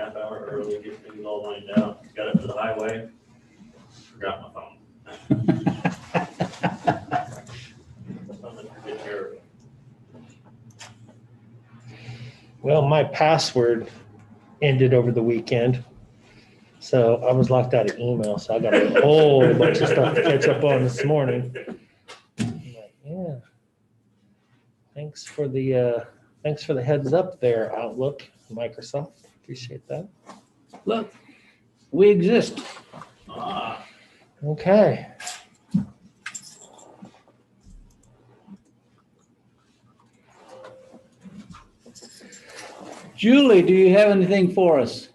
half hour early, get things all lined out. Got up to the highway, forgot my phone. Something to get care of. Well, my password ended over the weekend, so I was locked out of email, so I got a whole bunch of stuff to catch up on this morning. I'm like, yeah. Thanks for the heads up there, Outlook, Microsoft. Appreciate that. Look, we exist. Okay. Julie, do you have anything for us?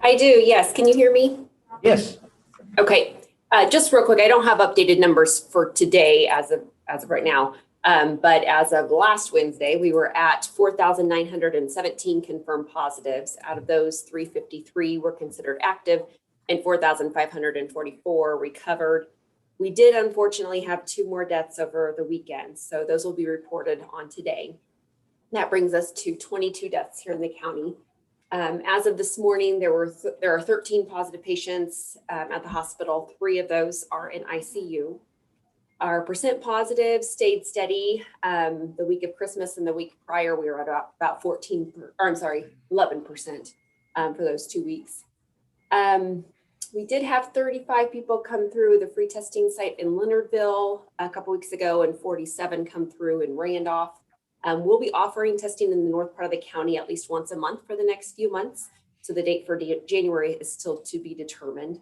I do, yes. Can you hear me? Yes. Okay. Just real quick, I don't have updated numbers for today as of right now. But as of last Wednesday, we were at 4,917 confirmed positives. Out of those, 353 were considered active and 4,544 recovered. We did unfortunately have 2 more deaths over the weekend, so those will be reported on today. That brings us to 22 deaths here in the county. As of this morning, there are 13 positive patients at the hospital. 3 of those are in ICU. Our percent positive stayed steady. The week of Christmas and the week prior, we were at about 11% for those 2 weeks. We did have 35 people come through the free testing site in Leonardville a couple weeks ago and 47 come through in Randolph. We'll be offering testing in the north part of the county at least once a month for the next few months. So the date for January is still to be determined.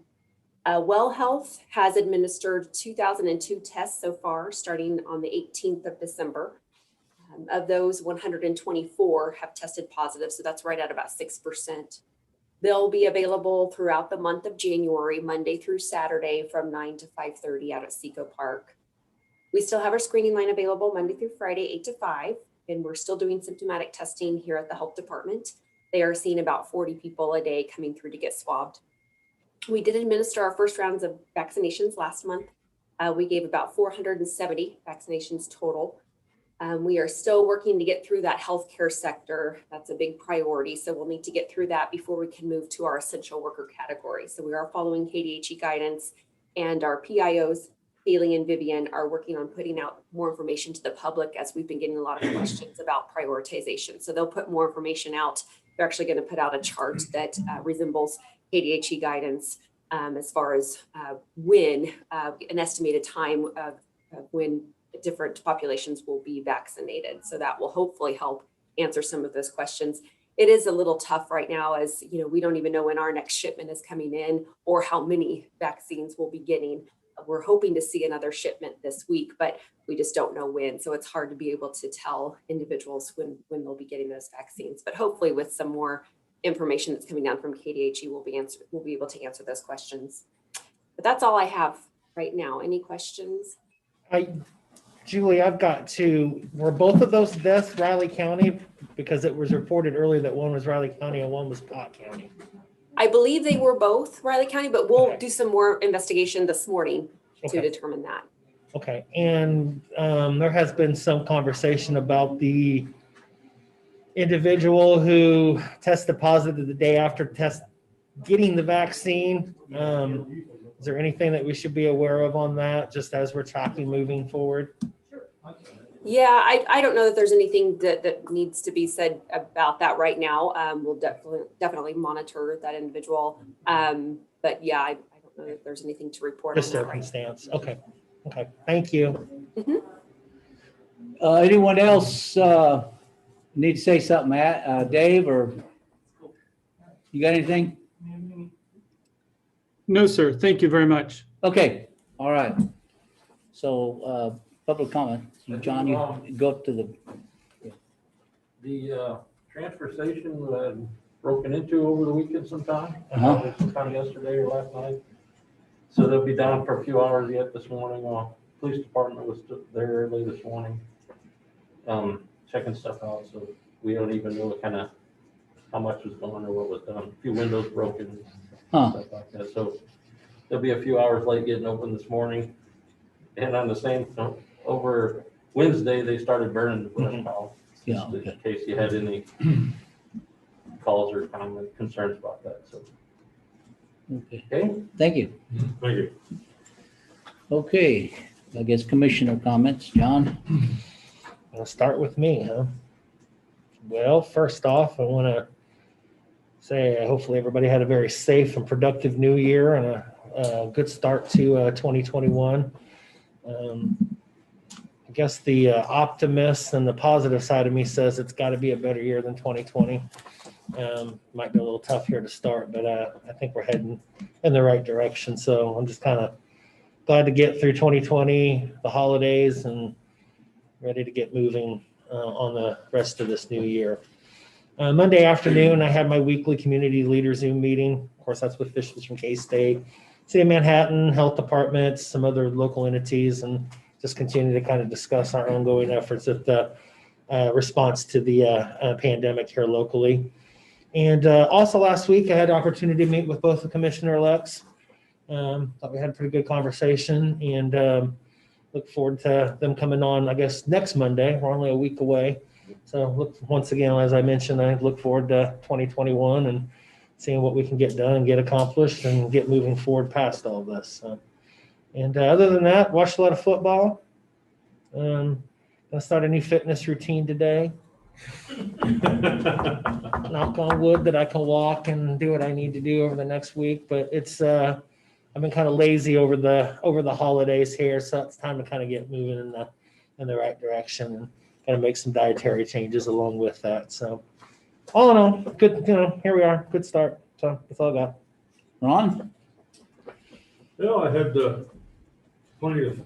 Well Health has administered 2,002 tests so far, starting on the 18th of December. Of those, 124 have tested positive, so that's right at about 6%. They'll be available throughout the month of January, Monday through Saturday from 9 to 5:30 out at Seco Park. We still have our screening line available Monday through Friday, 8 to 5, and we're still doing symptomatic testing here at the health department. They are seeing about 40 people a day coming through to get swabbed. We did administer our first rounds of vaccinations last month. We gave about 470 vaccinations total. We are still working to get through that healthcare sector. That's a big priority. So we'll need to get through that before we can move to our essential worker category. So we are following KDHE guidance, and our PIOs, Haley and Vivian, are working on putting out more information to the public as we've been getting a lot of questions about prioritization. So they'll put more information out. They're actually going to put out a chart that resembles KDHE guidance as far as when an estimated time of when different populations will be vaccinated. So that will hopefully help answer some of those questions. It is a little tough right now, as you know, we don't even know when our next shipment is coming in or how many vaccines we'll be getting. We're hoping to see another shipment this week, but we just don't know when. So it's hard to be able to tell individuals when they'll be getting those vaccines. But hopefully with some more information that's coming down from KDHE, we'll be able to answer those questions. But that's all I have right now. Any questions? Julie, I've got were both of those deaths Riley County? Because it was reported earlier that one was Riley County and one was Pot County. I believe they were both Riley County, but we'll do some more investigation this morning to determine that. Okay, and there has been some conversation about the individual who tested positive the day after getting the vaccine. Is there anything that we should be aware of on that, just as we're tracking moving forward? Yeah, I don't know that there's anything that needs to be said about that right now. We'll definitely monitor that individual. But yeah, I don't know that there's anything to report Just on that circumstance. Right. Okay. Thank you. Mm-hmm. Anyone else need to say something, Dave, or you got anything? No, sir. Thank you very much. Okay. All right. So public comment. John, you go up to The transfer station broken into over the weekend sometime. Sometime yesterday or last night. So they'll be down for a few hours yet this morning. Police department was there early this morning, checking stuff out. So we don't even know how much was gone or what was done. A few windows broken, stuff like that. So they'll be a few hours late getting open this morning. And on the same over Wednesday, they started burning the brush pile. Yeah, In case you had any calls or comment concerns about that, so. Okay, Okay, thank you. Thank you. Okay, I guess commissioner comments, John? I'll start with me, huh? Well, first off, I want to say hopefully everybody had a very safe and productive new year and a good start to 2021. I guess the optimist and the positive side of me says it's got to be a better year than 2020. Might be a little tough here to start, but I think we're heading in the right direction. So I'm just kind of glad to get through 2020, the holidays, and ready to get moving on the rest of this new year. Monday afternoon, I had my weekly community leader Zoom meeting. Of course, that's with officials from K-State, City of Manhattan, health departments, some other local entities, and just continue to kind of discuss our ongoing efforts at the response to the pandemic here locally. And also last week, I had the opportunity to meet with both the commissioner-elects. Thought we had a pretty good conversation, and look forward to them coming on, I guess, next Monday. We're only a week away. So once again, as I mentioned, I look forward to 2021 and seeing what we can get done and get accomplished and get moving forward past all this. So, and other than that, watched a lot of football. Gonna start a new fitness routine today. Knock on wood that I can walk and do what I need to do over the next week. But it's I've been kind of lazy over the holidays here, so it's time to kind of get moving in the right direction and kind of make some dietary changes along with that. So all in all, good. Here we are. Good start. So that's all I got. Ron? Well, I had plenty of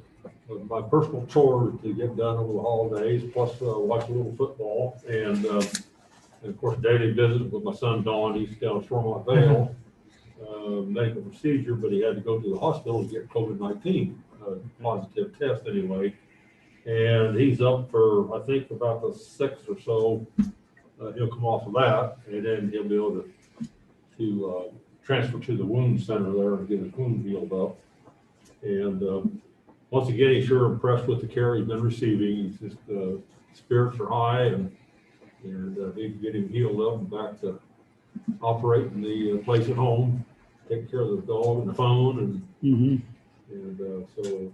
my personal chores to get done over the holidays, plus watch a little football, and of course, daily visit with my son Don. He's down at Stormont Vale, medical procedure, but he had to go to the hospital to get COVID-19 positive test anyway. And he's up for, I think, about the 6th or so. He'll come off of that, and then he'll be able to transfer to the wound center there and get his wound healed up. And once again, he's sure impressed with the care he's been receiving. He's just spirits are high, and we can get him healed up and back to operating the place at home, taking care of the dog and the phone, and so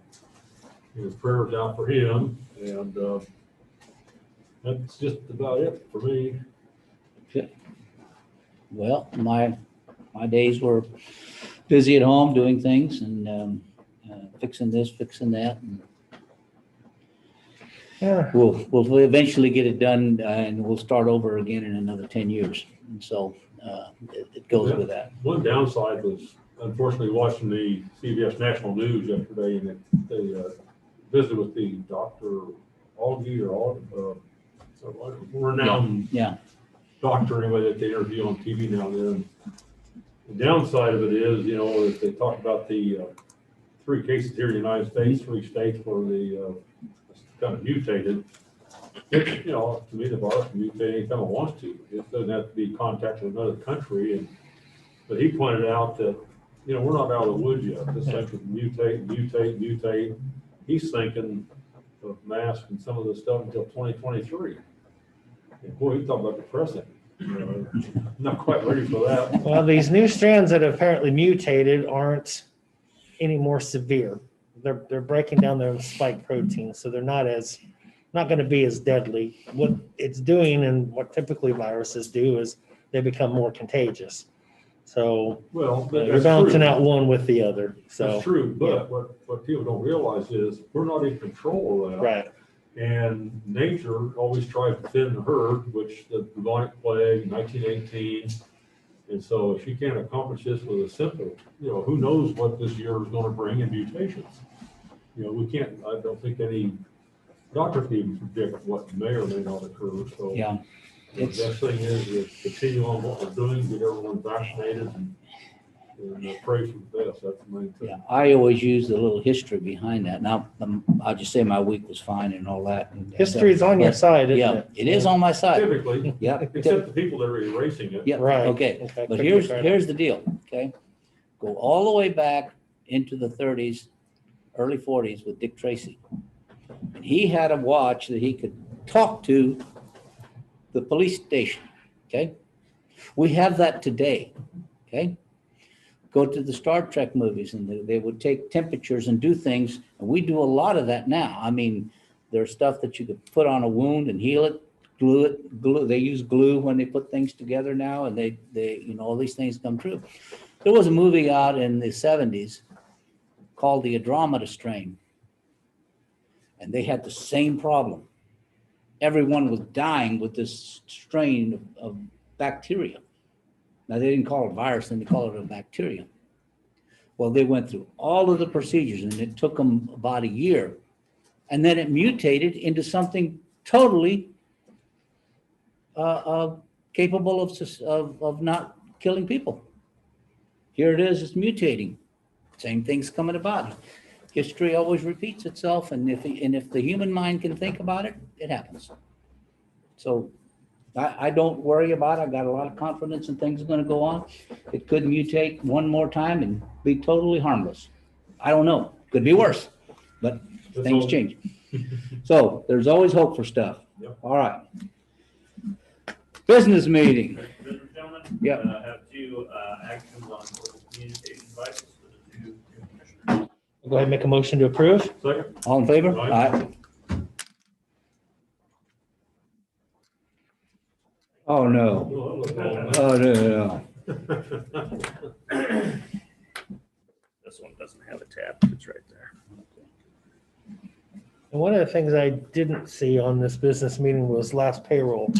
his prayers out for him, and that's just about it for me. Well, my days were busy at home doing things and fixing this, fixing that. And Yeah. we'll eventually get it done, and we'll start over again in another 10 years. And so it goes with that. One downside was unfortunately watching the CBS National News yesterday, and they visited with the Dr. Augie or renowned doctor anyway that they interview on TV now and then. The downside of it is, if they talk about the 3 cases here in the United States, 3 states where the kind of mutated, which, to me, the virus can mutate anytime it wants to. It doesn't have to be contact with another country. But he pointed out that, we're not out of the woods yet. This thing could mutate. He's thinking of masks and some of this stuff until 2023. And boy, you talk about depressing. Not quite ready for that. Well, these new strands that have apparently mutated aren't any more severe. They're breaking down their spike protein, so they're not going to be as deadly. What it's doing, and what typically viruses do, is they become more contagious. So you're balancing out one with the other. So that's true, but what people don't realize is we're not in control of that. Right. And nature always tries to thin the herd, which the bubonic plague, 1918. And so if you can't accomplish this with a simple, who knows what this year is going to bring in mutations. We can't, I don't think any doctor can even predict what may or may not occur. So the best thing is to continue on what we're doing, get everyone vaccinated, and pray for the best. That's the main thing. Yeah, I always use the little history behind that. Now, I'll just say my week was fine and all that. History's on your side, isn't it? It is on my side. Typically, Yeah. except the people that are erasing it. Yeah. Right. Okay. But Couldn't here's be better. the deal. Okay. Go all the way back into the 30s, early 40s with Dick Tracy. And he had a watch that he could talk to the police station. Okay. We have that today, okay? Go to the Star Trek movies and they would take temperatures and do things. And we do a lot of that now. I mean, there's stuff that you could put on a wound and heal it, glue. They use glue when they put things together now, and they, all these things come true. There was a movie out in the 70s called The Andromeda Strain, and they had the same problem. Everyone was dying with this strain of bacteria. Now, they didn't call it a virus, then they called it a bacteria. Well, they went through all of the procedures, and it took them about a year. And then it mutated into something totally capable of not killing people. Here it is, it's mutating. Same thing's coming about. History always repeats itself, and if the human mind can think about it, it happens. So I don't worry about it. I've got a lot of confidence in things are going to go on. It could mutate one more time and be totally harmless. I don't know. Could be worse, but things change. So there's always hope for stuff. Yep. All right. Business meeting. Mr. Chairman? Yep. I have two actions on portable communication devices for the two commissioners. Go ahead and make a motion to approve. Second. All in favor? Aye. Oh, no. Oh, no. This one doesn't have a tab, it's right there. And one of the things I didn't see on this business meeting was last payroll.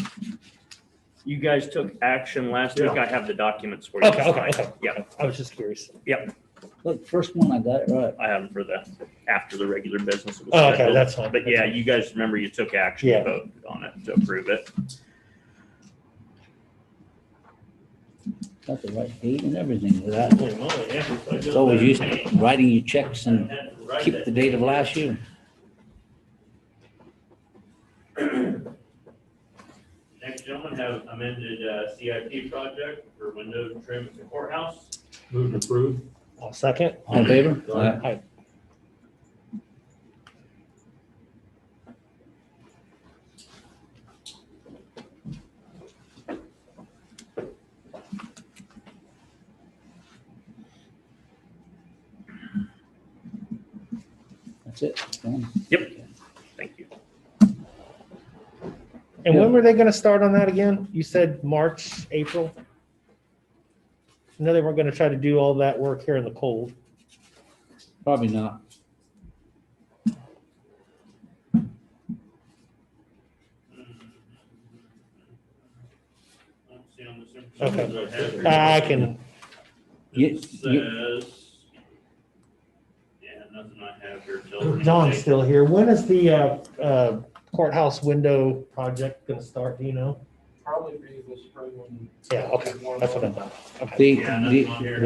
You guys took action last week. I have the documents for you. Okay. Yeah, I was just curious. Look, first one, I got it right. I have them for after the regular business. It was Oh, okay, scheduled. that's fine. But yeah, you guys remember you took action, Yeah. voted on it to approve it. Got the right date and everything with that. It's always used to writing your checks and keep the date of last year. Next, gentlemen, have amended CIP project for window trim at the courthouse. Move to approve. I'll second. All in favor? Aye. That's it. Done. Thank you. And when were they gonna start on that again? You said March, April? No, they weren't gonna try to do all that work here in the cold. Probably not. Okay. I can, You- It says, yeah, nothing I have here till. John's still here. When is the courthouse window project gonna start, do you know? Probably be this spring when. Yeah, okay, that's what I thought. Okay.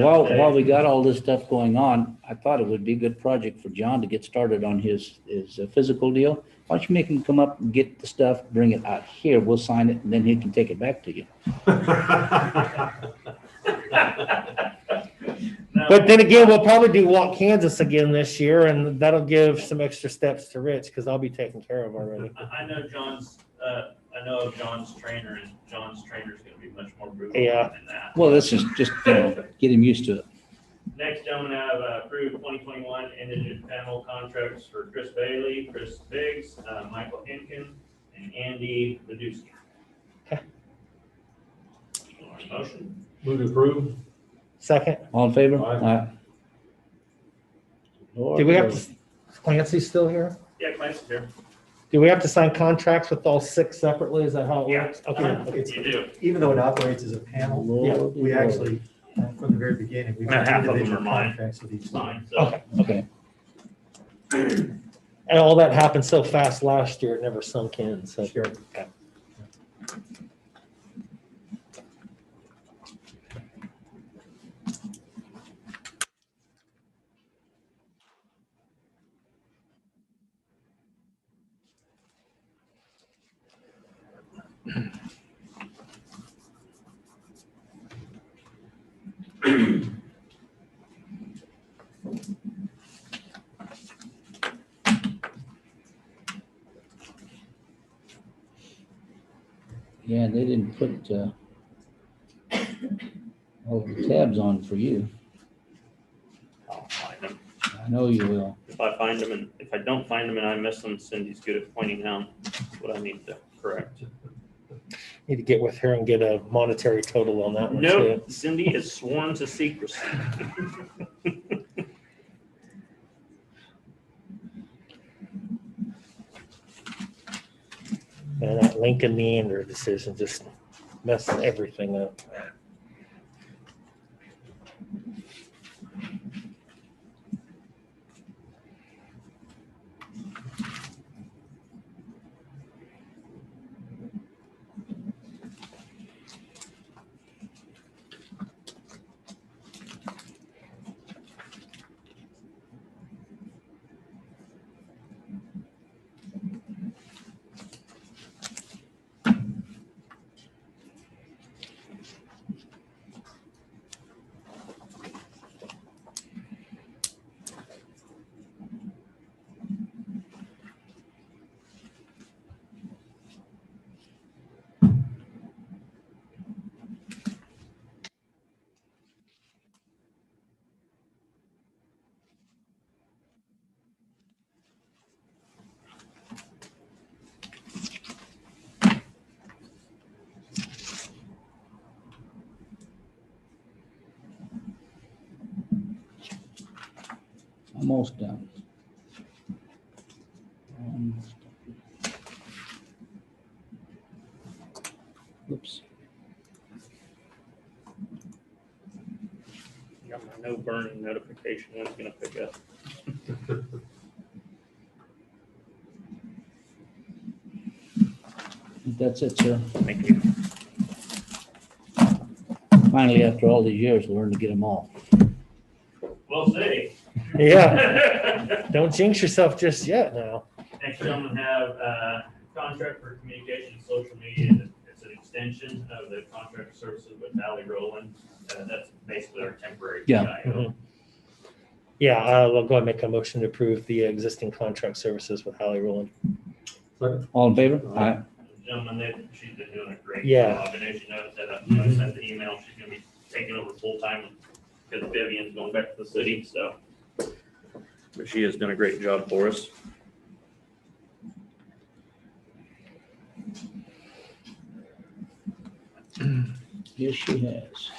While we got all this stuff going on, I thought it would be a good project for John to get started on his physical deal. Why don't you make him come up and get the stuff, bring it out here, we'll sign it, and then he can take it back to you. But then again, we'll probably do Walk Kansas again this year, and that'll give some extra steps to Rich, because I'll be taken care of already. I know I know of John's trainer, and John's trainer's gonna be much more brutal Yeah. than that. Well, this is just, get him used to it. Next, gentlemen, I have approved 2021 indigent panel contracts for Chris Bailey, Chris Biggs, Michael Hinkin, and Andy Leduski. Okay. Motion? Move to approve. Second, All in favor? Aye. do we have to, Clancy's still here? Yeah, Clancy's here. Do we have to sign contracts with all 6 separately? Is that how it Yeah. works? Okay. You do. Even though it operates as a panel, Lord, we Lord. actually, from the very beginning, we've Half had of them individual are mine. contracts with each line. Fine, so. Okay. Okay. And all that happened so fast last year, it never sunk in, so. Sure. Okay. Yeah, they didn't put, Oh, the tab's on for you. I'll find them. I know you will. If I find them and if I don't find them and I miss them, Cindy's good at pointing out what I need to correct. Need to get with her and get a monetary total on that one too. Nope, Cindy is sworn to secrecy. And that Lincoln Meander decision just messed everything up. Almost done. Almost done. Oops. Got my no burning notification. When it's gonna pick up. That's it, sir. Thank you. Finally, after all these years, learned to get them all. We'll see. Yeah, don't jinx yourself just yet now. Next gentlemen have a contract for communication and social media. It's an extension of the contract services with Valley Roland. That's basically our temporary Yeah. PIO. Yeah, I'll go ahead and make a motion to approve the existing contract services with Holly Rowland. Second. All in favor? Aye. Gentlemen, she's been doing a great Yeah. job. And as you noticed that I sent the email, she's gonna be taking over full time because Vivian's going back to the city, so. But she has done a great job for us. Yes, she has.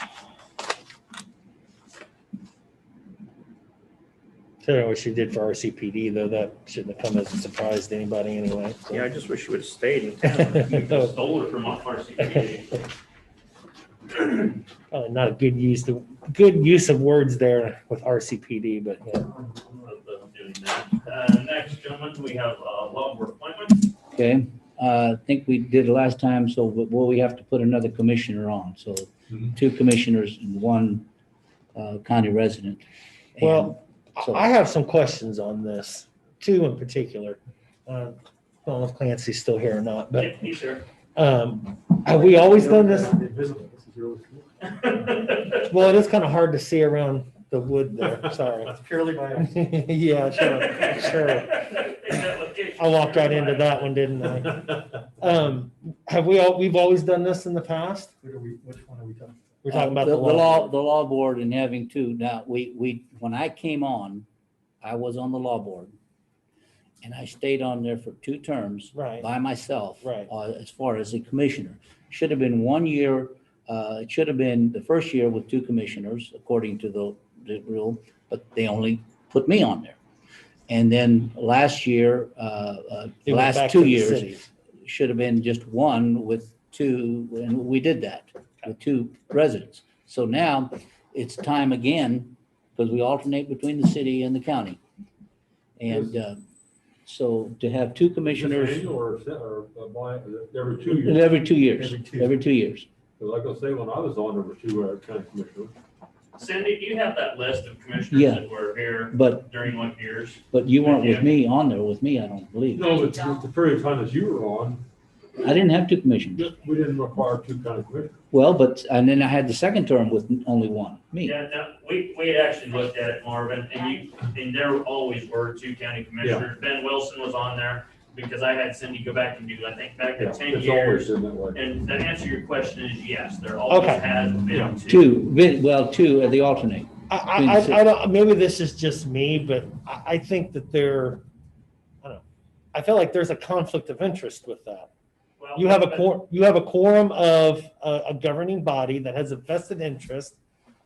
So I know what she did for RCPD, though that shouldn't have come as a surprise to anybody anyway. so. Yeah, I just wish she would have stayed in town. You just stole her from off our CPA. Probably not a good use of words there with RCPD, but yeah. Next, gentlemen, we have law board appointments. Okay, I think we did last time, so we have to put another commissioner on. So Mhm. 2 commissioners and 1 county resident. And Well, so- I have some questions on this, 2 in particular. I don't know if Clancy's still here or not, but Yeah, he's here. have we always done this? Invisible. This is really cool. Well, it is kind of hard to see around the wood there, sorry. That's purely by accident. Yeah, sure. I walked right into that one, didn't I? We've always done this in the past? Which one are we talking? We're talking about the law board and having 2. Now, when I came on, I was on the law board. And I stayed on there for 2 terms. Right. By myself. Right. As far as a commissioner. Should have been 1 year, it should have been the first year with 2 commissioners, according to the rule, but they only put me on there. And then last year, the It went last back 2 to the years, city. should have been just 1 with 2, and we did that with 2 residents. So now it's time again, because we alternate between the city and the county. And so to have 2 commissioners Annual or every 2 years? every 2 years, Every 2 years. Because like I say, when I was on, there were 2 county commissioners. Cindy, do you have that list of commissioners Yeah. that were here But, during what years? but you weren't with me on there with me, I don't believe. No, but the period of time that you were on, I didn't have 2 commissioners. we didn't require 2 county commissioners. Well, and then I had the second term with only 1, me. Yeah, no, we had actually looked at it, Marvin, and there always were 2 county commissioners. Ben Wilson was on there. because I had Cindy go back and do, I think, back Yeah, to 10 it's always years. been that way. And to answer your question is yes, there always Okay. has been Two are the alternate. I don't, maybe this is just me, but I think that I don't know. I feel like there's a conflict of interest with that. Well, You have a but- you have a quorum of a governing body that has a vested interest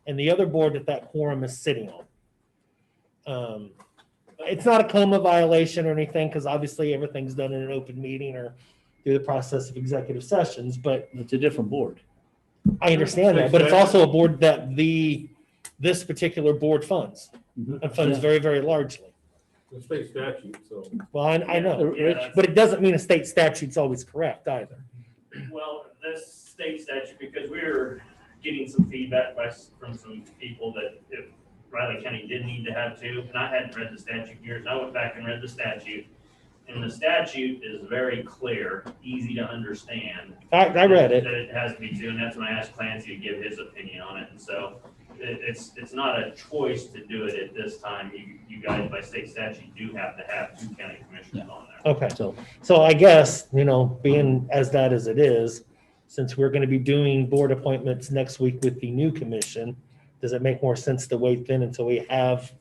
and the other board that quorum is sitting on. It's not a coma violation or anything, because obviously everything's done in an open meeting or through the process of executive sessions, but It's a different board. I understand that, but it's also a board that this particular board funds and funds Yeah. very, very largely. The state statute, so. Well, I know, Yeah, that's- but it doesn't mean a state statute's always correct either. Well, this state statute, because we're getting some feedback from some people that if Riley County did need to have two, and I hadn't read the statute years, I went back and read the statute. And the statute is very clear, easy to understand. I read it. That it has to be two, and that's when I asked Clancy to give his opinion on it, and so it's not a choice to do it at this time. You guys, by state statute, do have to have two county commissioners on there. Okay, So so I guess, being as that as it is, since we're going to be doing board appointments next week with the new commission, does it make more sense to wait then until we have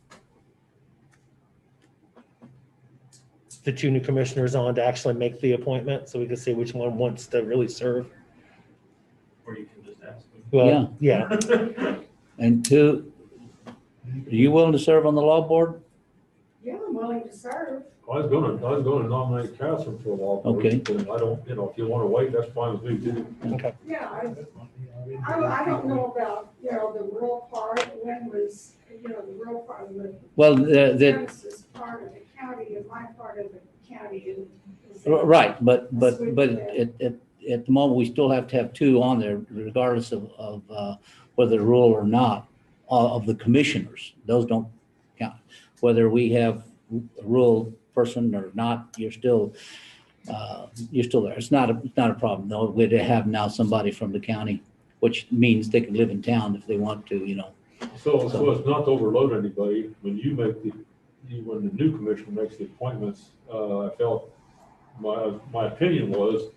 the two new commissioners on to actually make the appointment, so we can see which one wants to really serve? Or you can just ask me. Well, yeah, and two, are you willing to serve on the law board? Yeah, I'm willing to serve. I was gonna nominate Catherine for a law board. Okay. But I don't, if you wanna wait, that's fine with me too. okay. Yeah, I don't know about, the rural part, when was, the rural part of the. Well, the, Genesis part of the county and my part of the county is. right, but at the moment, we still have to have two on there regardless of whether rural or not, of the commissioners. Those don't count. Whether we have a rural person or not, you're still there. It's not a problem. No, we'd have now somebody from the county, which means they can live in town if they want to, So it's not to overload anybody, when when the new commissioner makes the appointments, I felt, my opinion was,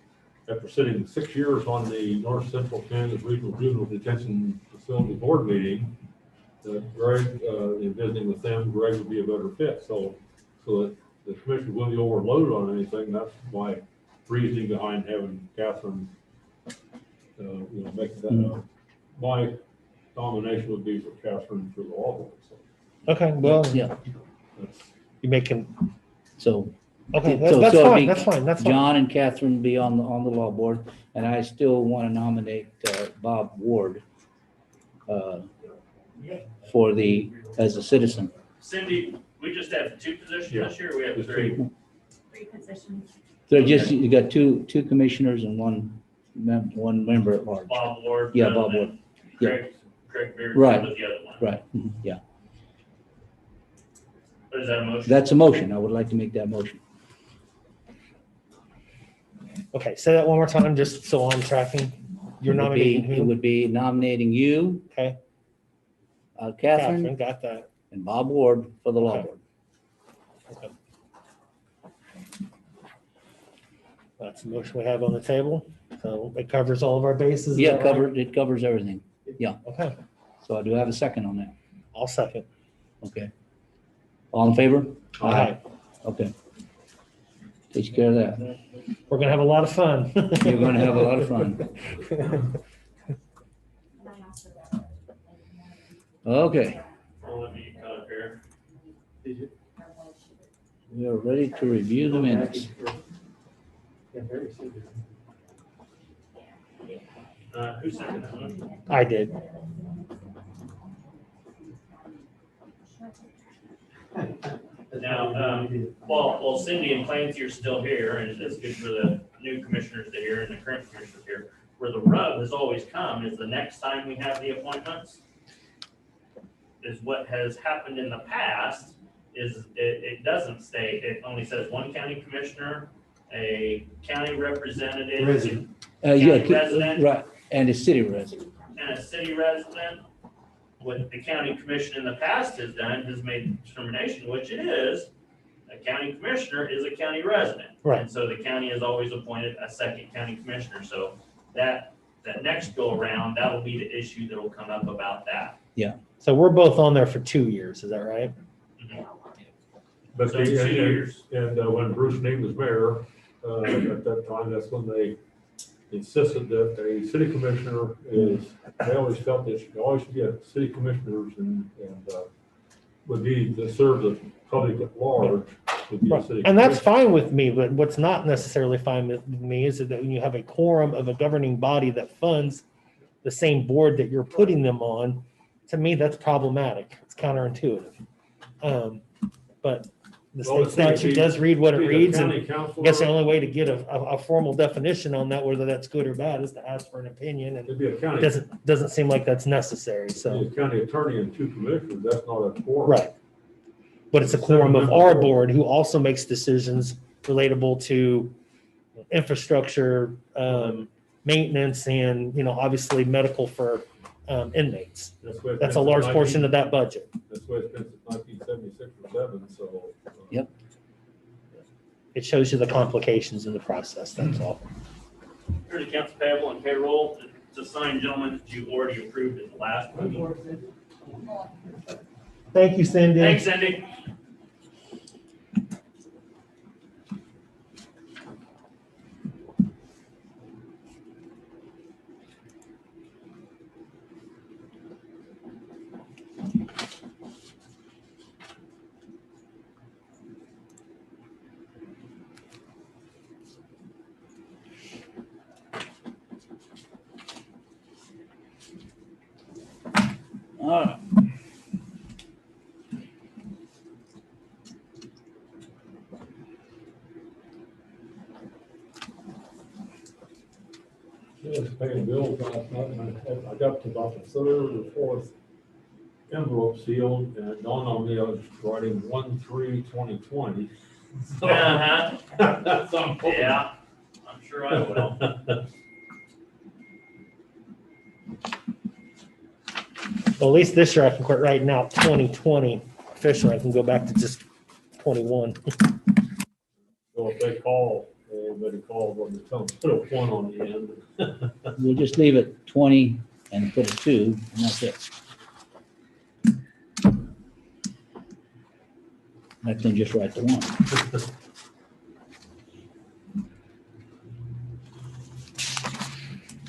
after sitting 6 years on the North Central Kansas Regional Juvenile Detention Facility Board meeting, that Greg, in visiting with them, Greg would be a better fit, so that the commission wouldn't be overloaded on anything. That's my reasoning behind having Catherine, make that, my nomination would be for Catherine for the law board, so. Okay, well, yeah. that's- you make him, So okay, So- that's so it'd fine, be that's fine, that's fine. John and Catherine be on the law board, and I still want to nominate Bob Ward as a citizen. Cindy, we just have two positions Yeah. this year, or we have Just three? two. 3 positions. So you got two commissioners and one member at large. Bob Ward. Yeah, Bob Ward. Yeah. Craig Beard Right. was the other one. Right, yeah. Is that a motion? That's a motion. I would like to make that motion. Okay, say that one more time, just so I'm tracking. You're It would be- nominating It who? would be nominating you, Okay, Catherine, got that. and Bob Ward for the law Okay. board. Okay. That's the motion we have on the table, so it covers all of our bases. is Yeah, that right? it covers everything. Okay, So I do have a second on that. I'll second. Okay. All in favor? All right, Okay. Takes care of that. we're gonna have a lot of fun. You're gonna have a lot of fun. Okay, Well, let me cut up here. we are ready to review the minutes. Yeah, very serious. Who seconded that one? I did. Now, well, Cindy and Clancy are still here, and it's good for the new commissioners to hear and the current commissioners here. Where the rub has always come is the next time we have the appointments is what has happened in the past is it doesn't state, it only says one county commissioner, a county representative. Resident. Yeah, County resident. right, and a city resident. And a city resident. What the county commission in the past has done has made a determination, which it is a county commissioner is a county resident. Right. And so the county has always appointed a second county commissioner. So that next go around, that'll be the issue that'll come up about that. So we're both on there for 2 years, is that right? But So 2 years. And when Bruce Neem was mayor, at that time, that's when they insisted that a city commissioner they always felt there should always be a city commissioners and would be to serve the public at large. Would be a city And that's commissioner. fine with me, but what's not necessarily fine with me is that when you have a quorum of a governing body that funds the same board that you're putting them on, to me, that's problematic. It's counterintuitive. But the Well, state statute the- does read what it Be the reads, and county I councilor, guess the only way to get a formal definition on that, whether that's good or bad, is to ask for an opinion, and it'd be a it county, doesn't seem like that's necessary, be so, a county attorney and 2 commissioners, that's not a quorum. right. But it's a quorum of our board who also makes decisions relatable to infrastructure, maintenance, and, obviously medical for inmates. That's a large portion of that budget. That's the way it's been since 1976 or 7, so. Yep. It shows you the complications in the process, that's all. Here's accounts payable and payroll. It's a signed, gentlemen, that you already approved at the last meeting. Thank you, Cindy. Thanks, Cindy. All right. I was paying bills last night, and I got to about the 3rd or 4th envelope sealed, and it dawned on me I was writing 1/3/2020. Uh-huh. So I'm hoping- Yeah, I'm sure I will. Well, at least this year I can quit writing out 2020 officially. I can go back to just 21. So if they call, everybody calls, well, they tell them, put a 1 on the end. We'll just leave it 20 and put a 2, and that's it. Let them just write the 1.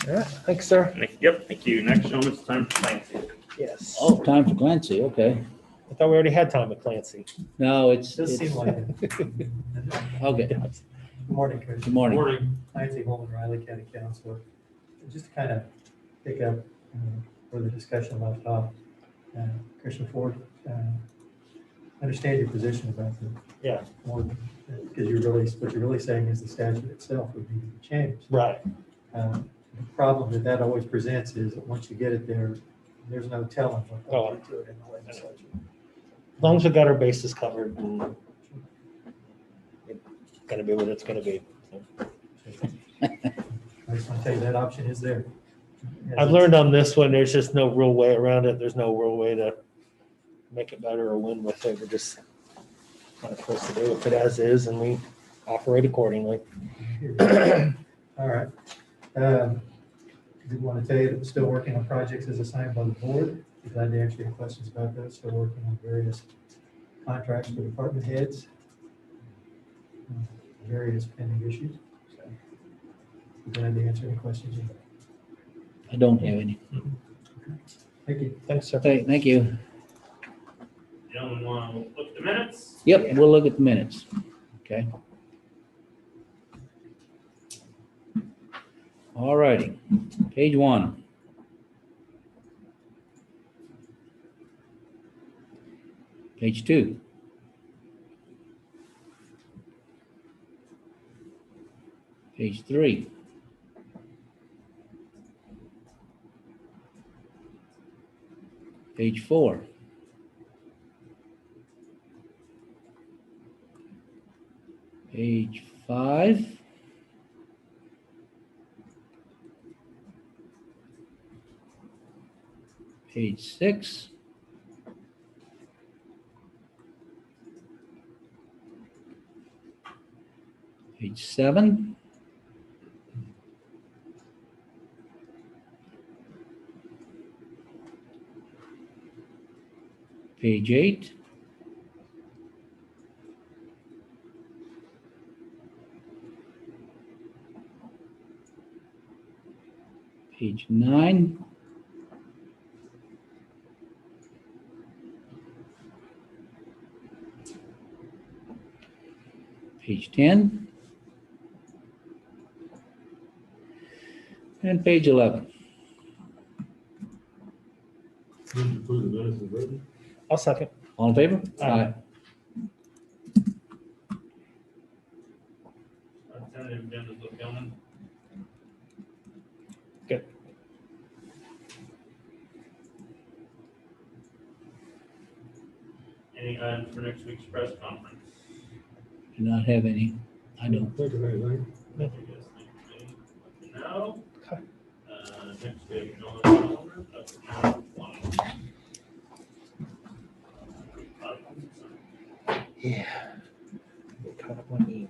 All right, thanks, sir. Yep, thank you. Next, gentlemen, it's time for Clancy. Yes. Oh, time for Clancy, okay. I thought we already had time with Clancy. No, it's, Does seem like it. okay. Good morning, Chris. Good morning. Morning. Clancy Holman, Riley County Council. Just to kind of pick up for the discussion about Christian Ford, understand your position about the Yeah. more, because what you're really saying is the statute itself would need to be changed. Right. The problem that always presents is that once you get it there, there's no telling what they'll do to it in the legislature. As long as we got our bases covered, and it's gonna be what it's gonna be. I just want to tell you that option is there. I've learned on this one, there's just no real way around it. There's no real way to make it better or win with it. We're just kind of supposed to do it as is, and we operate accordingly. All right. Did want to tell you that we're still working on projects as assigned by the board. Be glad to answer your questions about those. Still working on various contracts for department heads. Various pending issues. So, be glad to answer any questions you have. I don't have any. Thank you. Thanks, sir. Okay, thank you. Gentlemen, want to look at the minutes? Yep, we'll look at the minutes. Okay. All righty, page 1. Page 2. Page 3. Page 4. Page 5. Page 6. Page 7. Page 8. Page 9. Page 10. And page 11. Move to approve the minutes as written. I'll second. All in favor? Aye. Tentative agendas look coming. Good. Any items for next week's press conference? Do not have any. I don't. Think of anything. You guys think of any? No? Okay. Next we have no other calendar, that's now one. Yeah. Get caught up on email.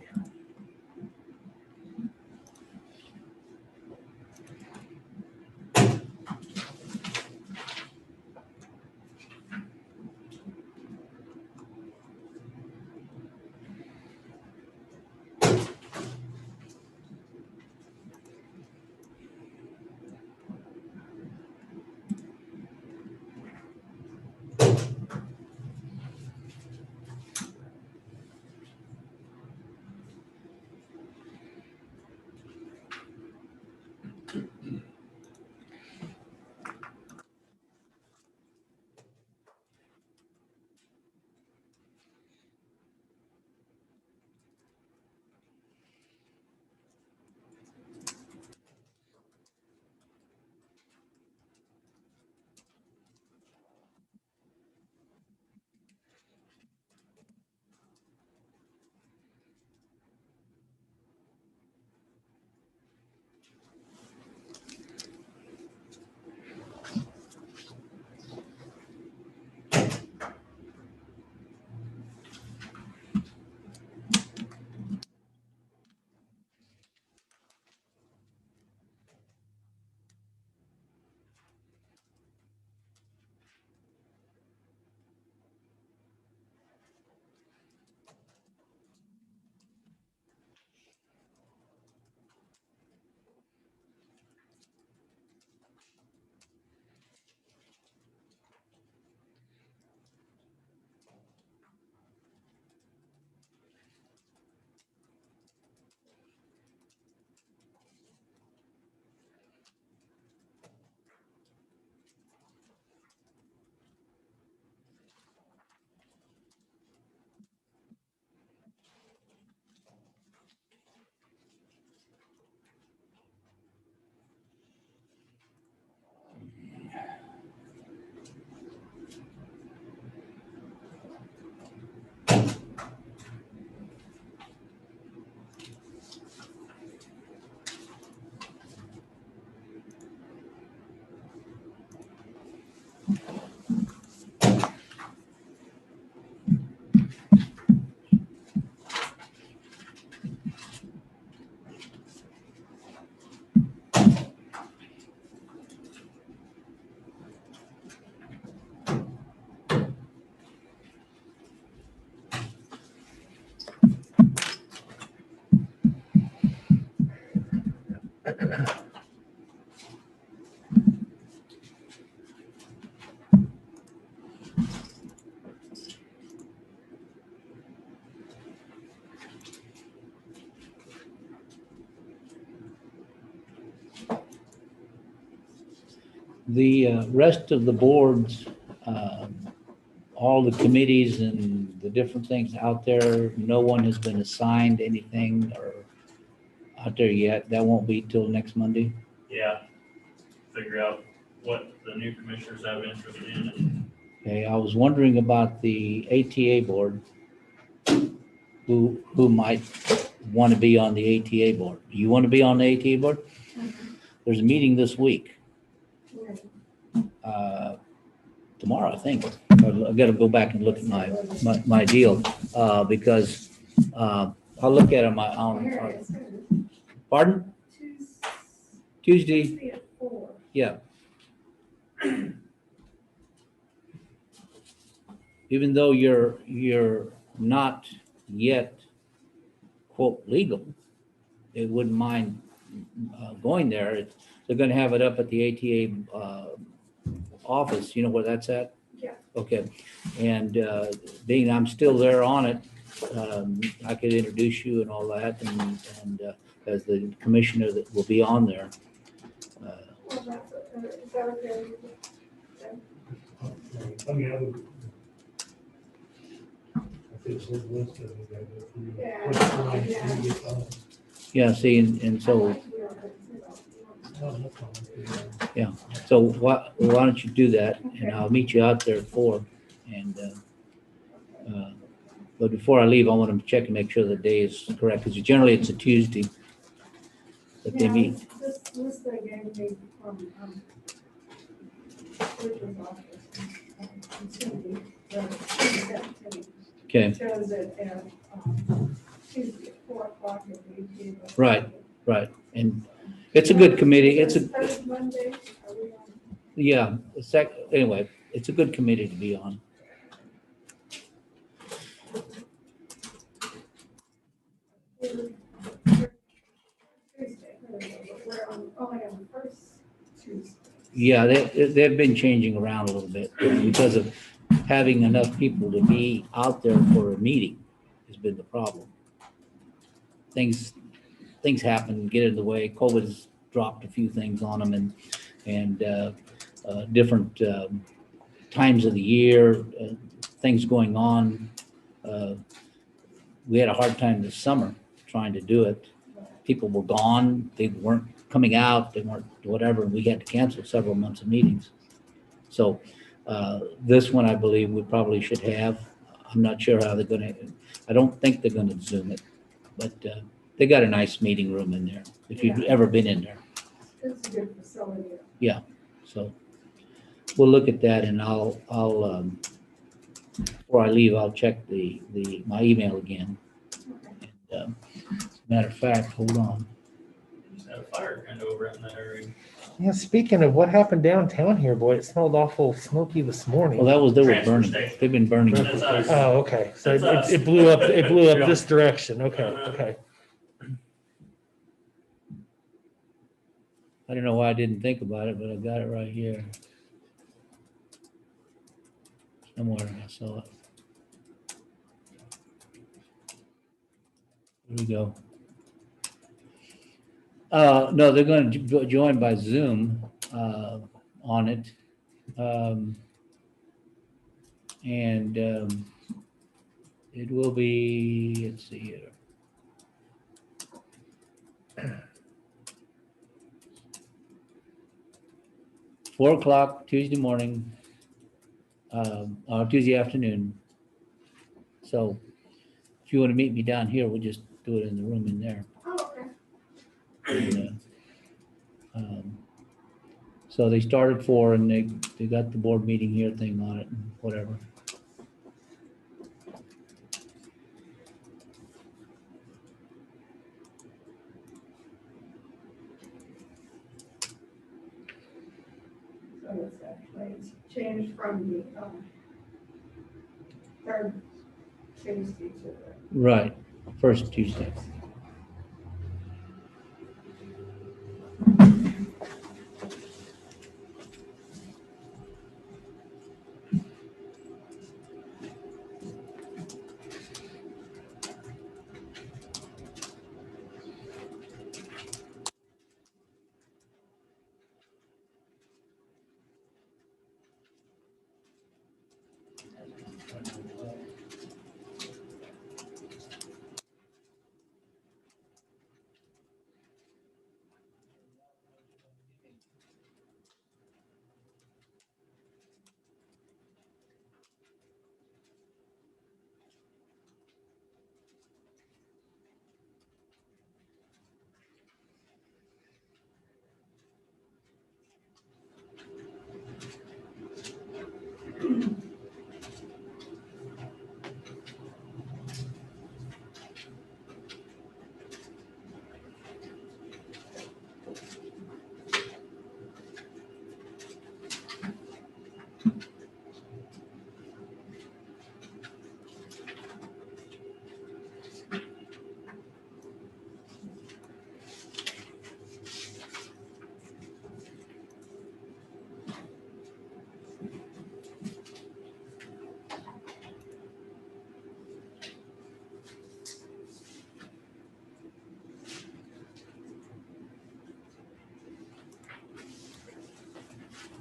The rest of the boards, all the committees and the different things out there, no one has been assigned anything or out there yet. That won't be till next Monday. Yeah, figure out what the new commissioners have interest in. Okay, I was wondering about the ATA board. Who might want to be on the ATA board? You want to be on the ATA board? There's a meeting this week. Tomorrow, I think. I've got to go back and look at my deal because I'll look at them Oh, here on, it is. pardon? Tuesday, Tuesday at 4. yeah. Even though you're not yet, quote, legal, they wouldn't mind going there. They're gonna have it up at the ATA office, you know where that's at? Yeah. Okay, and being I'm still there on it, I could introduce you and all that, and as the commissioner that will be on there. Well, that's, is that okay? I mean, I would. I think it's a list of it, that go through. Yeah, Which one, yeah. who gets on. Yeah, see, and so, Oh, that's fine. yeah, so why don't you do that, and I'll meet you out there at 4, and but before I leave, I want to check and make sure the day is correct, because generally it's a Tuesday that they meet. This list they gave me from, Richard's office, Cindy, the 17th. Okay, Shows it at, Tuesday at 4:00 at the ATA. Right. right, and it's a good committee, it's a, Third Monday, are we on? yeah, anyway, it's a good committee to be on. Tuesday, but we're only on the first Tuesday. Yeah, they've been changing around a little bit because of having enough people to be out there for a meeting has been the problem. Things happen, get in the way. COVID's dropped a few things on them, and different times of the year, things going on. We had a hard time this summer trying to do it. People were gone, they weren't coming out, they weren't whatever, and we had to cancel several months of meetings. So this one, I believe we probably should have. I'm not sure how they're gonna, I don't think they're gonna Zoom it, but they got a nice meeting room in there, if you've ever been in there. It's a good facility. So we'll look at that, and I'll before I leave, I'll check my email again. And, matter of fact, hold on. Just had a fire kind of over in that area. Yeah, speaking of what happened downtown here, boy, it smelled awful smoky this morning. Well, they were Transfer burning. station. They've been burning. That's us. Oh, okay. So That's us. it blew up. It blew up Yeah. this direction. Okay. Okay. I don't know why I didn't think about it, but I got it right here. Somewhere I saw it. Here we go. No, they're going to join by Zoom on it. And it will be, let's see here. Four o'clock Tuesday morning, or Tuesday afternoon. So if you want to meet me down here, we'll just do it in the room in there. Oh, okay. And, so they started 4 and they got the board meeting here thing on it and whatever. So it's actually changed from the, third Tuesday to the. Right, first Tuesday.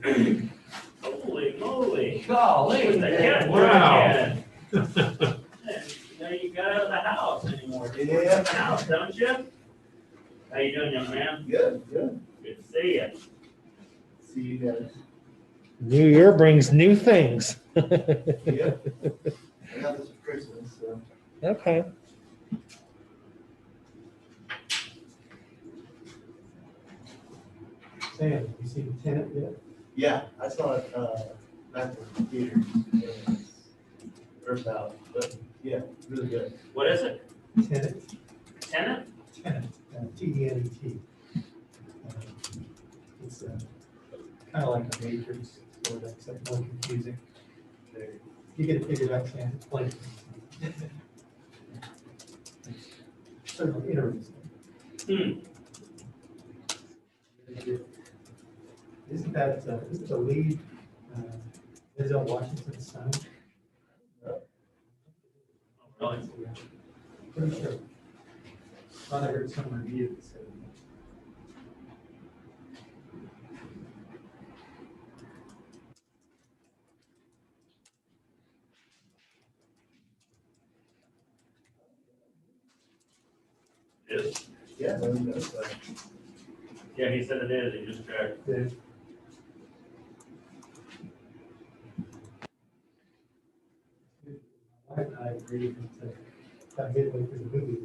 Holy moly. Golly. With the cat Wow. again. Now you got out of the house anymore. You work Yeah. in the house, don't you? How you doing, young man? Good, good. Good to see you. See you guys. New Year brings new things. Yeah. I got this for Christmas, so. Okay. Sam, you seen the tenant yet? Yeah, I saw it, back in the theaters. when it was First out, but yeah, really good. What is it? Tenant, Tenant? tenant, T-E-N-E-T. It's kind of like a matrix, sort of, except more confusing. You get it figured out, Sam, it's plain. Certainly interesting. Hmm. Isn't the lead, Denzel Washington's son? Really? Pretty sure. Thought I heard some review that said. Is? Yeah, really good, but Yeah, he said it is. He just checked. that my wife and I agreed that about midway through the movie,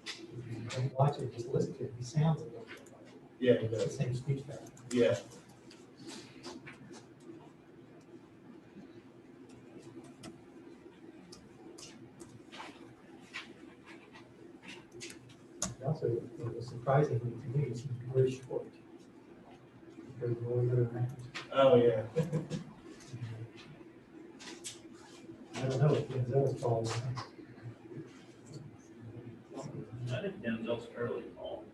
if you don't watch it, just listen to it, he sounds a little bit like yeah, he it's the does. same speech pattern. Yeah. Also, it was surprisingly to me, it seemed very short. Very longer around. Oh, yeah. I don't know if Denzel's tall. I think Denzel's fairly tall.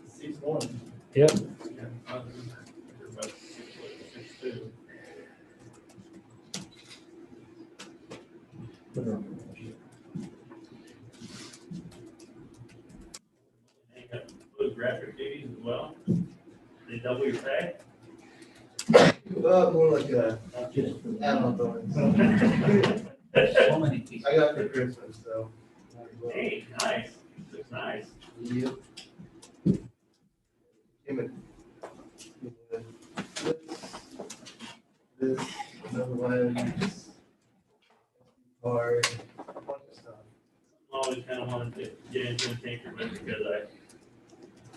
Six one. Yep. Yeah, you're about 6'2". And you got those graphic duties as well. They double your pay. More like a add-on bonus. So many people. I got it for Christmas, so. Hey, nice. Looks nice. Yep. Him and- This, another one, or a bunch of stuff. I always kind of wanted to get into the tinkerman because I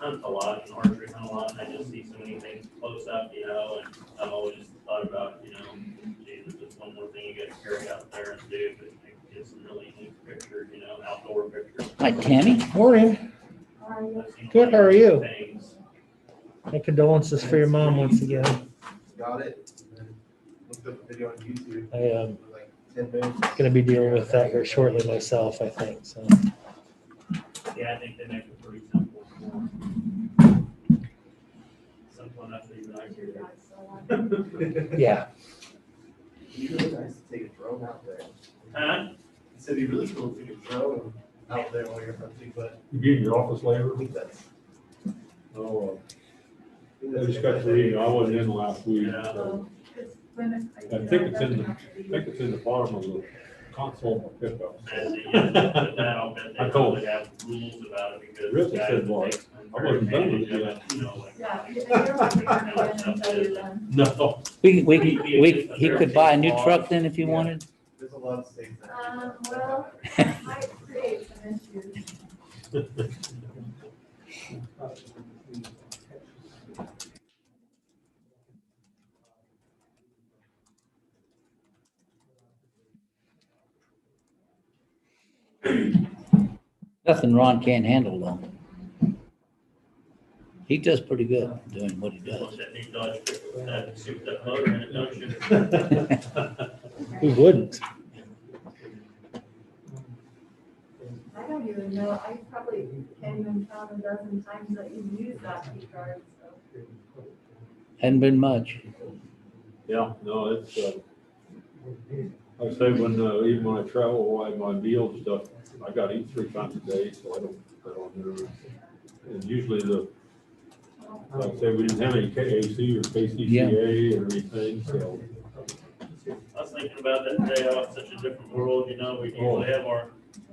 hunt a lot and archery hunt a lot, and I just see so many things close up, you know, and I've always thought about, you know, geez, if there's one more thing you gotta carry out there and do, but I can get some really neat pictures, you know, outdoor pictures. Hi, Tammy. Morning. I've seen Good, how are you? things. My condolences for your mom once again. Got it. And then looked up the video on YouTube. I am for like 10 minutes. gonna be dealing with that here shortly myself, I think, so. Yeah, I think they make it pretty simple. Simple enough that even I can. Yeah. It'd be really nice to take a drone out there. Huh? He said it'd be really cool to take a drone out there while you're hunting, but You get in your office later? I think that's. Oh, I just got to read, I wasn't in last week, Yeah. so. I think it's in the bottom of the console of my pickup. And but that, I'll bet I they told probably have rules about it because. Really guys said that what? take I wasn't done with it advantage of yet. You know, like. Yeah, you're not gonna go in until you're done. No. He could buy a new truck then if he Yeah. wanted. There's a lot of things that. Well, it might create some issues. Nothing Ron can't handle though. He does pretty good doing what he does. That new Dodge pickup with that souped up motor in it, don't you? Who wouldn't? I don't even know, I probably can't even count a dozen times that you've used that key card, so. Hadn't been much. Yeah, no, it's, I say when, even when I travel, my meal stuff, I gotta eat 3 times a day, so I don't know. And usually like I say, we didn't have any KAC or KCCA or anything, so. I was thinking about that day off, such a different world, you know, we usually have our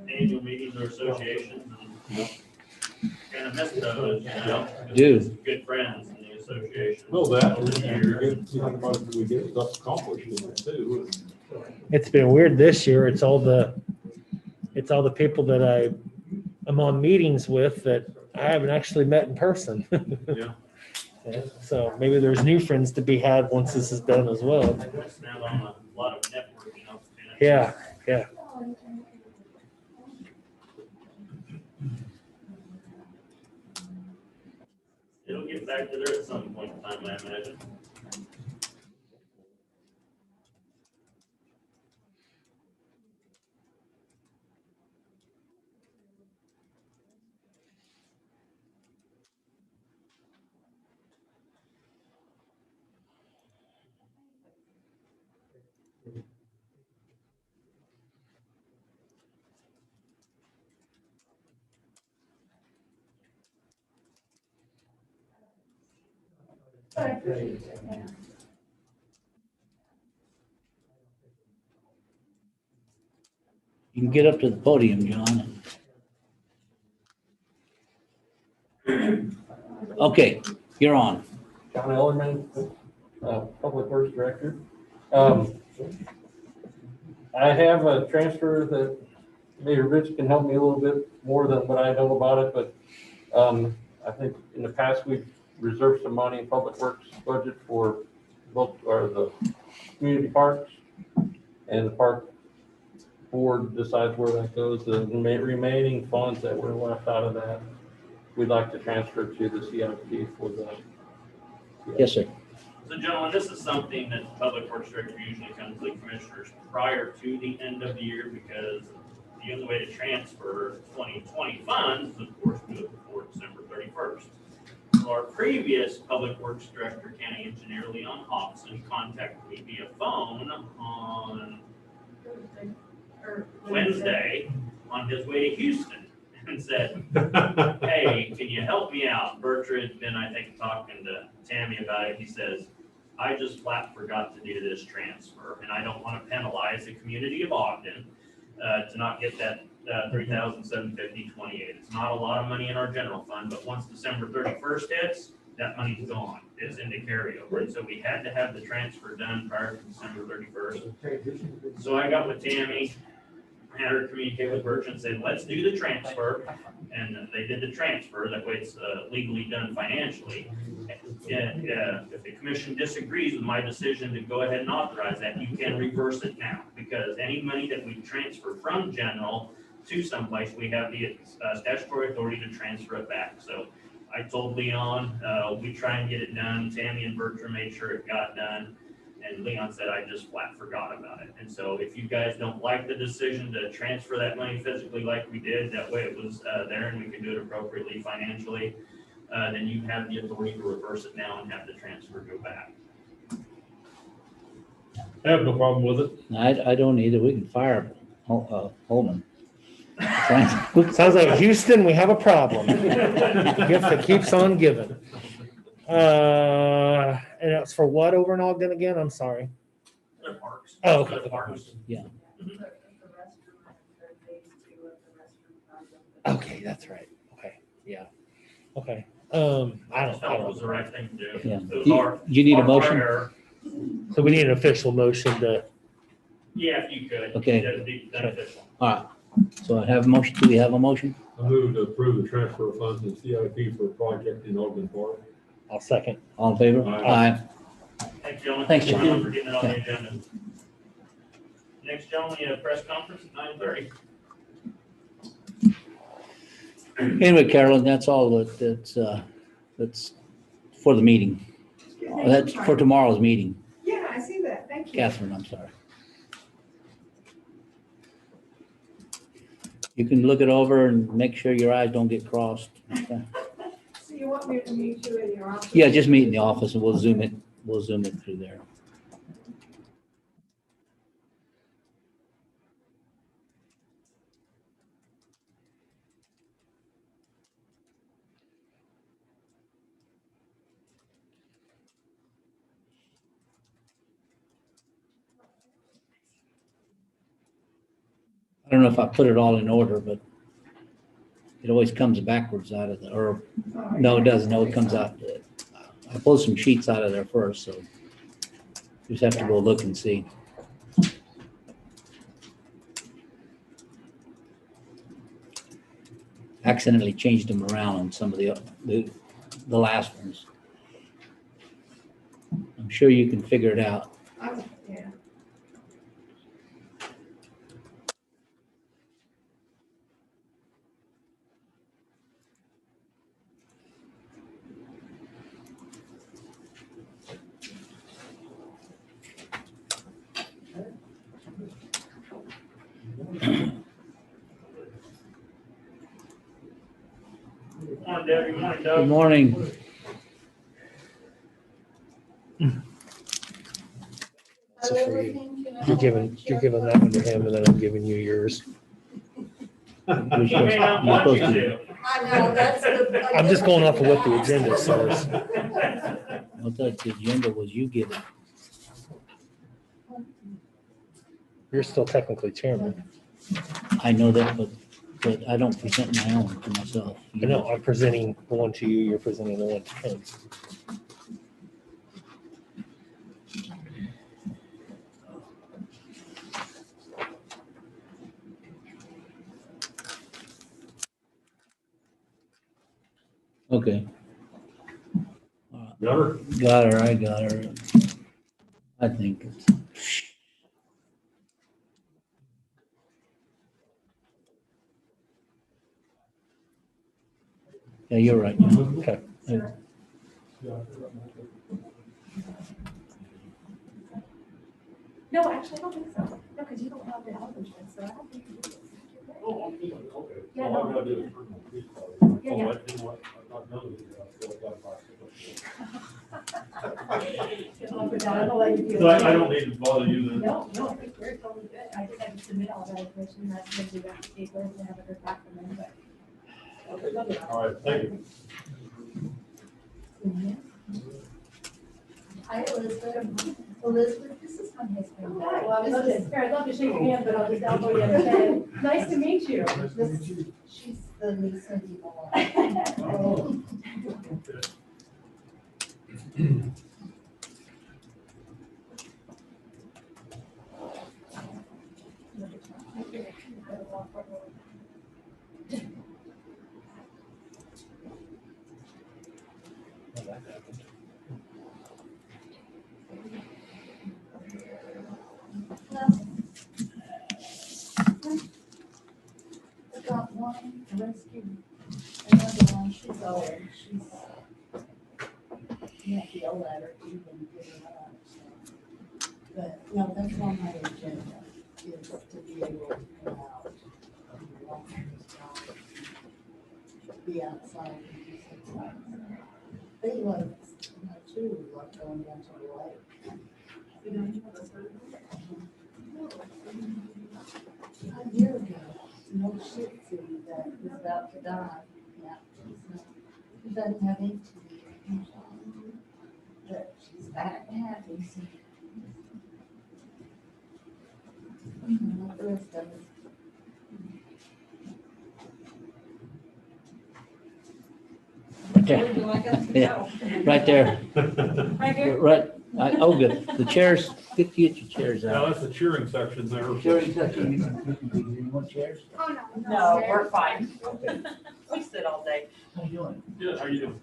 annual meetings or associations and kind of miss those, you know. Do. Good friends in the association. Well, that, over the and we years. get, you know, we get stuff accomplished in it too. It's been weird this year. It's all the people that I am on meetings with that I haven't actually met in person. Yeah. Yeah, so maybe there's new friends to be had once this is done as well. Missing out on a lot of networking opportunities. Yeah, yeah. It'll get back to there at some point in time, I imagine. You can get up to the podium, John. Okay, you're on. John Ellerman, Public Works Director. I have a transfer that maybe Rich can help me a little bit more than what I know about it, but I think in the past we've reserved some money in Public Works budget for both, or the community parks, and the park board decides where that goes. The remaining funds that were left out of that, we'd like to transfer to the CIP for the. Yes, sir. So gentlemen, this is something that the Public Works Director usually comes to the commissioners prior to the end of the year, because the only way to transfer 2020 funds is of course do it before December 31st. So our previous Public Works Director, County Engineer Leon Hobson, contacted me via phone on Wednesday on his way to Houston and said, hey, can you help me out? Bertrand been, I think, talking to Tammy about it. He says, I just flat forgot to do this transfer, and I don't want to penalize the community of Ogden to not get that $3,750.28. It's not a lot of money in our general fund, but once December 31st hits, that money's gone. It's into carryover. And so we had to have the transfer done prior to December 31st. So I got with Tammy, had her communicate with Bertrand, said, let's do the transfer. And they did the transfer. That way it's legally done financially. And if the commission disagrees with my decision to go ahead and authorize that, you can reverse it now, because any money that we transfer from general to someplace, we have the statutory authority to transfer it back. So I told Leon, we try and get it done. Tammy and Bertrand made sure it got done. And Leon said, I just flat forgot about it. And so if you guys don't like the decision to transfer that money physically like we did, that way it was there and we could do it appropriately financially, then you have the authority to reverse it now and have the transfer go back. I have no problem with it. I don't either. We can fire Holman. Sounds like Houston, we have a problem. Gift that keeps on giving. And it's for what over in Ogden again? I'm sorry. They're parks. Oh, okay. They're parks. Okay, that's right. Okay, yeah. Okay. I I don't. felt it was the right thing to do. Yeah. It was our- You need a our motion? error. So we need an official motion to. Yeah, if you could. Okay. That'd be beneficial. All right. So I have a motion. Do we have a motion? I move to approve the transfer of funds to CIP for a project in Ogden Park. I'll second. All in favor? Aye. Thanks, gentlemen. Thanks, Thank John. you for getting it on the agenda. Next, gentlemen, you have a press conference at 9:30. Anyway, Carolyn, that's all that's for the meeting. That's for tomorrow's meeting. Yeah, I see that. Thank you. Catherine, I'm sorry. You can look it over and make sure your eyes don't get crossed. Okay. So you want me to meet you in your office? Yeah, just meet in the office and we'll zoom it through there. I don't know if I put it all in order, but it always comes backwards out of the, or, no, it doesn't. No, it comes out. I pulled some sheets out of there first, so you just have to go look and see. Accidentally changed them around on some of the last ones. I'm sure you can figure it out. Yeah. Morning, Debbie. Morning, Good Doug. morning. So for you, you're giving that one to him, and then I'm giving you yours. You're He supposed may not you're want you supposed to- to. I know, that's the. I'm just going off of what the agenda says. I thought the agenda was you giving. You're still technically chairman. I know that, but I don't present my own to myself. I know, I'm presenting the one to you, you're presenting the one to him. Okay. Got her? Got her, I got her. I think it's. Yeah, you're right. Okay. No, actually, I don't think so. No, because you don't have the health insurance, so I don't think you do this. Oh, I'm thinking, okay. Yeah, All no. I gotta do is turn my police car. Yeah, Oh, yeah. I didn't want, I thought none of these, I feel like I got I'll put that, I'll let you do So I it. don't need to bother you then. No, no, I think you're totally good. I just had to submit all that information, and that's when we got the paper, and I haven't heard back from them, but. All right, thank you. Hi, Elizabeth. Elizabeth, this is my husband. Well, I'd love to shake your hand, but I'll just elbow you instead. Nice to meet you. She's the niece of the Oh. I got one rescue, another one, she's old, she's. You have to yell at her, you can give her up, so. But, no, that's on my agenda, is to be able to come out. and walk on this dog, be outside and do some things. They love, too, like going down to the lake. A year ago, an old Shih Tzu that was about to die. Yeah, she doesn't have any teeth. But she's back and happy. So. Like the rest of us. Right there. Yeah, right there. Right here? Right. Oh, good. The chairs, get your chairs Now, out. that's the cheering section there. You want chairs? Oh, No, we're fine. We sit all day. How you doing? Good, how you doing?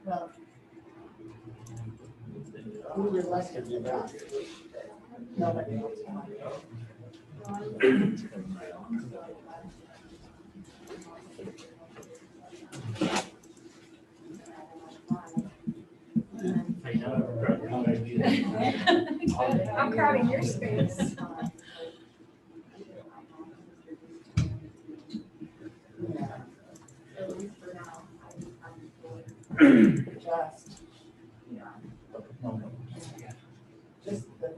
Well, we were lucky to die. Nobody else wanted. I'm crowding your space. Just the,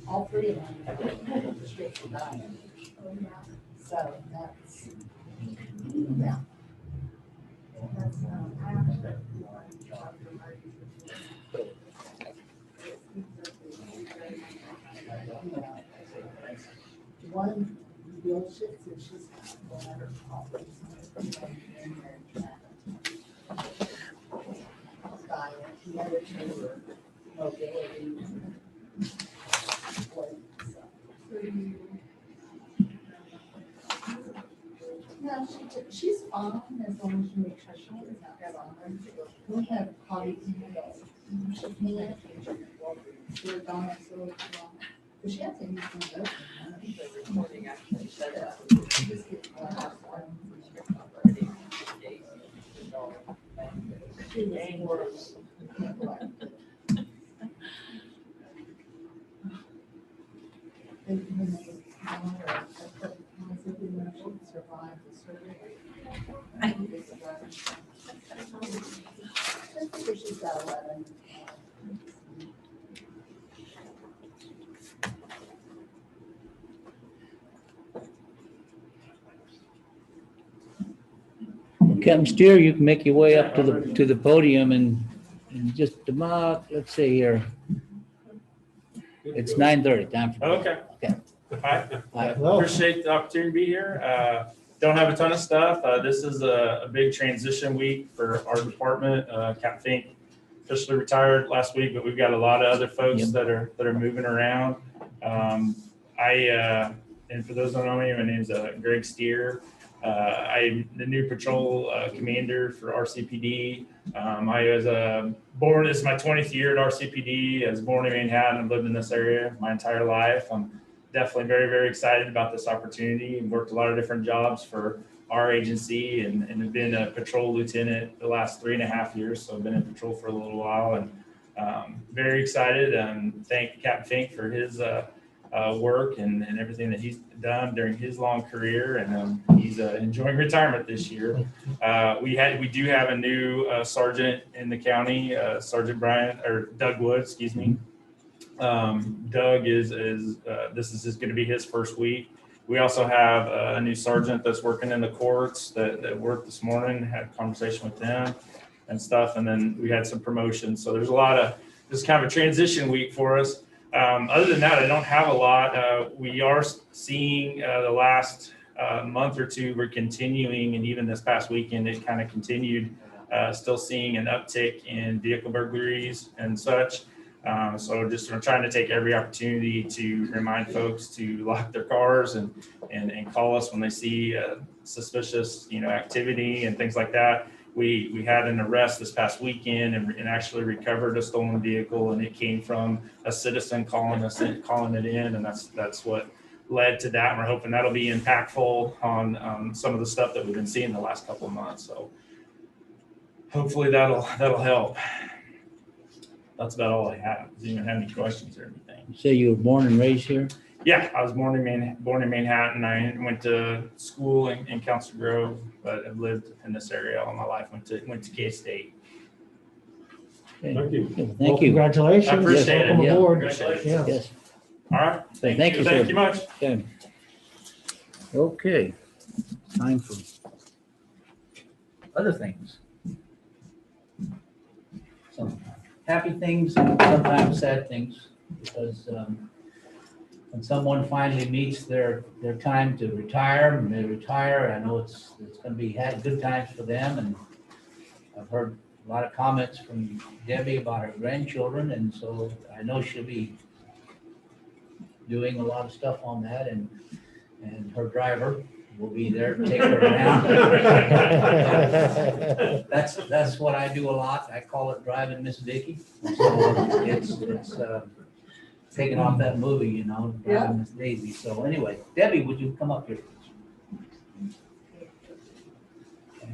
all three of them have prescription diet. So that's, yeah. That's scholarships and she's got one of her problems. The other two are mobility. No, she's fine as long as you make sure she doesn't have on her. We have colleagues in the she can't. We're gone so long. But she has anything else. The recording actually shut up. Just get one out one. She was worse. Survive the surgery. I think she's got 11. Captain Steer, you can make your way up to the podium and just about, let's see here. It's 9:30, time for. Okay. Okay. Hi, Hi. appreciate the opportunity to be here. Don't have a ton of stuff. This is a big transition week for our department. Captain Fink officially retired last week, but we've got a lot of other folks Yep. that are moving around. And for those who don't know me, my name's Greg Steer. I'm the new patrol commander for RCPD. I was born, this is my 20th year at RCPD. I was born in Manhattan and lived in this area my entire life. I'm definitely very, very excited about this opportunity and worked a lot of different jobs for our agency and have been a patrol lieutenant the last 3.5 years. So I've been in patrol for a little while and very excited and thank Captain Fink for his work and everything that he's done during his long career, and he's enjoying retirement this year. We do have a new sergeant in the county, Sergeant Doug Woods, excuse me. Doug is this is going to be his first week. We also have a new sergeant that's working in the courts that worked this morning, had a conversation with them and stuff, and then we had some promotions. So there's a lot of, this is kind of a transition week for us. Other than that, I don't have a lot. We are seeing the last month or two, we're continuing, and even this past weekend, it kind of continued, still seeing an uptick in vehicle burglaries and such. So just we're trying to take every opportunity to remind folks to lock their cars and call us when they see suspicious, activity and things like that. We had an arrest this past weekend and actually recovered a stolen vehicle, and it came from a citizen calling it in, and that's what led to that. And we're hoping that'll be impactful on some of the stuff that we've been seeing the last couple of months. So hopefully that'll help. That's about all I have. Do you have any questions or anything? You say you were born and raised here? Yeah, I was born in Manhattan. I went to school in Council Grove, but I've lived in this area all my life. Went to K-State. Okay. Thank you. Well, Well, thank you. congratulations. I appreciate it. Welcome Yeah. aboard. Congratulations. Yeah. Yes. All right. Thank you, sir. Thank you much. Okay. Okay. Time for other things. Some happy things and sometimes sad things, because when someone finally meets their time to retire, and they retire, I know it's going to be good times for them. And I've heard a lot of comments from Debbie about her grandchildren, and so I know she'll be doing a lot of stuff on that, and her driver will be there to take her around. That's what I do a lot. I call it driving Miss Vicky. So it's taking off that movie, driving Miss Daisy. So anyway, Debbie, would you come up here, please? Okay.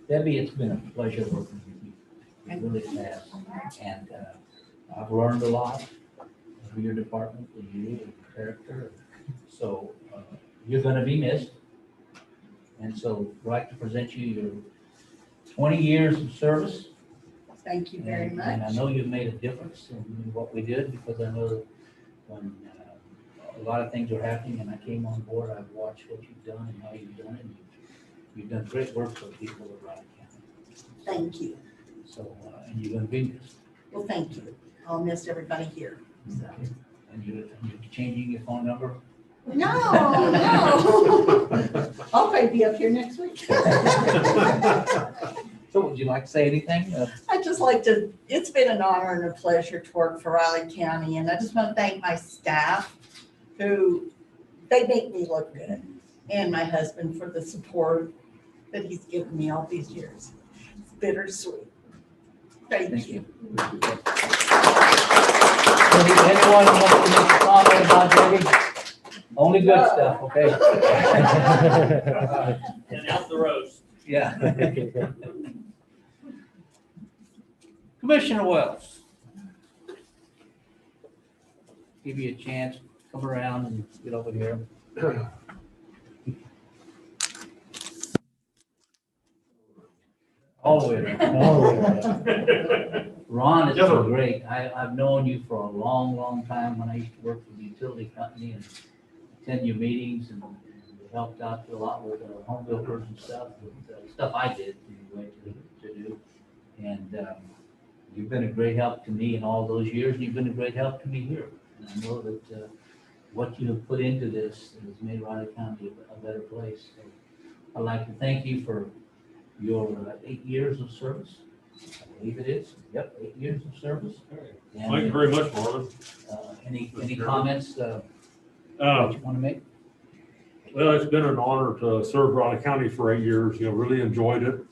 Debbie, it's been a pleasure working with you. It really has. And I've learned a lot of your department, of you, and your character. So you're going to be missed. And so I'd like to present you your 20 years of service. Thank you very much. And I know you've made a difference in what we did, because I know that when a lot of things are happening and I came on board, I've watched what you've done and how you've done it. And you've done great work for the people of Raleigh County. Thank you. So, and you're going to be missed. Well, thank you. I'll miss everybody here. So. And you're changing your phone number? No, no. I'll probably be up here next week. So would you like to say anything? I'd just like to, it's been an honor and a pleasure to work for Riley County, and I just want to thank my staff who, they make me look good, and my husband for the support that he's given me all these years. It's bittersweet. Thank you. Anyone wants to make a comment about Debbie? Only good stuff, okay? And out the roast. Yeah. Commissioner Wells. Give you a chance, come around and get over here. All the way around. Ron, it's been great. I've known you for a long, long time when I used to work for the utility company and attend your meetings and helped out a lot with home builders and stuff, stuff I did anyway to do. And you've been a great help to me in all those years, and you've been a great help to me here. And I know that what you have put into this has made Riley County a better place. So I'd like to thank you for your 8 years of service. I believe it is. Yep, 8 years of service. And, Thank you very much, Marvin. Any comments that you want to make? Well, it's been an honor to serve Riley County for 8 years. Really enjoyed it.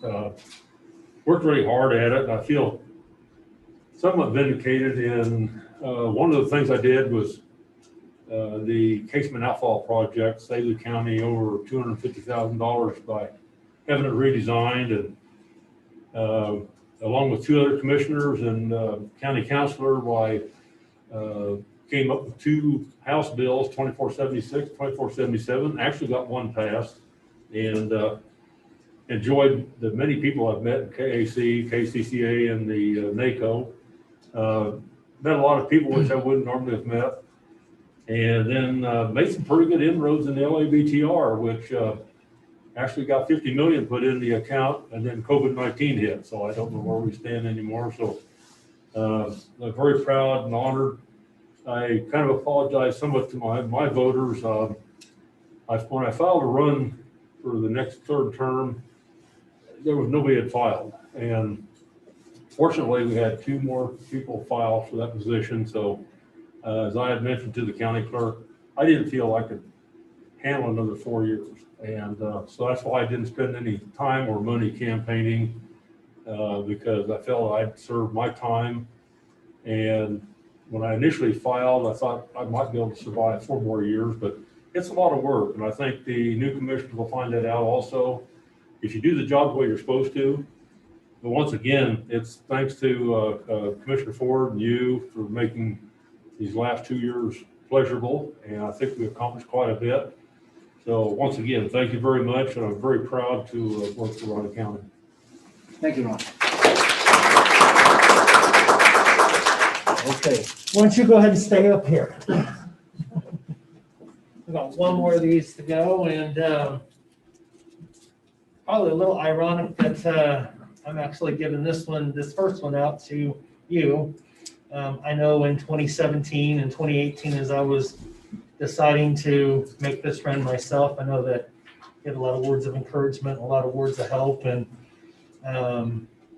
Worked really hard at it. I feel somewhat vindicated in one of the things I did was the Casement Outfall Project, saved the county over $250,000 by having it redesigned, and along with 2 other commissioners and county councilor, I came up with 2 House bills, 2476, 2477, actually got one passed, and enjoyed the many people I've met in KAC, KCCA, and the NACO. Met a lot of people which I wouldn't normally have met, and then made some pretty good inroads in the LABTR, which actually got 50 million put in the account, and then COVID-19 hit, so I don't know where we stand anymore. So I'm very proud and honored. I kind of apologize somewhat to my voters. When I filed a run for the next 3rd term, there was nobody had filed, and fortunately we had 2 more people file for that position. So as I had mentioned to the county clerk, I didn't feel I could handle another 4 years. And so that's why I didn't spend any time or money campaigning, because I felt I'd served my time. And when I initially filed, I thought I might be able to survive 4 more years, but it's a lot of work. And I think the new commissioners will find that out also. If you do the job the way you're supposed to, but once again, it's thanks to Commissioner Ford and you for making these last 2 years pleasurable. And I think we accomplished quite a bit. So once again, thank you very much, and I'm very proud to work for Riley County. Thank you, Ron. Okay. Why don't you go ahead and stay up here? We got one more of these to go, and probably a little ironic that I'm actually giving this first one out to you. I know in 2017 and 2018, as I was deciding to make this run myself, I know that you had a lot of words of encouragement, a lot of words of help, and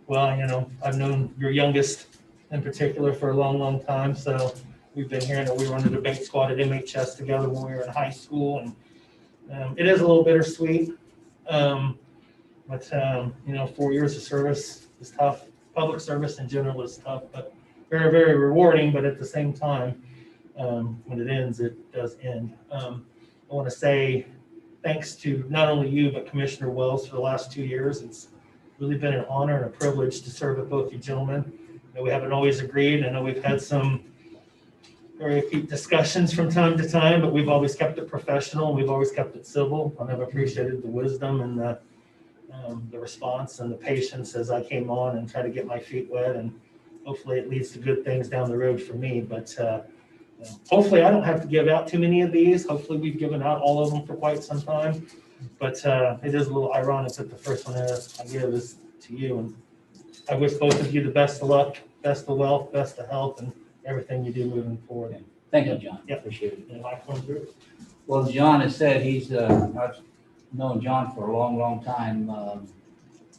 well, I've known your youngest in particular for a long, long time, so we've been hearing that we were on the debate squad at MHS together when we were in high school, and it is a little bittersweet, but 4 years of service is tough. Public service in general is tough, but very, very rewarding, but at the same time, when it ends, it does end. I want to say thanks to not only you, but Commissioner Wells for the last 2 years. It's really been an honor and a privilege to serve with both you gentlemen. We haven't always agreed. I know we've had some very deep discussions from time to time, but we've always kept it professional and we've always kept it civil. And I've appreciated the wisdom and the response and the patience as I came on and tried to get my feet wet, and hopefully it leads to good things down the road for me. But hopefully I don't have to give out too many of these. Hopefully we've given out all of them for quite some time, but it is a little ironic that the first one I give is to you, and I wish both of you the best of luck, best of wealth, best of health, and everything you do moving forward. Thank you, John. Yeah. Appreciate it. And life comes through. Well, John has said I've known John for a long, long time.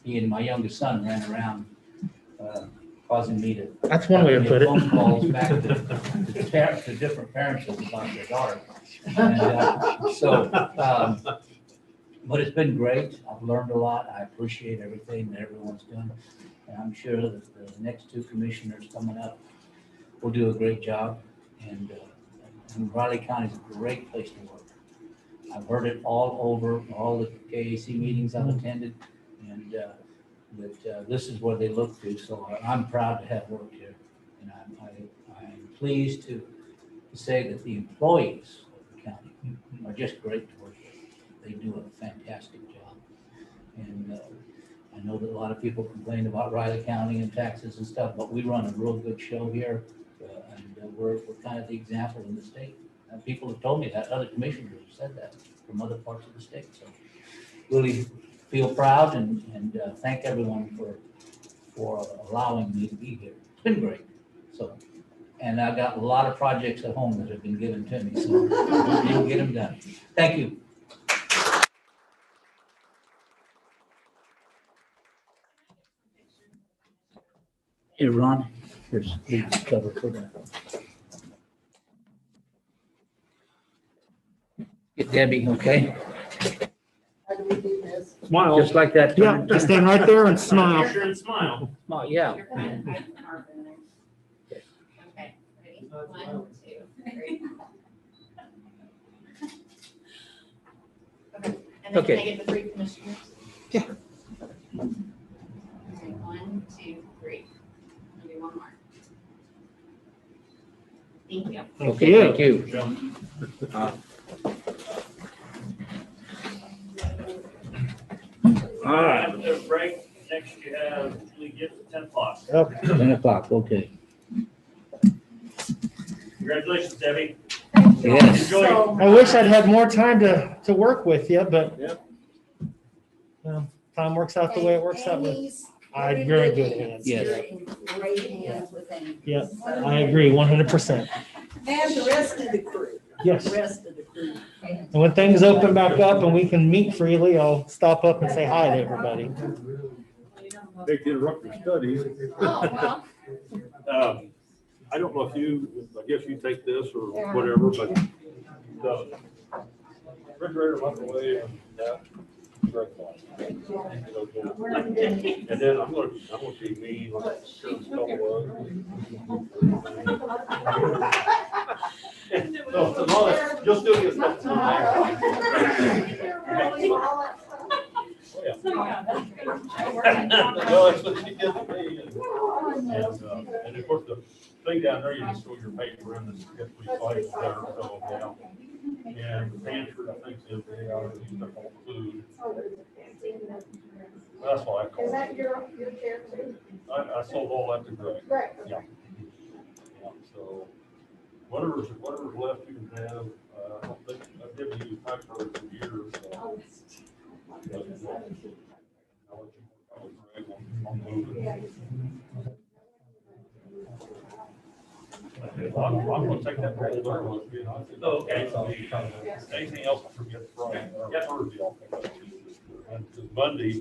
He and my youngest son ran around, causing me to. That's one way to put it. Phone calls back to different parents about their daughter. And, but it's been great. I've learned a lot. I appreciate everything that everyone's done. And I'm sure that the next two commissioners coming up will do a great job. And Riley County is a great place to work. I've heard it all over, all the KAC meetings I've attended, and that this is what they look to. So I'm proud to have worked here. And I'm pleased to say that the employees of the county are just great to work with. They do a fantastic job. And I know that a lot of people complain about Riley County and taxes and stuff, but we run a real good show here. And we're kind of the example in the state. And people have told me that, other commissioners have said that from other parts of the state. So really feel proud and thank everyone for allowing me to be here. It's been great. So, and I've got a lot of projects at home that have been given to me, so we'll get them done. Thank you. Here, Ron, here's the cover for that. Get Debbie, okay? How do we do this? Smile. Just like that. Yeah, just stand right there and smile. Picture and smile. Oh, yeah. Okay, ready? 1, 2, 3. Okay, and then Okay. can I get the 3 commissioners? Yeah. Okay, 1, 2, 3. I'll do one more. Thank you. Okay, thank you. All right, Have a break. Next you have Julie Gibbs at 10 o'clock. Okay. 10 o'clock, okay. Congratulations, Debbie. Yes. Enjoy. I wish I'd had more time to work with you, but time works out the way it works out with. Amy's I'm very good hands. Yes. You're in great hands with Amy. Yeah, So- I agree 100%. And the rest of the crew, Yes. the rest of the crew. And when things open back up and we can meet freely, I'll stop up and say hi to everybody. They can interrupt your studies. Oh, well. I don't know if I guess you take this or whatever, but the refrigerator left away and that. And then I'm gonna be mean like sure was. So as long as you'll still get stuff. Well, that's what she did to me. And of course, the thing down there, you just throw your paper in and get recycled there, so, yeah. And the pantry, I think, is they are using up all the food. That's why I call Is it. that your chair too? I sold all that to Greg. Great. Yeah. Yeah, so whatever's left you can have, I don't think, I've given you paper for years, so. I'll let you work out with Greg on moving. I'm gonna take that roll there with me. Okay. Anything else I forget Friday, or Thursday, I'll pick up. And Monday.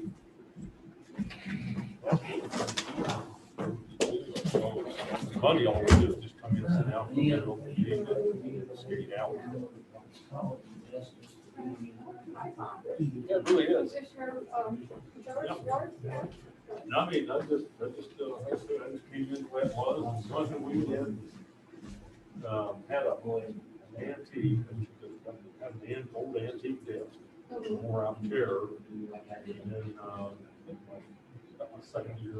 Monday, all we do is just come in and sit down. Skate out. Yeah, it really is. No, I mean, I just came in the way it was, as long as we did, had an antique, had an old antique desk, more out there, and then, got my second year.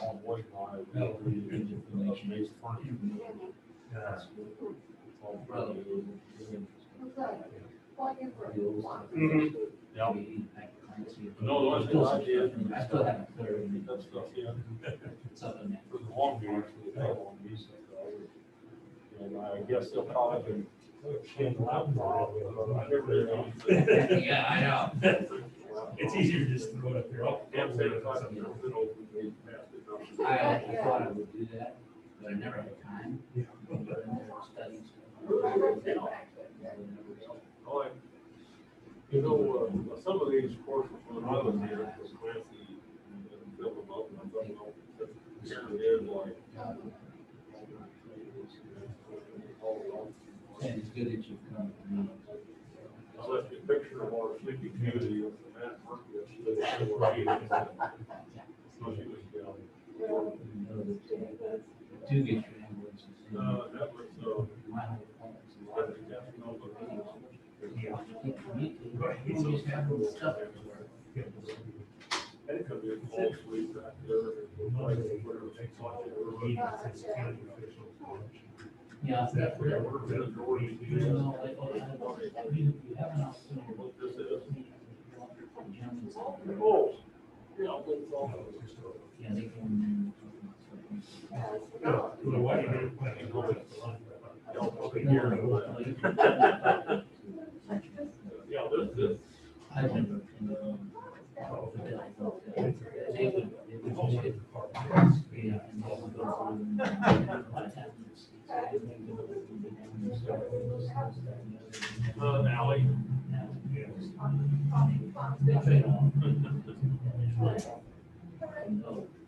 On White Line, amazing furniture. Yeah. Yeah. No, the one thing I did, I still haven't heard. that stuff, yeah. For the long beach, for the long beach. And I guess they'll probably. Yeah, I know. It's easier just to go up here. I thought I would do that, but I never had time. Studies. You know, some of these courses, when I was here, it was Clancy and fill them up, and I thought, no, here it is, like. And it's good that you've come. I left you a picture of our Sleeping Beauty with the Matt Murphy. Do get your invoices. That was, You just have little stuff everywhere. it could be a full sleep back there. Like, whatever takes off, Yeah. we're in the door. You know, like, you have an opportunity. What this is. Oh. Yeah. Yeah, they can. Yeah, this. I've been. Ally.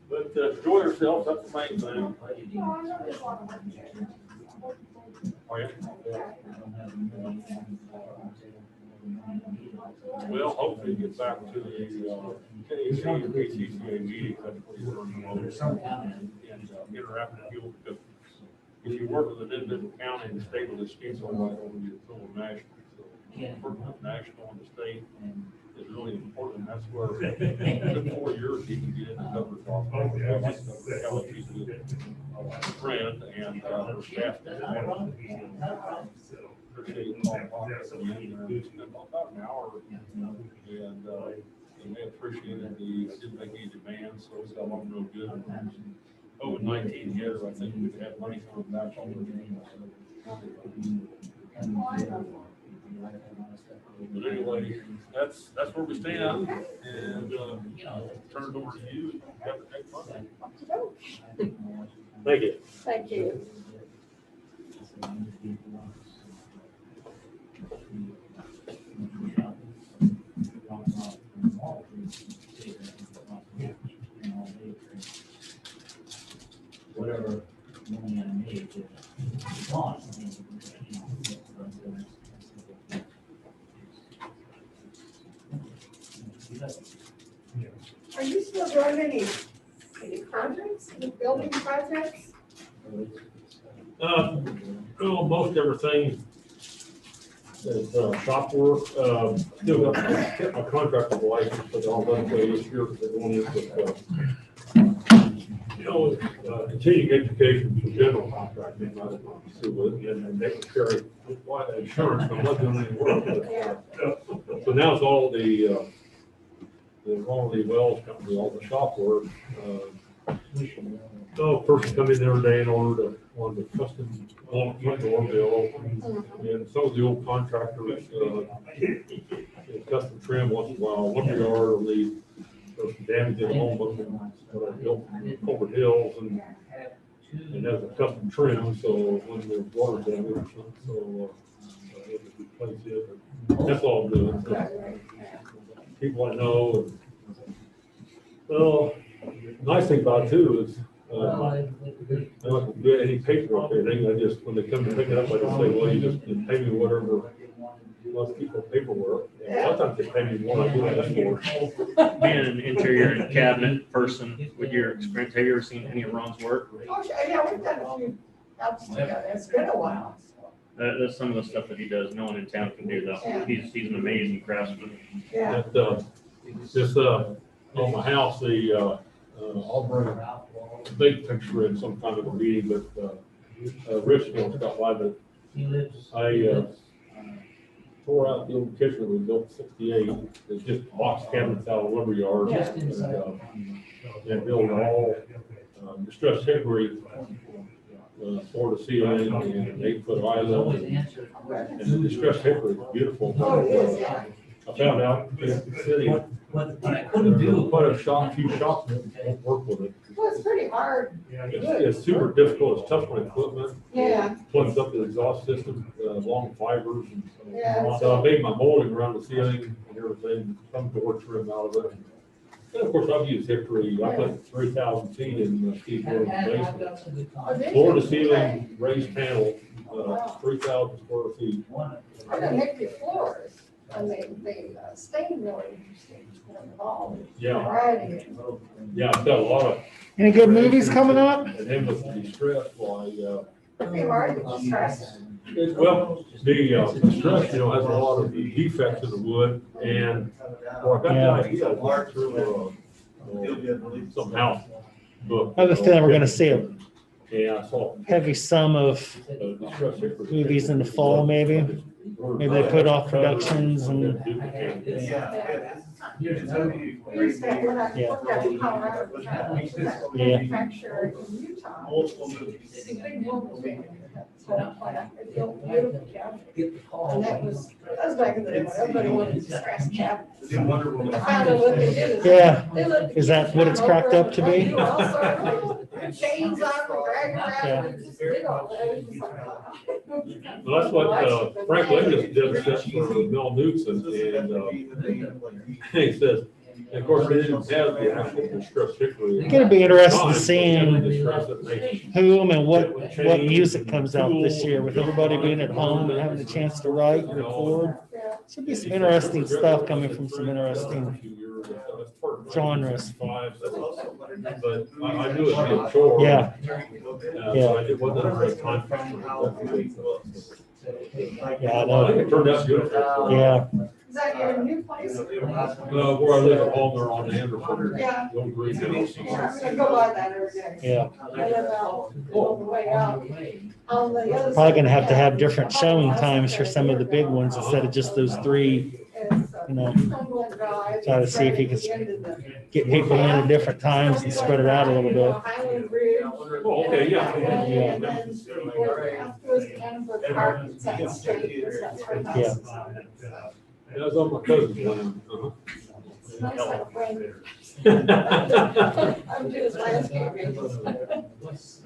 But enjoy yourself, that's the main thing. Are you? Well, hopefully get back to the BCCA meeting, that's what you're learning about. And interact with people, because if you work with an individual county, the state will dispute on what you feel national. So working with national and the state is really important. That's where in 4 years you can get into governor's office. Kelly's a good friend and her staff. Appreciate you calling off at the end. We spent about an hour and they appreciated I didn't make any demands, so it's got along real good. COVID-19 hit, I think we've had money coming back already. But anyway, that's where we stand, and turn it over to you. Have a next Monday. Thank you. Thank you. Whatever money I made, it's gone. Are you still doing any projects, any building projects? Well, most everything is shop work. Still got my contractor license, but all done for this year, because they're going in with, continuing education for general contracting, not pursue with it, and they can carry insurance, but I'm not doing any work. So now it's all the Wells company, all the shop work. So person come in the other day and ordered one of the custom front door bill, and some of the old contractors, custom trim once in a while, lumberyard will leave some damage in the home, but I built over hills and has a custom trim, so when there's water damage, so I had to replace it. That's all good. So, people I know. Well, nice thing about it too is, I don't do any paperwork or anything. I just, when they come to pick it up, I just say, well, you just pay me whatever. Let's keep the paperwork. And sometimes they pay me more. I do that for. Being an interior and cabinet person, with your experience, have you ever seen any of Ron's work? Oh, sure, yeah, we've done a few houses together. It's been a while. That's some of the stuff that he does. No one in town can do that. He's an amazing craftsman. Yeah. Just on my house, I'll bring a big picture in some kind of a meeting, but Rich won't stop by, but I tore out the old kitchen that we built in '68. It's just box cabinets out of lumberyard. And built all distressed hickory, floor to ceiling, and 8-foot island. And the distressed hickory is beautiful. Oh, it is, yeah. I found out that the city, quite a shop, few shops won't work with it. Well, it's pretty hard. It's super difficult, it's tough on equipment. Yeah. Plugs up the exhaust system, long fibers. And Yeah. so I made my molding around the ceiling and everything, some door trim out of it. And of course, I've used hickory, I put 3,000 feet in Steve Gordon's basement. Floor to ceiling, raised panel, 3,000 square feet. I don't hickory floors. I mean, they stain really interesting. Yeah. Variety. Yeah, I've got a lot of. Any good movies coming up? And then with the distress, why, Pretty hard to stress. well, the stress, you know, has a lot of defects in the wood, and, well, I got the Yeah. idea, I walked through, some house book. I have a feeling we're gonna see a Yeah, I saw. heavy sum of Distress hickory. movies in the fall, maybe. Maybe they put off productions and, We used to, when I Yeah. worked out in Colorado, we had a Yeah. manufacturer in Utah. It's a big mobile van. It built beautiful cabinets. And that was back in the day when everybody wanted to scratch cabinets. I found out what they did is. Yeah. they let the Is that what it's cracked up to be? do all sorts of chains on them, drag around, Yeah. and just did all that. It was like, Well, that's what, Frank Lingus did, set for Mel Newton, and, he says, and of course, they didn't have the actual distress hickory. It's gonna be interesting Time, seeing but they had the distress that they- whom and what music comes out this year with everybody being at home and having a chance to write and record. Should be some interesting stuff coming from some interesting genres. But I knew it'd be a chore. Yeah. So it wasn't a great time. Yeah, I I know. think it turned out beautiful. Yeah. Is that your new place? Where I live at home, they're on Anderson. Yeah. The old greenhouse. Yeah, I'm gonna go by that every day. Yeah. I live out all the way out on the other. Probably gonna side. have to have different showing times for some of the big ones instead of just those three, It's, you know. Cumberland Drive. Try to see if you can It's right at the end of the- Get people in at different times and spread it out a little bit. Highland Bridge. Oh, okay, yeah. And then afterwards, Annenberg Park, it's that street, that's where the house is. That was on my cousin's land. Uh-huh. It's nice to have a friend. I'm just landscaping.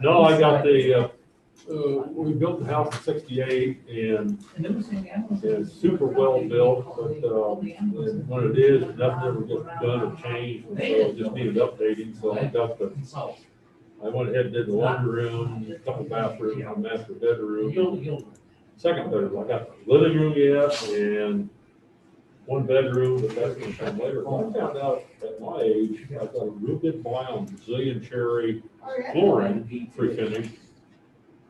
No, I got we built the house in '68 and it's super well built, but, and when it is, nothing ever gets done or changed, so it just needed updating, so I went ahead and did the laundry room, a couple bathrooms, a master bedroom. Second bedroom, I got the living room yet and one bedroom, but that's gonna come later. I found out at my age, I've got a real good buy on Brazilian cherry flooring, pre-finished.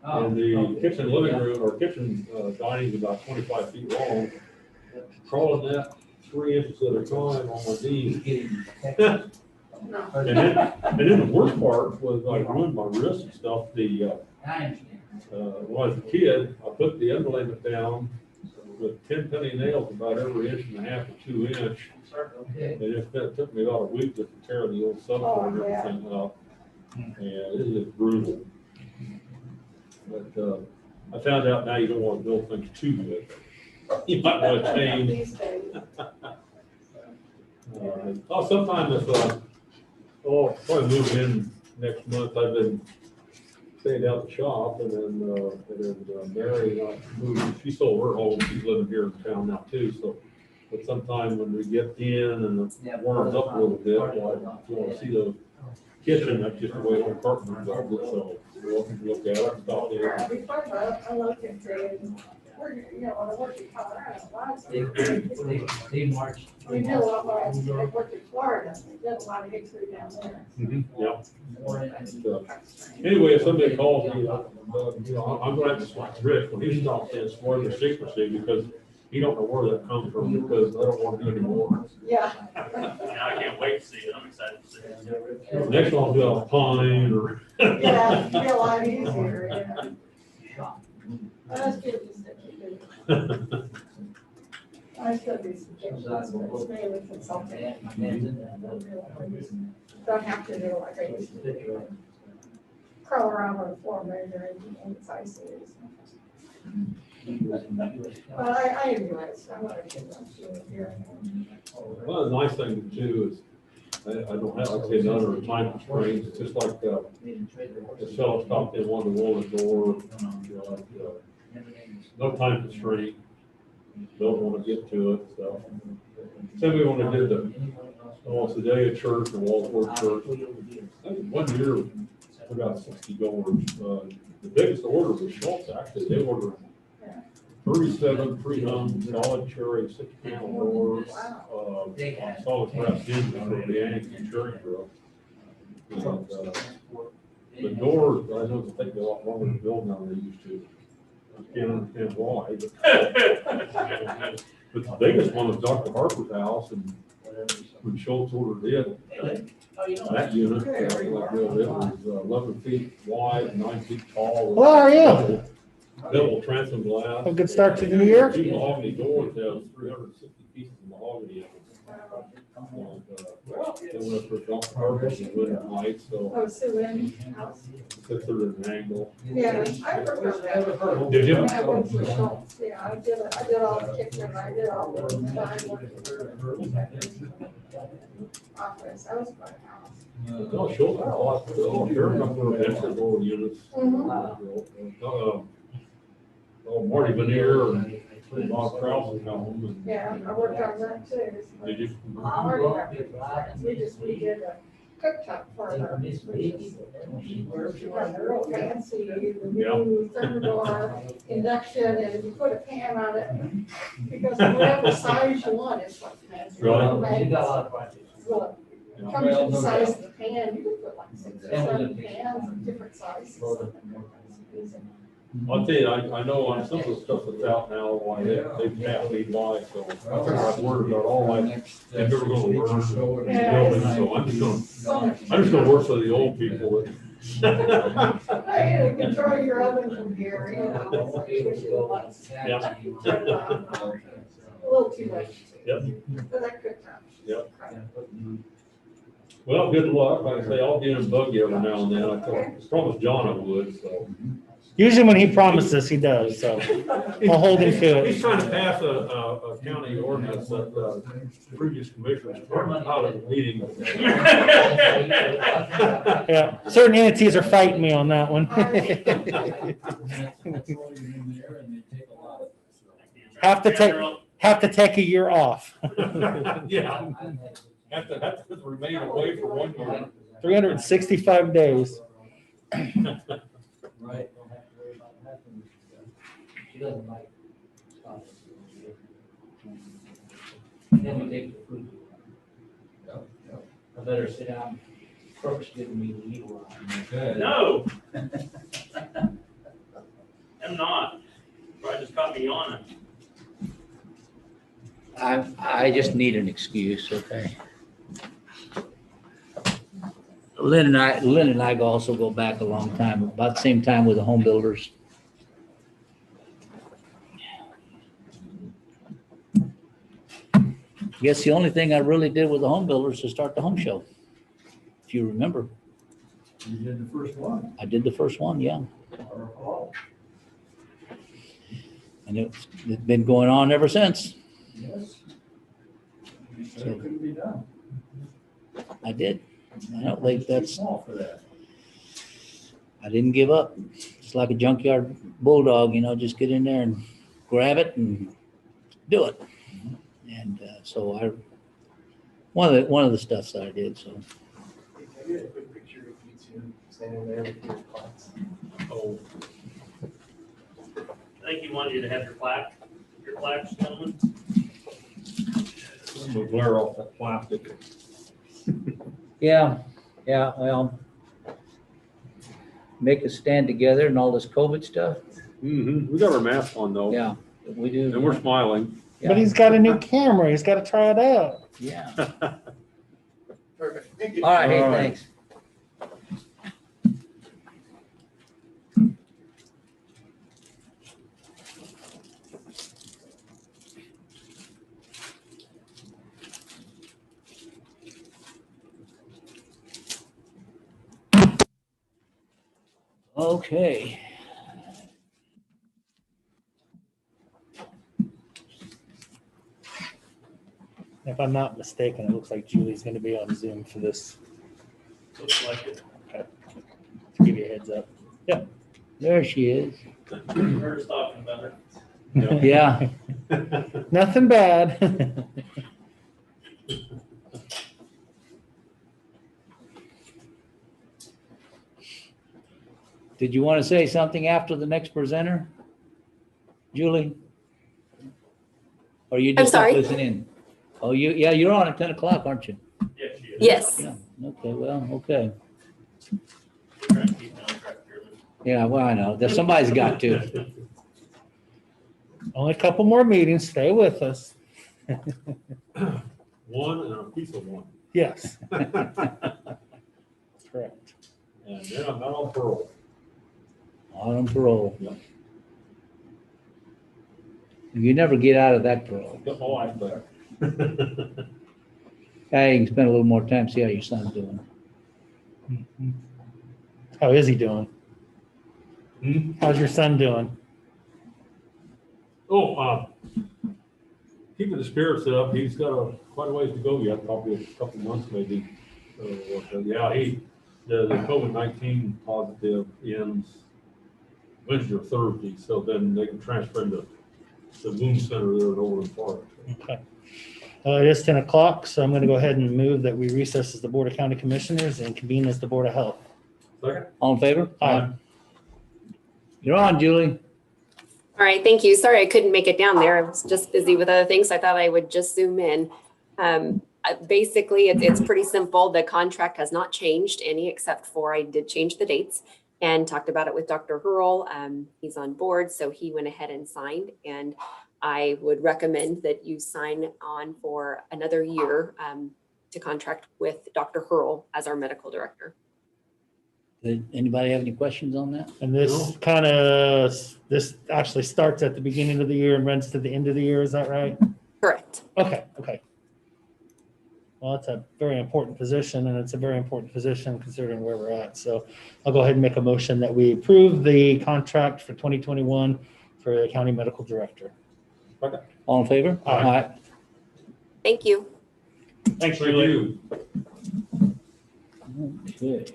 And the kitchen living room or kitchen dining is about 25 feet long. Crawling that 3 inches at a time on my knees. And then the worst part was I ruined my wrist and stuff. When I was a kid, I put the underlayment down with 10 penny nails about every 1.5 to 2 inch. And it took me about a week just to tear the old subfloor and everything up. And it is brutal. But I found out now you don't want to build things too good. You might want to change. Sometime if, probably moving in next month. I've been staying out the shop and then Mary moved. She sold her home. She's living here in town now too. So, but sometime when we get in and it warms up a little bit, if you want to see the kitchen, that's just the way old carpenters built it. So you're welcome to look at it and stop there. I looked at it, when I worked in Colorado, They marched. we did a lot more, I worked in Florida, we did a lot of hickory down there. Yeah. Anyway, if somebody calls me, I'm going to have to switch Rich when he stops in, swear the secrecy because he don't know where that comes from because I don't want to do anymore. Yeah. I can't wait to see it. I'm excited to see it. Next one I'll do a pine or. Yeah, it'd be a lot easier, yeah. That's good. I still do suggestions, but it's mainly consulting. Don't have to do like I used to do. Crawl around on the floor measuring and size series. Well, I enjoy it, so I'm gonna get them to here. Well, the nice thing too is, I don't have, like I say, another time constraints, it's just like, the fellow stopped in, wanted to roll the door, you know, like, no time constraint, don't want to get to it, so. Say we want to do the Sedalia Church or Waldorf Church. I think one year, we got 60 doors. The biggest order was Schultz, actually. They ordered 37 pre-hung solid cherry 6-panel doors, on solid brass hinges for the annex and cherry grill. The doors, I know they take a lot longer to build now than they used to. I can't understand why. But the biggest one was Dr. Harper's house, and when Schultz ordered it, that unit, like, it was 11 feet wide, and 9 feet tall. Well, how are you? Double transom glass. A good start to the new year? Two mahogany doors have 360 pieces of mahogany in them. They went up for Dr. Harper's and winter night, so Oh, Sue Lynn's house. it's at an angle. Yeah, I remember that. Did you? I went to Schultz. Yeah, I did all the kitchen, I did all the office, that was a fun house. No, Schultz had a lot, a fair number of extra door units. Marty Veneer and Bob Krause would come home and. Yeah, I worked on that too. Did you? We did a cooktop for her. She got the real fancy, the new Thermador induction, and you put a pan on it, because whatever size you want, it's like. Really? Well, comes in the size of the pan, you could put like 6 or 7 pans of different sizes. I'll tell you, I know on some of the stuff that's out now, why they half need life, so I figure I've worried about all my, if they're gonna work in buildings, so I'm just gonna work for the old people that. Hey, you can throw your oven from here, you know. Yeah. A little too much. Yep. But I could not. Yep. Well, good luck. Like I say, I'll get in and bug you every now and then. I promised John I would, so. Usually when he promises, he does, so we'll hold him to He's it. trying to pass a county ordinance that previous commissioners turned out of the meeting. Yeah, certain entities are fighting me on that one. Have to take a year off. Yeah. Have to remain away for 1 year. 365 days. Right. She doesn't like stuff. Then we take the food. I better sit down. Crooks giving me the evil eye. No. I'm not. Probably just caught me yawning. I just need an excuse, okay? Lynn and I also go back a long time, about the same time with the home builders. I guess the only thing I really did with the home builders is start the home show. If you remember. You did the first one. I did the first one, yeah. And it's been going on ever since. Yes. You said it couldn't be done. I did. I don't think that's, Small for that. I didn't give up. It's like a junkyard bulldog, just get in there and grab it and do it. And so one of the stuffs that I did, so. I get a quick picture of you two standing there with your plaques. Oh, I think he wanted you to have your plaques, gentlemen. we'll glare off that plastic. Yeah, well, make us stand together and all this COVID stuff. We got our mask on though. Yeah, we do. And we're smiling. But he's got a new camera. He's got to try it out. Yeah. Perfect. Thank you. All right, hey, All right. thanks. Okay. I'm not mistaken, it looks like Julie's gonna be on Zoom for this, Looks like it. to give you a heads up. There she is. Heard us talking about it. Yeah. Nothing bad. Did you want to say something after the next presenter? Julie? Or you I'm just not sorry? listening? Oh, you're on at 10 o'clock, aren't you? Yes, she is. Yes. Yeah, okay, well, okay. We're trying to keep it on track here. Yeah, well, I know, there's, somebody's got to. Only a couple more meetings, stay with us. One and a piece of one. Yes. Correct. And then I'm not on parole. On parole. Yeah. You never get out of that parole. Got my wife back. Hey, you can spend a little more time, see how your son's doing. How is he doing? Hmm? How's your son doing? Oh, keeping the spirits up. He's got quite a ways to go yet, probably a couple months maybe. So, yeah, the COVID-19 positive ends Wednesday or Thursday, so then they can transfer him to the wound center there in Overland Park. Okay. It is 10 o'clock, so I'm gonna go ahead and move that we recess as the Board of County Commissioners and convene as the Board of Health. Second? All in favor? Aye. You're on, Julie. All right, thank you. Sorry I couldn't make it down there. I was just busy with other things. I thought I would just zoom in. Basically, it's pretty simple. The contract has not changed any except for I did change the dates and talked about it with Dr. Hurl. He's on board, so he went ahead and signed. And I would recommend that you sign on for another year to contract with Dr. Hurl as our medical director. Did anybody have any questions on that? And this this actually starts at the beginning of the year and runs to the end of the year, is that right? Correct. Okay. Well, it's a very important position, and it's a very important position considering where we're at. So I'll go ahead and make a motion that we approve the contract for 2021 for the county medical director. All in favor? Aye. Thank you. Thanks, Thank Julie. you. Okay.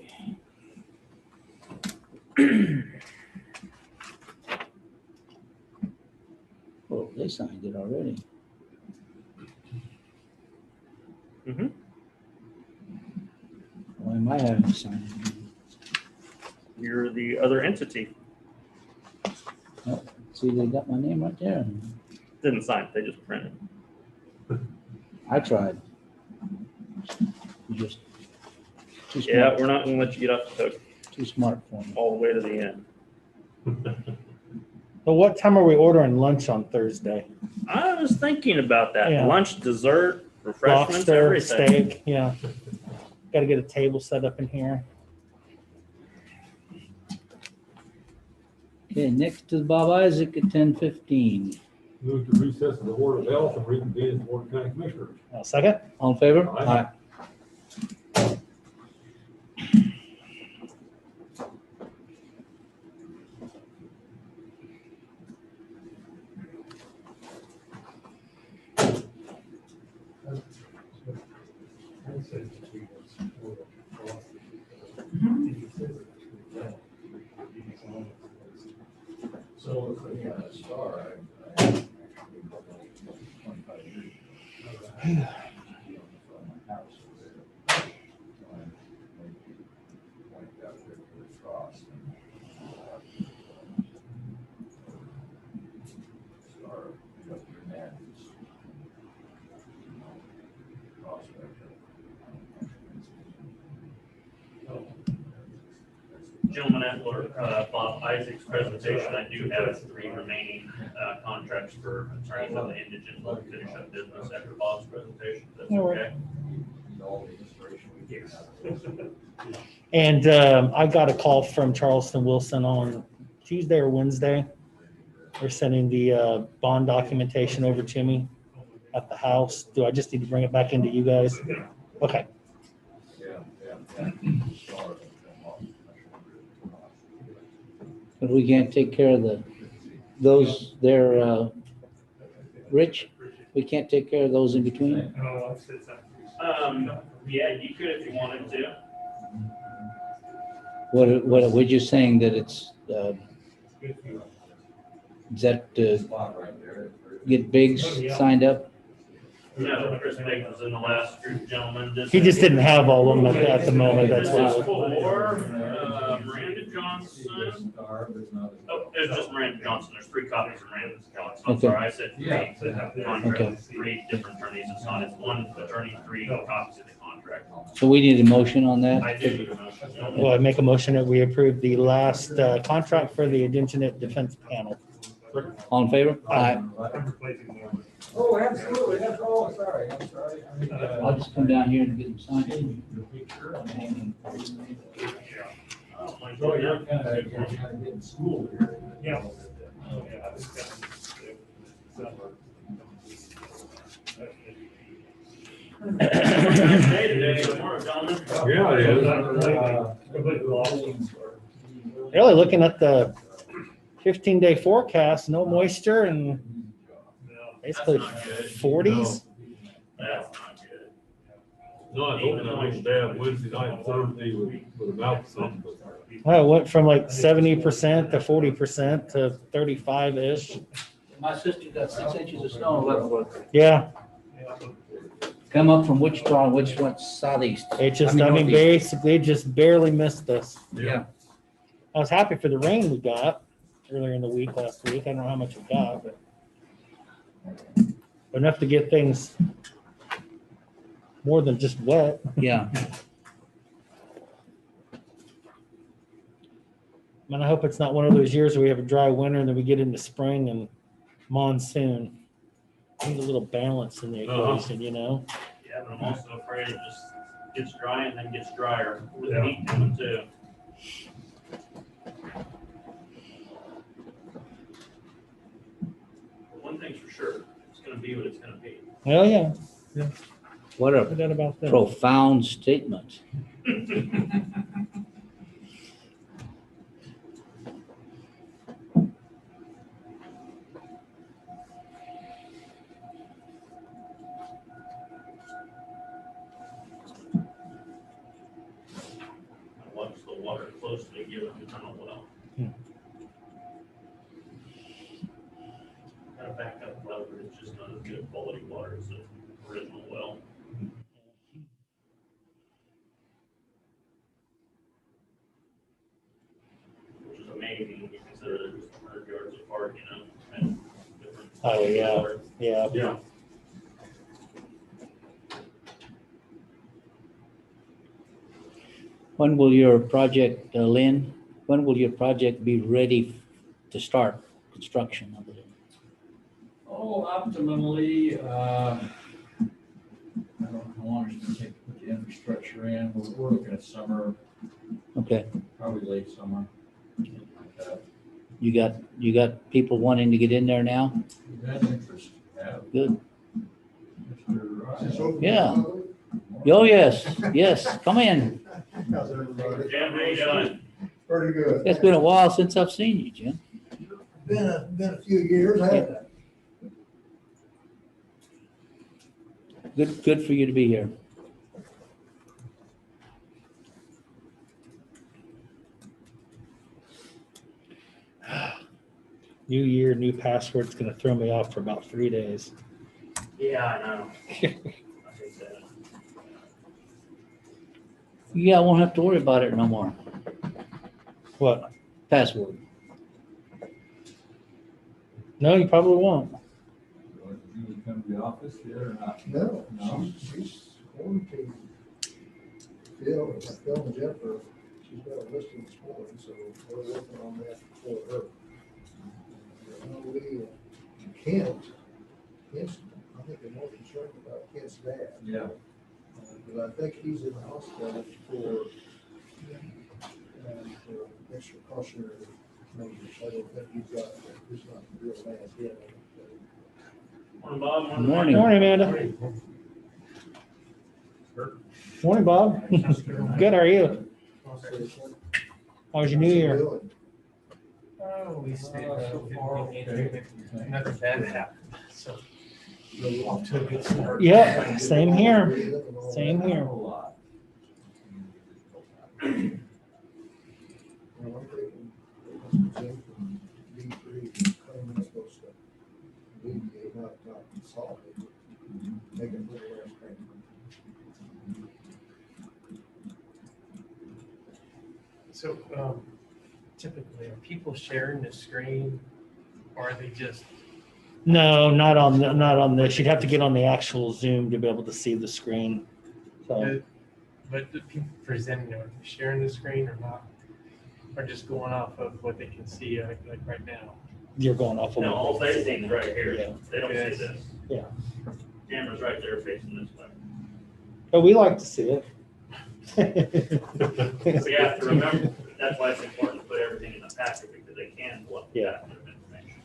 Oh, they signed it already. Mhm. Why am I having to sign it? You're the other entity. See, they got my name right there. Didn't sign, they just printed. I tried. You just too Yeah, smart, we're not gonna let you get off the hook too smart for me. all the way to the end. So what time are we ordering lunch on Thursday? I was thinking about that. Yeah. Lunch, dessert, refreshments, Lobster, everything. steak, yeah. Got to get a table set up in here. Okay, next is Bob Isaac at 10:15. Move to recess of the Board of Health and reconvene as Board of County Commissioners. Second? All in favor? Aye. So, yeah, star. Gentlemen, after Bob Isaac's presentation, I do have 3 remaining contracts for attorneys on the indigent. We'll finish up business after Bob's presentation. That's okay. And I got a call from Charleston Wilson on Tuesday or Wednesday. They're sending the bond documentation over to me at the house. Do I just need to bring it back into you guys? Okay. But we can't take care of those, Rich, We can't take care of those in between? Yeah, you could if you wanted to. What, we're just saying that it's, is that, get Biggs signed up? No, Chris Biggs was in the last group of gentlemen. He just didn't have all of them at the moment, that's This is why. for Miranda Johnson. Oh, it's just Miranda Johnson. There's 3 copies of Miranda Johnson. I'm Okay. sorry, I said 3. Contract, Okay. 3 different attorneys. It's not, it's one attorney, 3 copies of the contract. So we need a motion on that? I do need a motion. Well, I make a motion that we approve the last contract for the Indigent Defense Panel. All in favor? Aye. Oh, absolutely, that's all, sorry, I'm sorry. I'll just come down here and get them signed. So you're kind of getting school here. Yeah. Day today, tomorrow, gentlemen. Yeah, it is. Really looking at the 15-day forecast, no moisture and basically That's not good. 40s. That's not good. No, I told them I was bad Wednesday night and Thursday with a mouth something. Well, it went from like 70% to 40% to 35-ish. My sister got 6 inches of snow in Leavenworth. Yeah, Come up from Wichita, which went southeast. it just, I I mean, mean, basically just barely missed us. Yeah. I was happy for the rain we got earlier in the week, last week. I don't know how much we got, but enough to get things more than just wet. Yeah. And I hope it's not one of those years where we have a dry winter and then we get into spring and monsoon. Need a little balance in the equation, you know? Yeah, but I'm also afraid it just gets dry and then gets drier with the heat coming too. One thing's for sure, it's gonna be what it's gonna be. Well, yeah, What no a doubt about that. profound statement. I watch the water closely given the tunnel well. Got a backup well, but it's just not as good quality water as the original well. Which is amazing when you consider they're just 100 yards apart, you know, and different. Oh, yeah. water. Yeah. Yeah. When will your project, Lynn, when will your project be ready to start construction of it? Oh, optimally, I don't know how long it's gonna take to put the infrastructure in, but we're looking at summer, Okay, probably late summer. something like that. you got people wanting to get in there now? We've had interest, yeah. Good. Mr. Ryan. Yeah. Oh, yes, come in. How's everybody? Jim, how you doing? Pretty good. It's been a while since I've seen you, Jim. Been a few years, hasn't it? Good for you to be here. New year, new password's gonna throw me off for about 3 days. Yeah, I know. I hate that. Yeah, I won't have to worry about it no more. What? Password. No, you probably won't. Did you come to the office yet or not? No, No? she's quarantined. Phil and Jennifer, she's got a listing this morning, so we're working on that for her. Kent, I think they're more concerned about Kent's dad. Yeah. But I think he's in the hospital for extra cautionary measures. I don't think he's not real bad yet. Morning, Bob. Good morning. Morning, Amanda. Morning, Bob. Good, how are you? How was your new year? Oh, we stayed So far, okay. nothing bad happened, so. We're off to a good start. Yep, same here. Same here. Well, I'm taking zinc and D3 and clean this little stuff. Alleviate, not solve it, but make it a little less painful. So typically, are people sharing the screen or are they just? No, not on this. You'd have to get on the actual Zoom to be able to see the screen. So But the people presenting, are they sharing the screen or not? Or just going off of what they can see like right now? you're going off of. No, all they see is right here. Yeah. They don't see this. Yeah. Camera's right there facing this way. But we like to see it. So you have to remember, that's why it's important to put everything in the packet because they can pull up the Yeah. packet of information.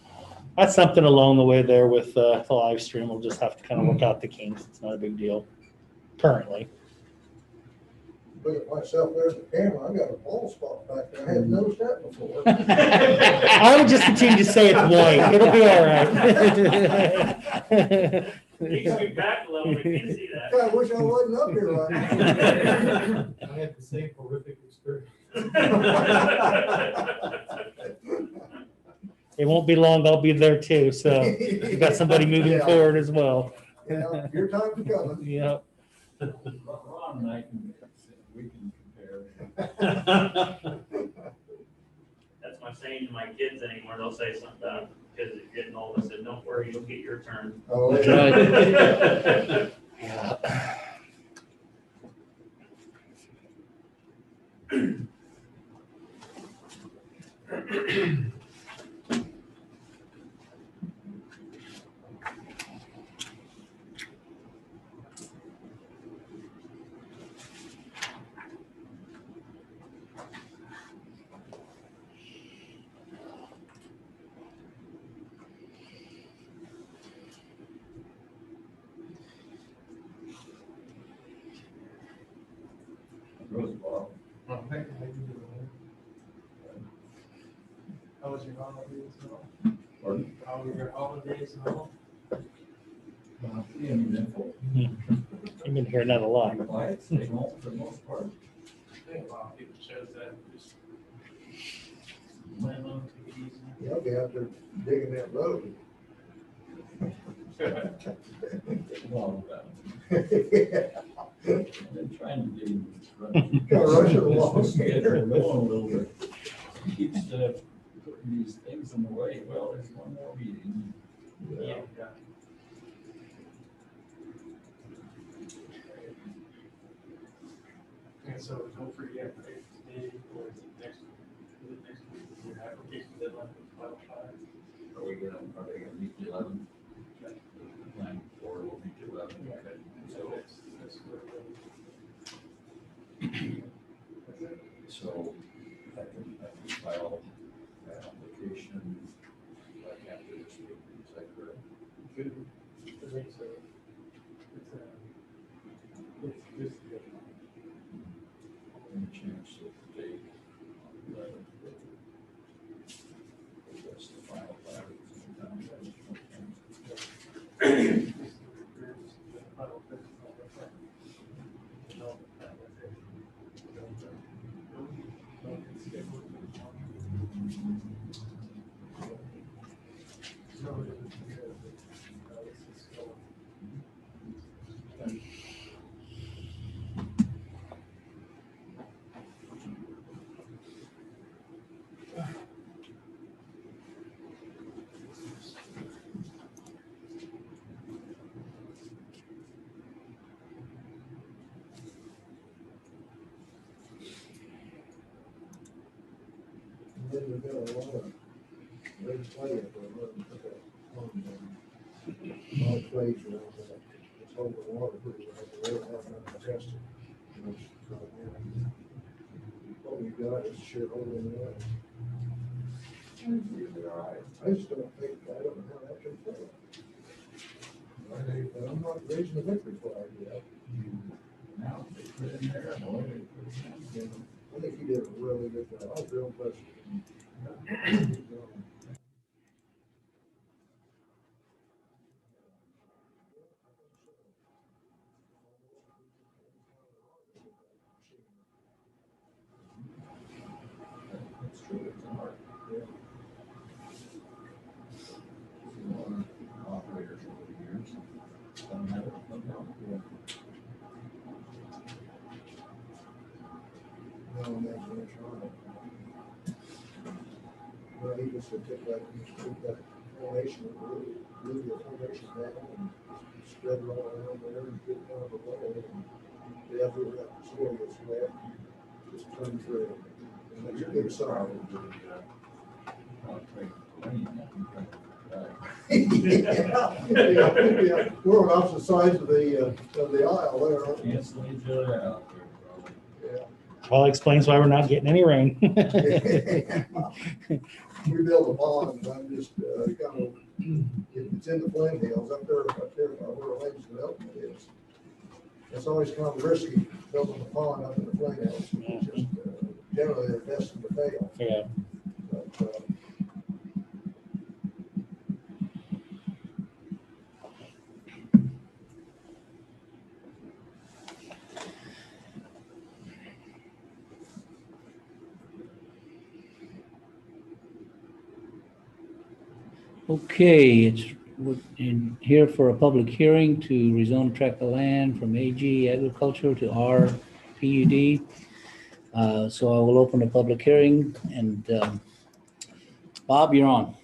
That's something along the way there with the live stream. We'll just have to kind of work out the kinks. It's not a big deal currently. Look at myself there at the camera, I got a bald spot back there, I hadn't noticed that before. I would just continue to say it's white. It'll be all right. You can scoot back a little, we can't see that. I wish I wasn't up here right now. I had the same horrific experience. It won't be long. I'll be there too. So you got somebody moving Yeah. forward as well. Yeah, your time's coming. Yeah. Ron and I can, we can compare. That's my saying to my kids anymore. They'll say something about because they're getting old. I said, don't worry, you'll get your turn. Oh, That's yeah. right. Rose ball. How was your holidays and all? Pardon? How were your holidays and all? Eventful. You've been hearing that a lot. Quiet, stay home for the most part. I think a lot of people shows that just plan on take it easy. Y'all be out there digging that road. Well, Yeah. I've been trying to get him to run. Gotta rush it along. Get her going a little bit. Keeps putting these things in the way. Well, there's one more meeting. Yeah. And so don't forget, right, today or is it next week, your application deadline for 5/5? Are they gonna meet the 11? Plan for will meet the 11. Okay. So that's where So I can file an application like after this week. Is that correct? good, I think so. It's good. Any chance that they, that's the final plan. And then we've got a lot of red clay up there, look at a lot of clays around that. It's holding the water pretty well, but they don't have nothing tested. What we got is shit holding it up. Usually all right. I just don't think, I don't know how that can fail. I'm not raising the victory flag yet. Now, they put it in there, and boy, they put it in. I think he did a really good job. I was real impressed with him. Well, he just took that formation, blew the formation down and spread it all around there and put kind of a bowl. And the other soil was wet, just turned through. And it's a big soil. Yeah, we're on opposite sides of the aisle there, aren't we? Yes, leave it out there, Yeah. Well, explains why we're not getting any rain. We built a pond, and I'm just, kind of, it's in the Flint Hills, up there where the Lane's development is. It's always kind of risky building a pond up in the Flint Hills, it's just, generally they're destined to fail. Yeah. But, Okay, we're in here for a public hearing to rezone a tract of land from AG agricultural to R PUD. So I will open a public hearing and Bob, you're on.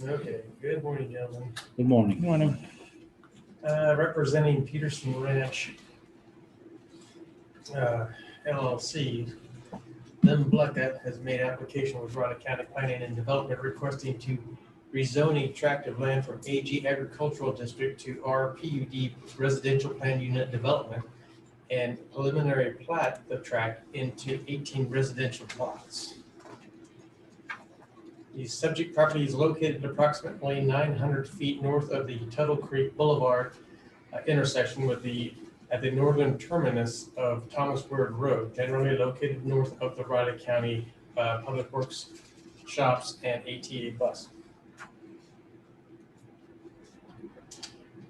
Okay, good morning, gentlemen. Good morning. Good morning. Representing Peterson Ranch LLC, Lynn Blecka has made application with Raleigh County Planning and Development requesting to rezone a tract of land from AG Agricultural District to RPUD Residential Plan Unit Development and preliminary plat the tract into 18 residential plots. The subject property is located approximately 900 feet north of the Tuttle Creek Boulevard intersection at the northern terminus of Thomas Word Road, generally located north of the Riley County Public Works shops and ATA bus.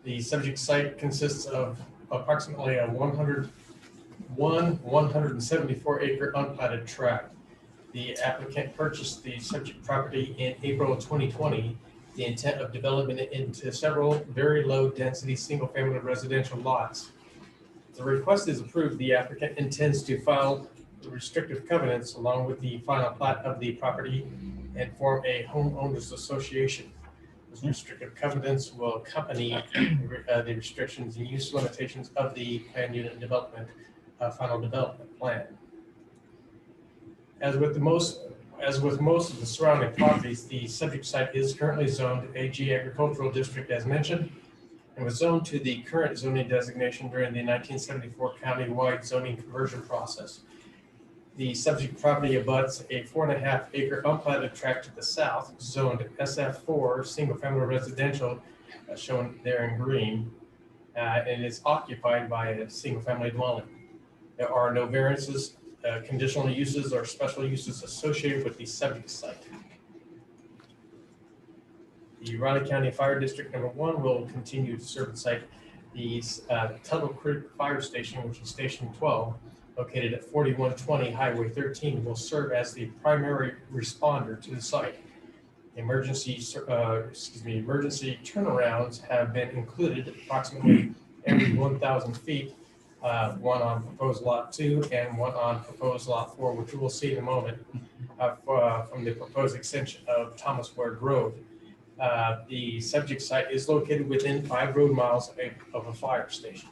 The subject site consists of approximately a 174 acre unplatted tract. The applicant purchased the subject property in April of 2020. The intent of developing it into several very low density single family residential lots. The request is approved. The applicant intends to file the restrictive covenants along with the final plat of the property and form a homeowners association. Those restrictive covenants will accompany the restrictions and use limitations of the plan unit development, final development plan. As with most of the surrounding properties, the subject site is currently zoned AG Agricultural District as mentioned, and was zoned to the current zoning designation during the 1974 county-wide zoning conversion process. The subject property abuts a 4.5 acre unplatted tract to the south, zoned SF4, single-family residential, shown there in green, and is occupied by a single-family dwelling. There are no variances, conditional uses, or special uses associated with the subject site. The Riley County Fire District Number 1 will continue to serve the site. The Tuttle Creek Fire Station, which is Station 12, located at 4120 Highway 13, will serve as the primary responder to the site. Emergency turnarounds have been included approximately every 1,000 feet, one on proposed lot 2 and one on proposed lot 4, which we will see in a moment, from the proposed extension of Thomas Ward Road. The subject site is located within 5 road miles of a fire station.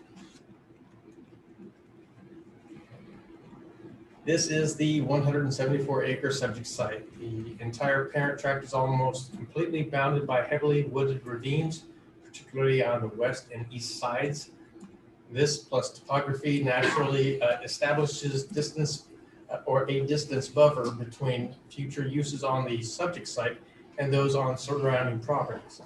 This is the 174 acre subject site. The entire parent tract is almost completely bounded by heavily wooded ravines, particularly on the west and east sides. This plus topography naturally establishes distance or a distance buffer between future uses on the subject site and those on surrounding properties.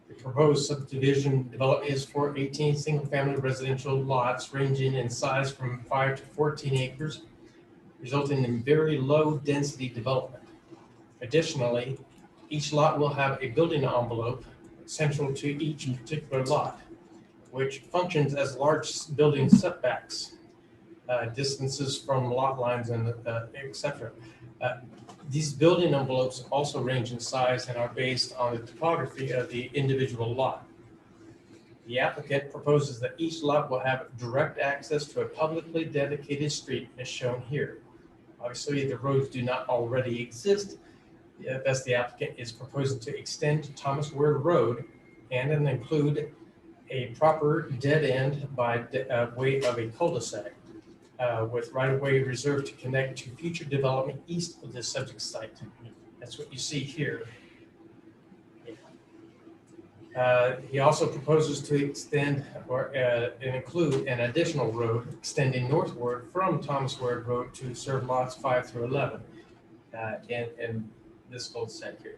The proposed subdivision development is for 18 single-family residential lots ranging in size from 5 to 14 acres, resulting in very low density development. Additionally, each lot will have a building envelope central to each particular lot, which functions as large building setbacks, distances from lot lines, and etc. These building envelopes also range in size and are based on the topography of the individual lot. The applicant proposes that each lot will have direct access to a publicly dedicated street as shown here. Obviously, the roads do not already exist. Thus, the applicant is proposing to extend Thomas Word Road and then include a proper dead end by way of a cul-de-sac with right-of-way reserved to connect to future development east of the subject site. That's what you see here. He also proposes to extend or and include an additional road extending northward from Thomas Word Road to serve lots 5 through 11 in this cul-de-sac here.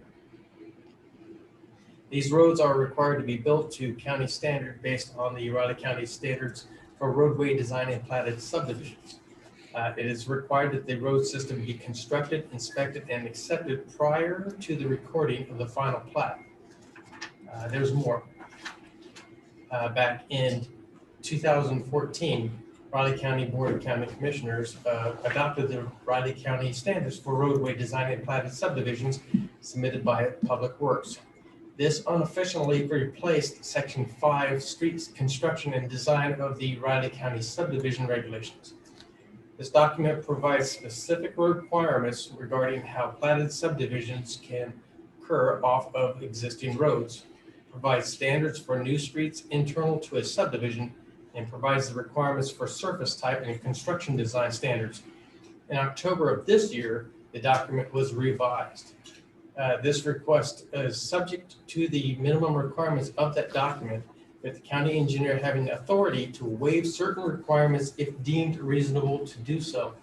These roads are required to be built to county standard based on the Riley County standards for roadway design and platted subdivisions. It is required that the road system be constructed, inspected, and accepted prior to the recording of the final plat. There's more. Back in 2014, Riley County Board of County Commissioners adopted the Riley County standards for roadway design and platted subdivisions submitted by Public Works. This unofficially replaced Section 5 Streets Construction and Design of the Riley County Subdivision Regulations. This document provides specific requirements regarding how platted subdivisions can occur off of existing roads, provides standards for new streets internal to a subdivision, and provides the requirements for surface type and construction design standards. In October of this year, the document was revised. This request is subject to the minimum requirements of that document, with the county engineer having the authority to waive certain requirements if deemed reasonable to do so.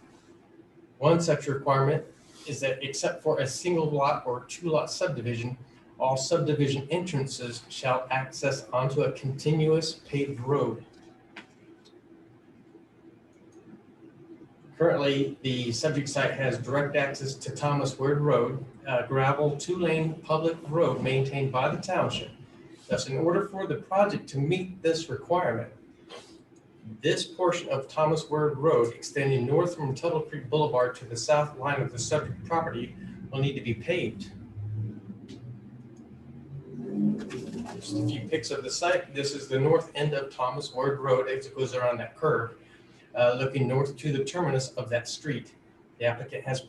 One such requirement is that except for a single lot or 2-lot subdivision, all subdivision entrances shall access onto a continuous paved road. Currently, the subject site has direct access to Thomas Word Road, a gravel 2-lane public road maintained by the township. Thus, in order for the project to meet this requirement, this portion of Thomas Word Road extending north from Tuttle Creek Boulevard to the south line of the subject property will need to be paved. Just a few pics of the site. This is the north end of Thomas Word Road as it goes around that curve, looking north to the terminus of that street. The applicant has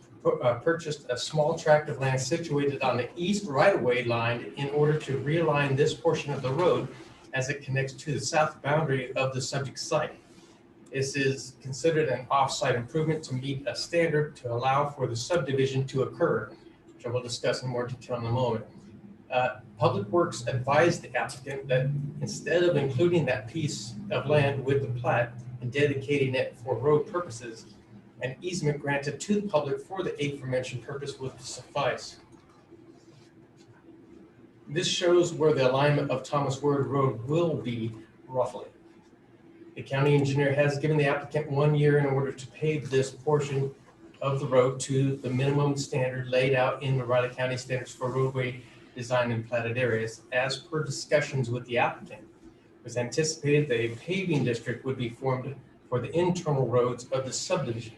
purchased a small tract of land situated on the east right-of-way line in order to realign this portion of the road as it connects to the south boundary of the subject site. This is considered an off-site improvement to meet a standard to allow for the subdivision to occur, which I will discuss in more detail in a moment. Public Works advised the applicant that instead of including that piece of land with the plat and dedicating it for road purposes, an easement granted to the public for the aforementioned purpose would suffice. This shows where the alignment of Thomas Word Road will be roughly. The county engineer has given the applicant 1 year in order to pave this portion of the road to the minimum standard laid out in the Riley County Standards for Roadway Design and Platted Areas. As per discussions with the applicant, it was anticipated that a paving district would be formed for the internal roads of the subdivision,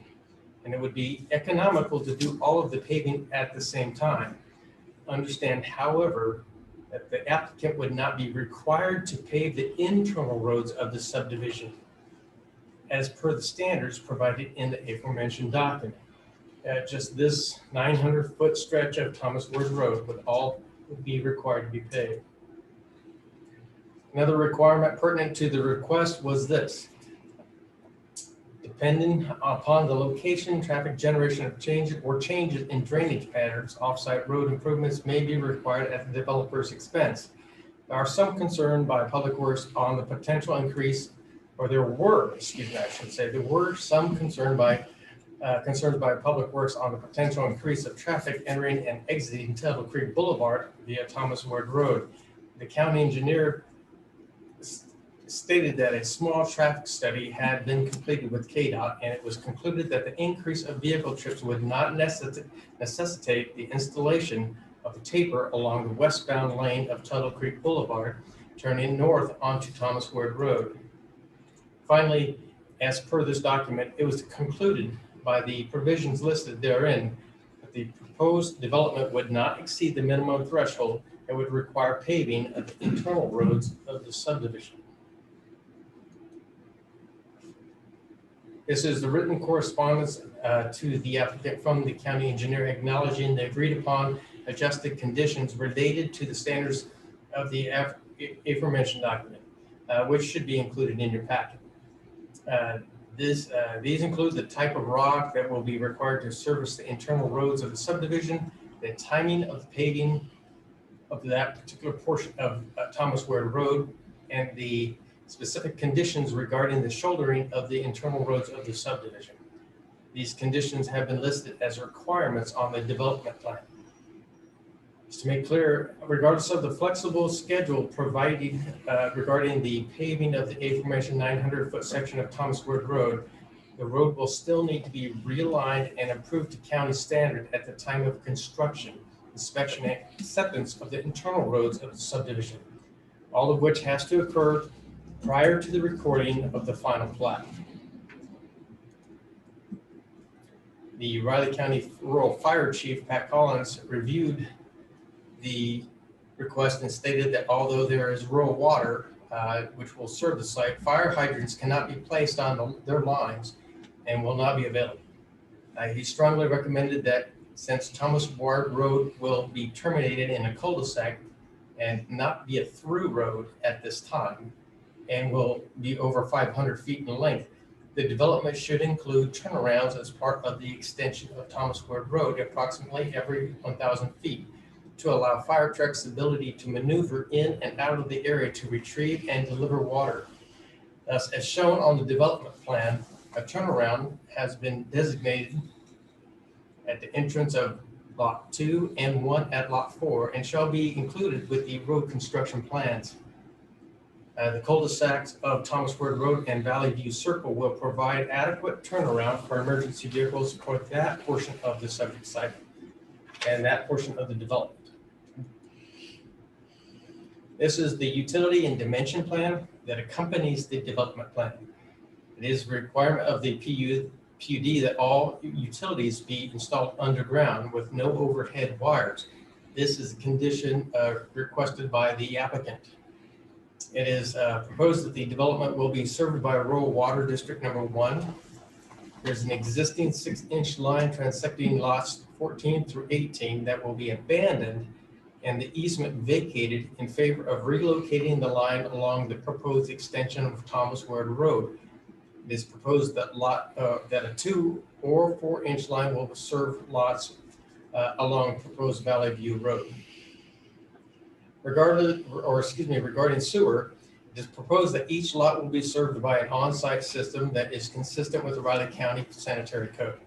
and it would be economical to do all of the paving at the same time. Understand, however, that the applicant would not be required to pave the internal roads of the subdivision as per the standards provided in the aforementioned document. Just this 900-foot stretch of Thomas Word Road would be required to be paved. Another requirement pertinent to the request was this: depending upon the location, traffic generation of changes in drainage patterns, off-site road improvements may be required at the developer's expense. There are some concern by Public Works on the potential increase, or there were some concerns by Public Works on the potential increase of traffic entering and exiting Tuttle Creek Boulevard via Thomas Word Road. The county engineer stated that a small traffic study had been completed with KDOT, and it was concluded that the increase of vehicle trips would not necessitate the installation of a taper along the westbound lane of Tuttle Creek Boulevard, turning north onto Thomas Word Road. Finally, as per this document, it was concluded by the provisions listed therein the proposed development would not exceed the minimum threshold and would require paving of the internal roads of the subdivision. This is the written correspondence to the applicant from the county engineer acknowledging the agreed upon adjusted conditions related to the standards of the aforementioned document, which should be included in your packet. These include the type of rock that will be required to service the internal roads of the subdivision, the timing of the paving of that particular portion of Thomas Ware Road, and the specific conditions regarding the shouldering of the internal roads of the subdivision. These conditions have been listed as requirements on the development plan. Just to make clear, regardless of the flexible schedule provided regarding the paving of the aforementioned 900-foot section of Thomas Ware Road, the road will still need to be realigned and improved to county standard at the time of construction, inspection, and acceptance of the internal roads of the subdivision, all of which has to occur prior to the recording of the final plat. The Riley County Rural Fire Chief, Pat Collins, reviewed the request and stated that although there is rural water, which will serve the site, fire hydrants cannot be placed on their lines and will not be available. He strongly recommended that since Thomas Ware Road will be terminated in a cul-de-sac and not be a through road at this time, and will be over 500 feet in length, the development should include turnarounds as part of the extension of Thomas Ware Road approximately every 1,000 feet to allow fire trucks the ability to maneuver in and out of the area to retrieve and deliver water. Thus, as shown on the development plan, a turnaround has been designated at the entrance of Lot 2 and 1 at Lot 4 and shall be included with the road construction plans. The cul-de-sacs of Thomas Ware Road and Valley View Circle will provide adequate turnaround for emergency vehicles for that portion of the subject site and that portion of the development. This is the utility and dimension plan that accompanies the development plan. It is a requirement of the PUD that all utilities be installed underground with no overhead wires. This is a condition requested by the applicant. It is proposed that the development will be served by rural water district number 1. There's an existing 6-inch line transecting lots 14 through 18 that will be abandoned and the easement vacated in favor of relocating the line along the proposed extension of Thomas Ware Road. It is proposed that that a 2 or 4-inch line will serve lots along proposed Valley View Road. Regarding sewer, it is proposed that each lot will be served by an on-site system that is consistent with the Riley County Sanitary Code.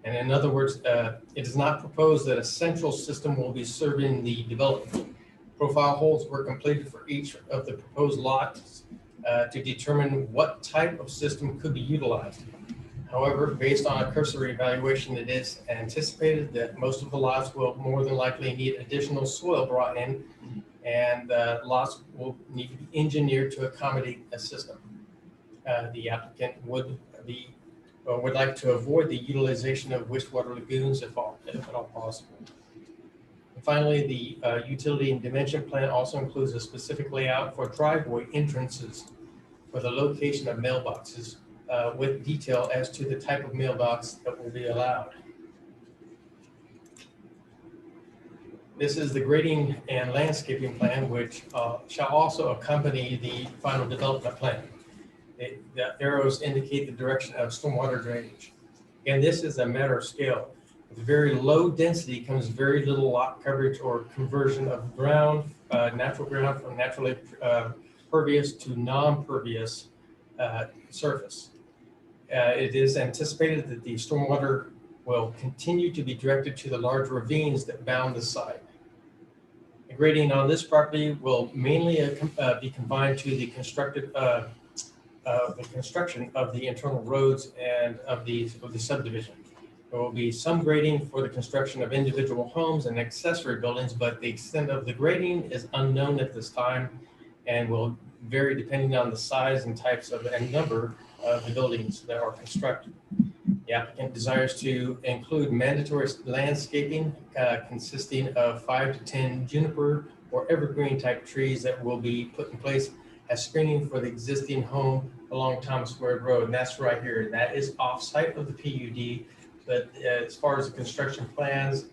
And in other words, it is not proposed that a central system will be serving the development. Profile holes were completed for each of the proposed lots to determine what type of system could be utilized. However, based on a cursory evaluation, it is anticipated that most of the lots will more than likely need additional soil brought in, and lots will need to be engineered to accommodate a system. The applicant would like to avoid the utilization of wastewater lagoons if at all possible. And finally, the utility and dimension plan also includes a specific layout for driveway entrances for the location of mailboxes with detail as to the type of mailbox that will be allowed. This is the grading and landscaping plan, which shall also accompany the final development plan. The arrows indicate the direction of stormwater drainage. And this is a matter of scale. With very low density comes very little lot coverage or conversion of ground, natural ground from naturally pervious to non-pervious surface. It is anticipated that the stormwater will continue to be directed to the large ravines that bound the site. The grading on this property will mainly be confined to the construction of the internal roads and of the subdivision. There will be some grading for the construction of individual homes and accessory buildings, but the extent of the grading is unknown at this time and will vary depending on the size and types of and number of the buildings that are constructed. The The applicant desires to include mandatory landscaping consisting of 5 to 10 juniper or evergreen type trees that will be put in place as screening for the existing home along Thomas Ward Road. And that's right here. That is off-site of the PUD. But as far as the construction plans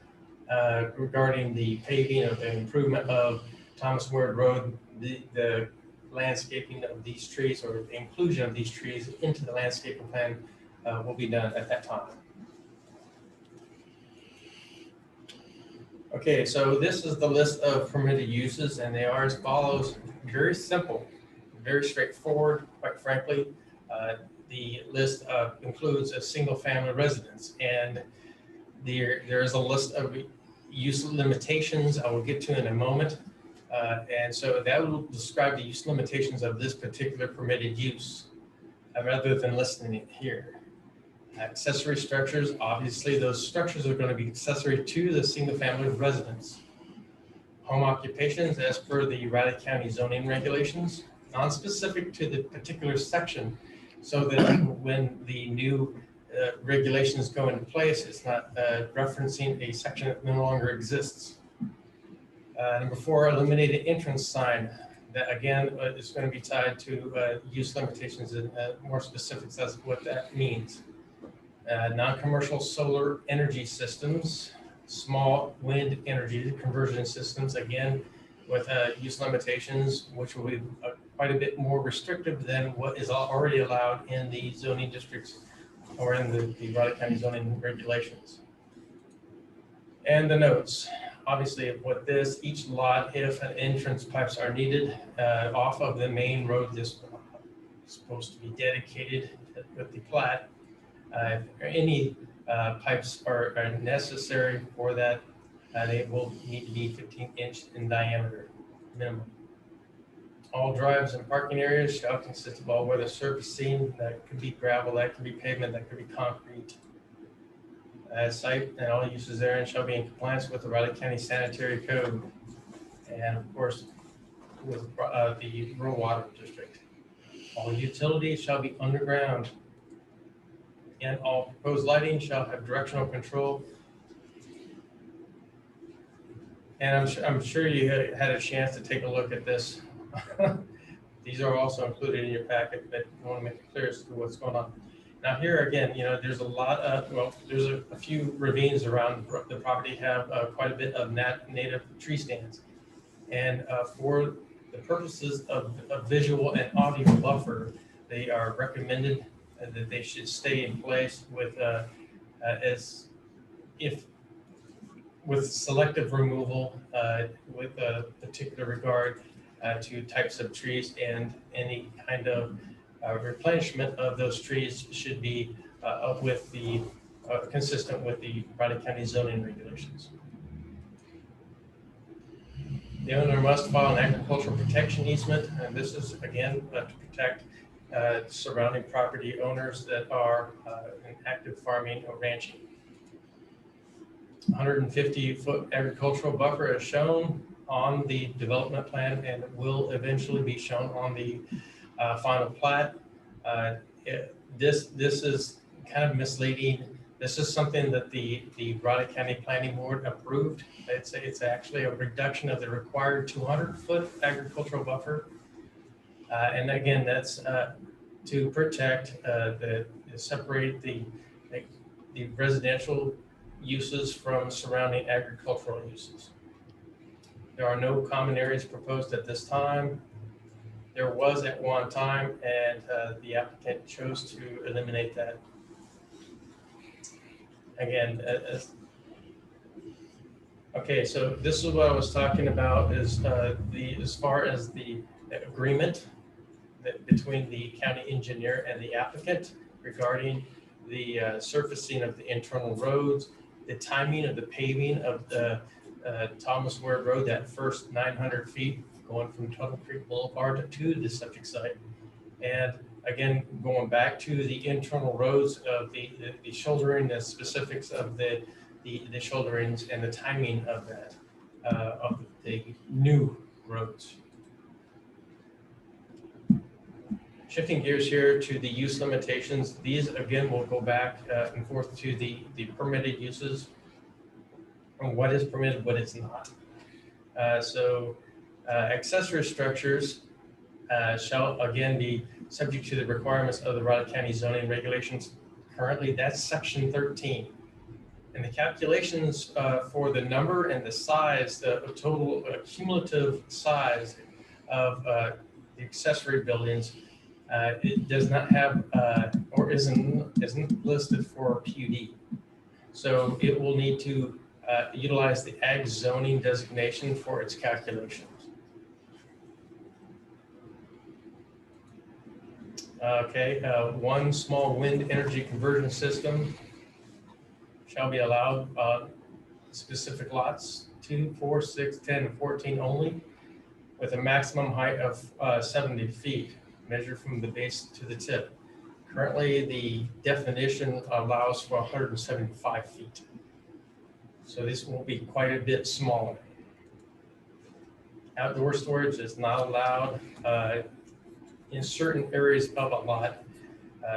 regarding the paving of the improvement of Thomas Ward Road, the landscaping of these trees or the inclusion of these trees into the landscaping plan will be done at that time. Okay, so this is the list of permitted uses, and they are as follows. Very simple, very straightforward, quite frankly. The list includes a single family residence, and there is a list of use limitations I will get to in a moment. And so that will describe the use limitations of this particular permitted use rather than listing it here. Accessory structures, obviously those structures are going to be accessory to the single family residence. Home occupations as per the Riley County zoning regulations, non-specific to the particular section, so that when the new regulations go into place, it's not referencing a section that no longer exists. Number 4, eliminated entrance sign. That again is going to be tied to use limitations and more specifics as to what that means. Non-commercial solar energy systems, small wind energy conversion systems, again with use limitations, which will be quite a bit more restrictive than what is already allowed in the zoning districts or in the Riley County zoning regulations. And the notes. Obviously, what this, each lot, if an entrance pipes are needed off of the main road, this is supposed to be dedicated with the plat. If any pipes are necessary for that, they will need to be 15-inch in diameter minimum. All drives and parking areas shall consist of all weather surfacing. That could be gravel, that could be pavement, that could be concrete. Site and all uses therein shall be in compliance with the Riley County Sanitary Code, and of course with the rural water district. All utilities shall be underground, and all proposed lighting shall have directional control. And I'm sure you had a chance to take a look at this. These are also included in your packet, but I want to make it clear as to what's going on. Now here again, there's a lot of, well, there's a few ravines around the property have quite a bit of native tree stands. And for the purposes of a visual and audio buffer, they are recommended that they should stay in place with with selective removal with a particular regard to types of trees, and any kind of replenishment of those trees should be with the consistent with the Riley County zoning regulations. The owner must file an agricultural protection easement, and this is again to protect surrounding property owners that are in active farming or ranching. 150-foot agricultural buffer is shown on the development plan and will eventually be shown on the final plat. This is kind of misleading. This is something that the Riley County Planning Board approved. It's actually a reduction of the required 200-foot agricultural buffer. And again, that's to protect separate the residential uses from surrounding agricultural uses. There are no common areas proposed at this time. There was at one time, and the applicant chose to eliminate that. Again, okay, so this is what I was talking about, is as far as the agreement between the county engineer and the applicant regarding the surfacing of the internal roads, the timing of the paving of the Thomas Ward Road, that first 900 feet going from Tuttle Creek Boulevard to the subject site. And again, going back to the internal roads of the shouldering, the specifics of the shoulderings and the timing of that, of the new roads. Shifting gears here to the use limitations, these again will go back and forth to the permitted uses and what is permitted, what is not. Accessory structures shall again be subject to the requirements of the Raleigh County zoning regulations. Currently, that's section 13. And the calculations for the number and the size, the total cumulative size of the accessory buildings, it does not have or isn't listed for PUD. So it will need to utilize the ag zoning designation for its calculations. Okay, one small wind energy conversion system shall be allowed specific lots 2, 4, 6, 10, and 14 only, with a maximum height of 70 feet, measured from the base to the tip. Currently, the definition allows for 175 feet. So this will be quite a bit smaller. Outdoor storage is not allowed in certain areas of a lot.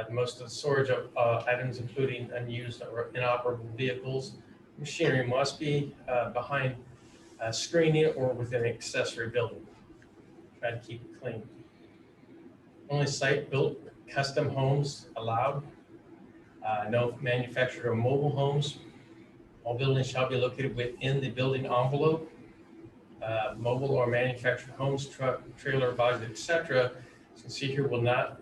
Most of the storage of items, including unused or inoperable vehicles, machinery must be behind screening or within an accessory building. Try to keep it clean. Only site-built custom homes allowed. No manufactured or mobile homes. All buildings shall be located within the building envelope. Mobile or manufactured homes, truck, trailer, bodies, etc. So see here will not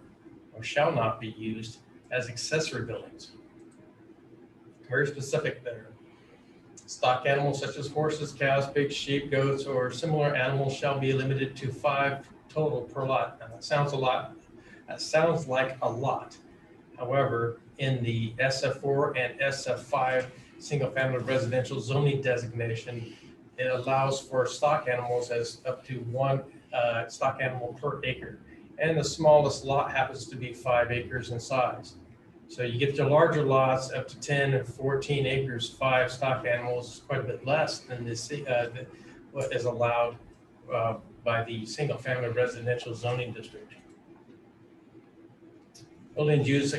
or shall not be used as accessory buildings. Very specific there. Stock animals such as horses, cows, pigs, sheep, goats, or similar animals shall be limited to 5 total per lot. Now that sounds a lot. That sounds like a lot. However, in the SF4 and SF5 single-family residential zoning designation, it allows for stock animals as up to 1 stock animal per acre. And the smallest lot happens to be 5 acres in size. So you get to larger lots up to 10 and 14 acres, 5 stock animals, quite a bit less than what is allowed by the single-family residential zoning district. Buildings used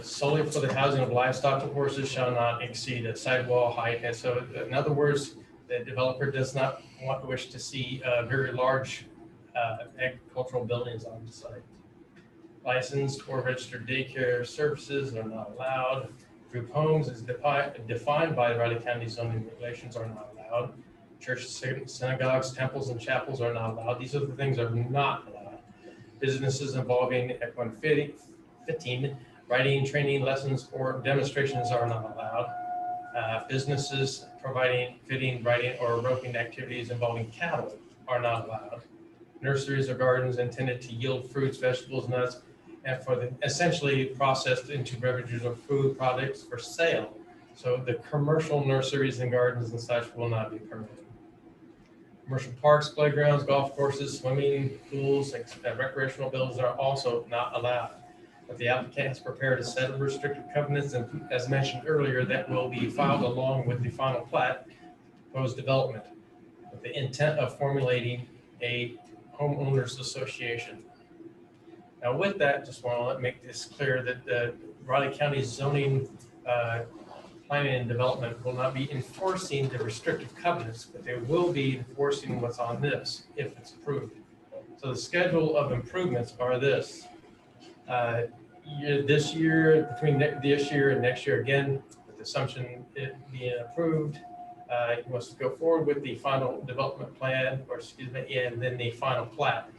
solely for the housing of livestock and horses shall not exceed a sidewall height. And so, in other words, the developer does not wish to see very large agricultural buildings on the site. Licensed or registered daycare services are not allowed. Group homes is defined by the Riley County zoning regulations are not allowed. Churches, synagogues, temples, and chapels are not allowed. These are the things that are not allowed. Businesses involving equine fitting, writing, training, lessons, or demonstrations are not allowed. Businesses providing fitting, writing, or roping activities involving cattle are not allowed. Nurseries or gardens intended to yield fruits, vegetables, nuts, and for the essentially processed into beverages or food products for sale. So the commercial nurseries and gardens and such will not be permitted. Commercial parks, playgrounds, golf courses, swimming pools, and recreational buildings are also not allowed. But the applicant has prepared a set of restrictive covenants, and as mentioned earlier, that will be filed along with the final plat proposed development, with the intent of formulating a homeowners association. Now with that, just want to make this clear that the Raleigh County zoning planning and development will not be enforcing the restrictive covenants, but they will be enforcing what's on this if it's approved. So the schedule of improvements are this. This year, between this year and next year, again, with the assumption it being approved, he wants to go forward with the final development plan, or excuse me, and then the final plat.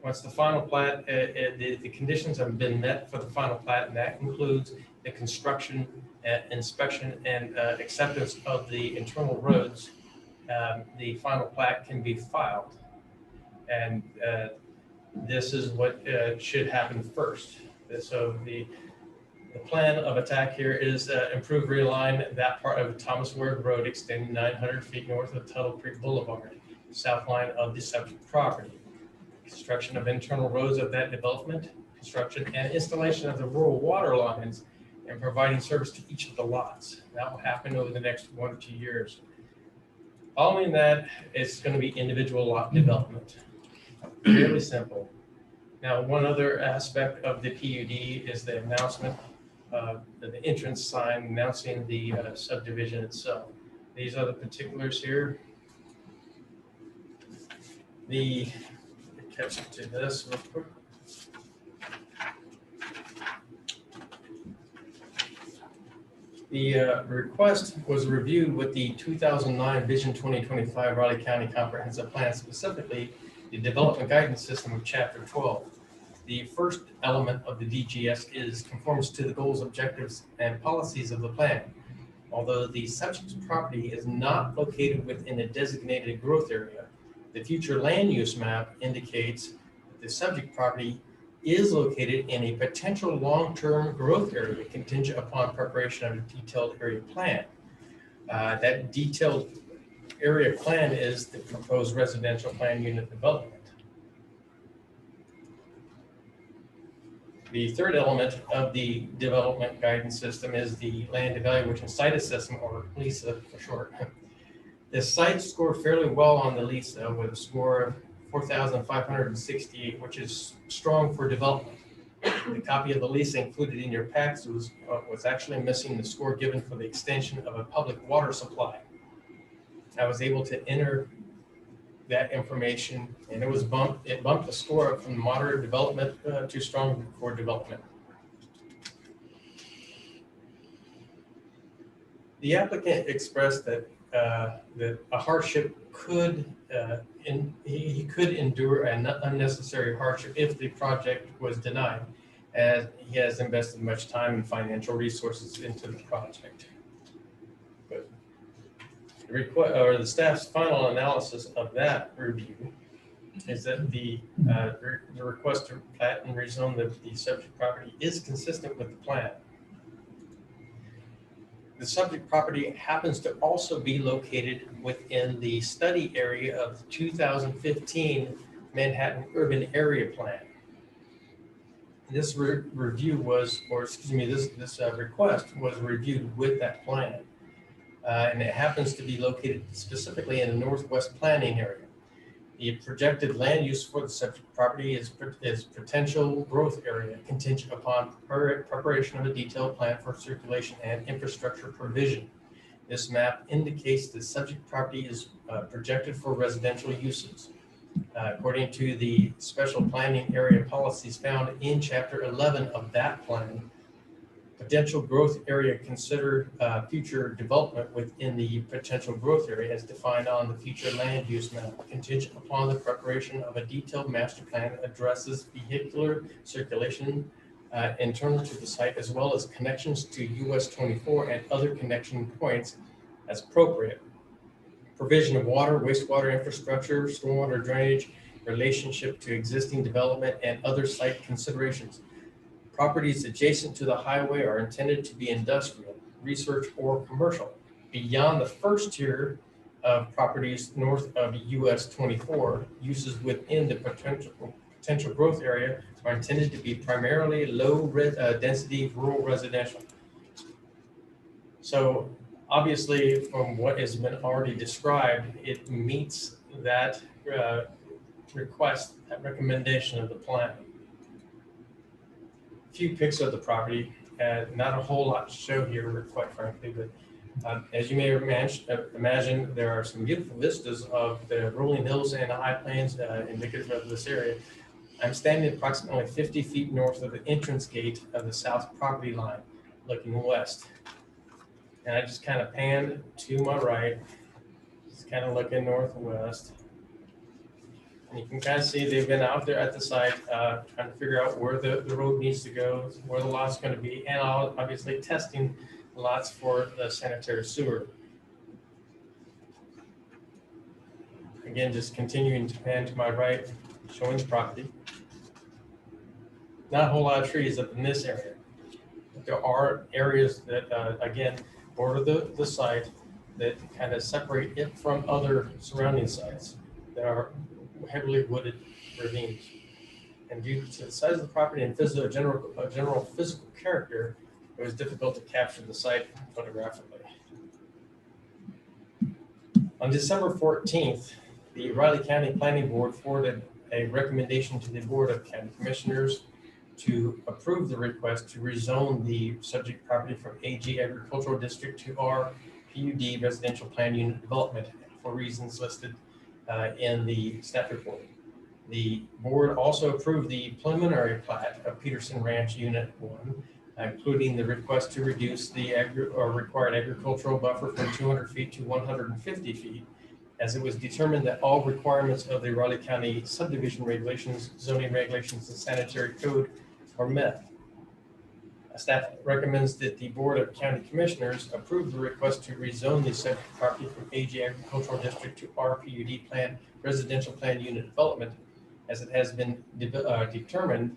Once the final plat, the conditions have been met for the final plat, and that includes the construction, inspection, and acceptance of the internal roads, the final plat can be filed. And this is what should happen first. So the plan of attack here is improve, realign that part of Thomas Ward Road extending 900 feet north of Tuttle Creek Boulevard, south line of the subject property. Construction of internal roads of that development, construction and installation of the rural water lines, and providing service to each of the lots. That will happen over the next 1 or 2 years. Following that, it's going to be individual lot development. Fairly simple. Now, one other aspect of the PUD is the announcement, the entrance sign announcing the subdivision itself. These are the particulars here. Catch up to this real quick. The request was reviewed with the 2009 Vision 2025 Raleigh County Comprehensive Plan, specifically the Development Guidance System of Chapter 12. The first element of the DGS conforms to the goals, objectives, and policies of the plan. Although the subject property is not located within a designated growth area, the future land use map indicates that the subject property is located in a potential long-term growth area contingent upon preparation of a detailed area plan. That detailed area plan is the proposed residential plan unit development. The third element of the development guidance system is the land evaluation site system, or LISA for short. The site scored fairly well on the LISA with a score of 4,568, which is strong for development. The copy of the LISA included in your packs was actually missing the score given for the extension of a public water supply. I was able to enter that information, and it bumped the score up from moderate development to strong for development. The applicant expressed that a hardship he could endure an unnecessary hardship if the project was denied, as he has invested much time and financial resources into the project. But the staff's final analysis of that review is that the request to plat and rezone the subject property is consistent with the plan. The subject property happens to also be located within the study area of the 2015 Manhattan Urban Area Plan. This review was, or excuse me, this request was reviewed with that plan. And it happens to be located specifically in the northwest planning area. The projected land use for the subject property is potential growth area contingent upon preparation of a detailed plan for circulation and infrastructure provision. This map indicates the subject property is projected for residential uses. According to the special planning area policies found in Chapter 11 of that plan, potential growth area considered future development within the potential growth area as defined on the future land use map, contingent upon the preparation of a detailed master plan that addresses vehicular circulation internal to the site, as well as connections to US 24 and other connection points as appropriate. Provision of water, wastewater infrastructure, stormwater drainage, relationship to existing development, and other site considerations. Properties adjacent to the highway are intended to be industrial, research, or commercial. Beyond the first tier of properties north of US 24, uses within the potential growth area are intended to be primarily low density rural residential. So obviously, from what has been already described, it meets that request, that recommendation of the plan. Few pics of the property, not a whole lot to show here, quite frankly, but as you may imagine, there are some beautiful vistas of the rolling hills and the high plains indicative of this area. I'm standing approximately 50 feet north of the entrance gate of the south property line, looking west. And I just kind of panned to my right, just kind of looking northwest. And you can kind of see they've been out there at the site trying to figure out where the road needs to go, where the lot's going to be, and obviously testing lots for the sanitary sewer. Again, just continuing to pan to my right, showing the property. Not a whole lot of trees up in this area. But there are areas that, again, border the site that kind of separate it from other surrounding sites that are heavily wooded ravines. And due to the size of the property and general physical character, it was difficult to capture the site photographically. On December 14th, the Riley County Planning Board forwarded a recommendation to the Board of County Commissioners to approve the request to rezone the subject property from AG Agricultural District to R PUD Residential Plan Unit Development for reasons listed in the staff report. The board also approved the preliminary plat of Peterson Ranch Unit 1, including the request to reduce the required agricultural buffer from 200 feet to 150 feet, as it was determined that all requirements of the Raleigh County subdivision regulations, zoning regulations, and sanitary code are met. Staff recommends that the Board of County Commissioners approve the request to rezone the subject property from AG Agricultural District to RPUD Plan Residential Plan Unit Development, as it has been determined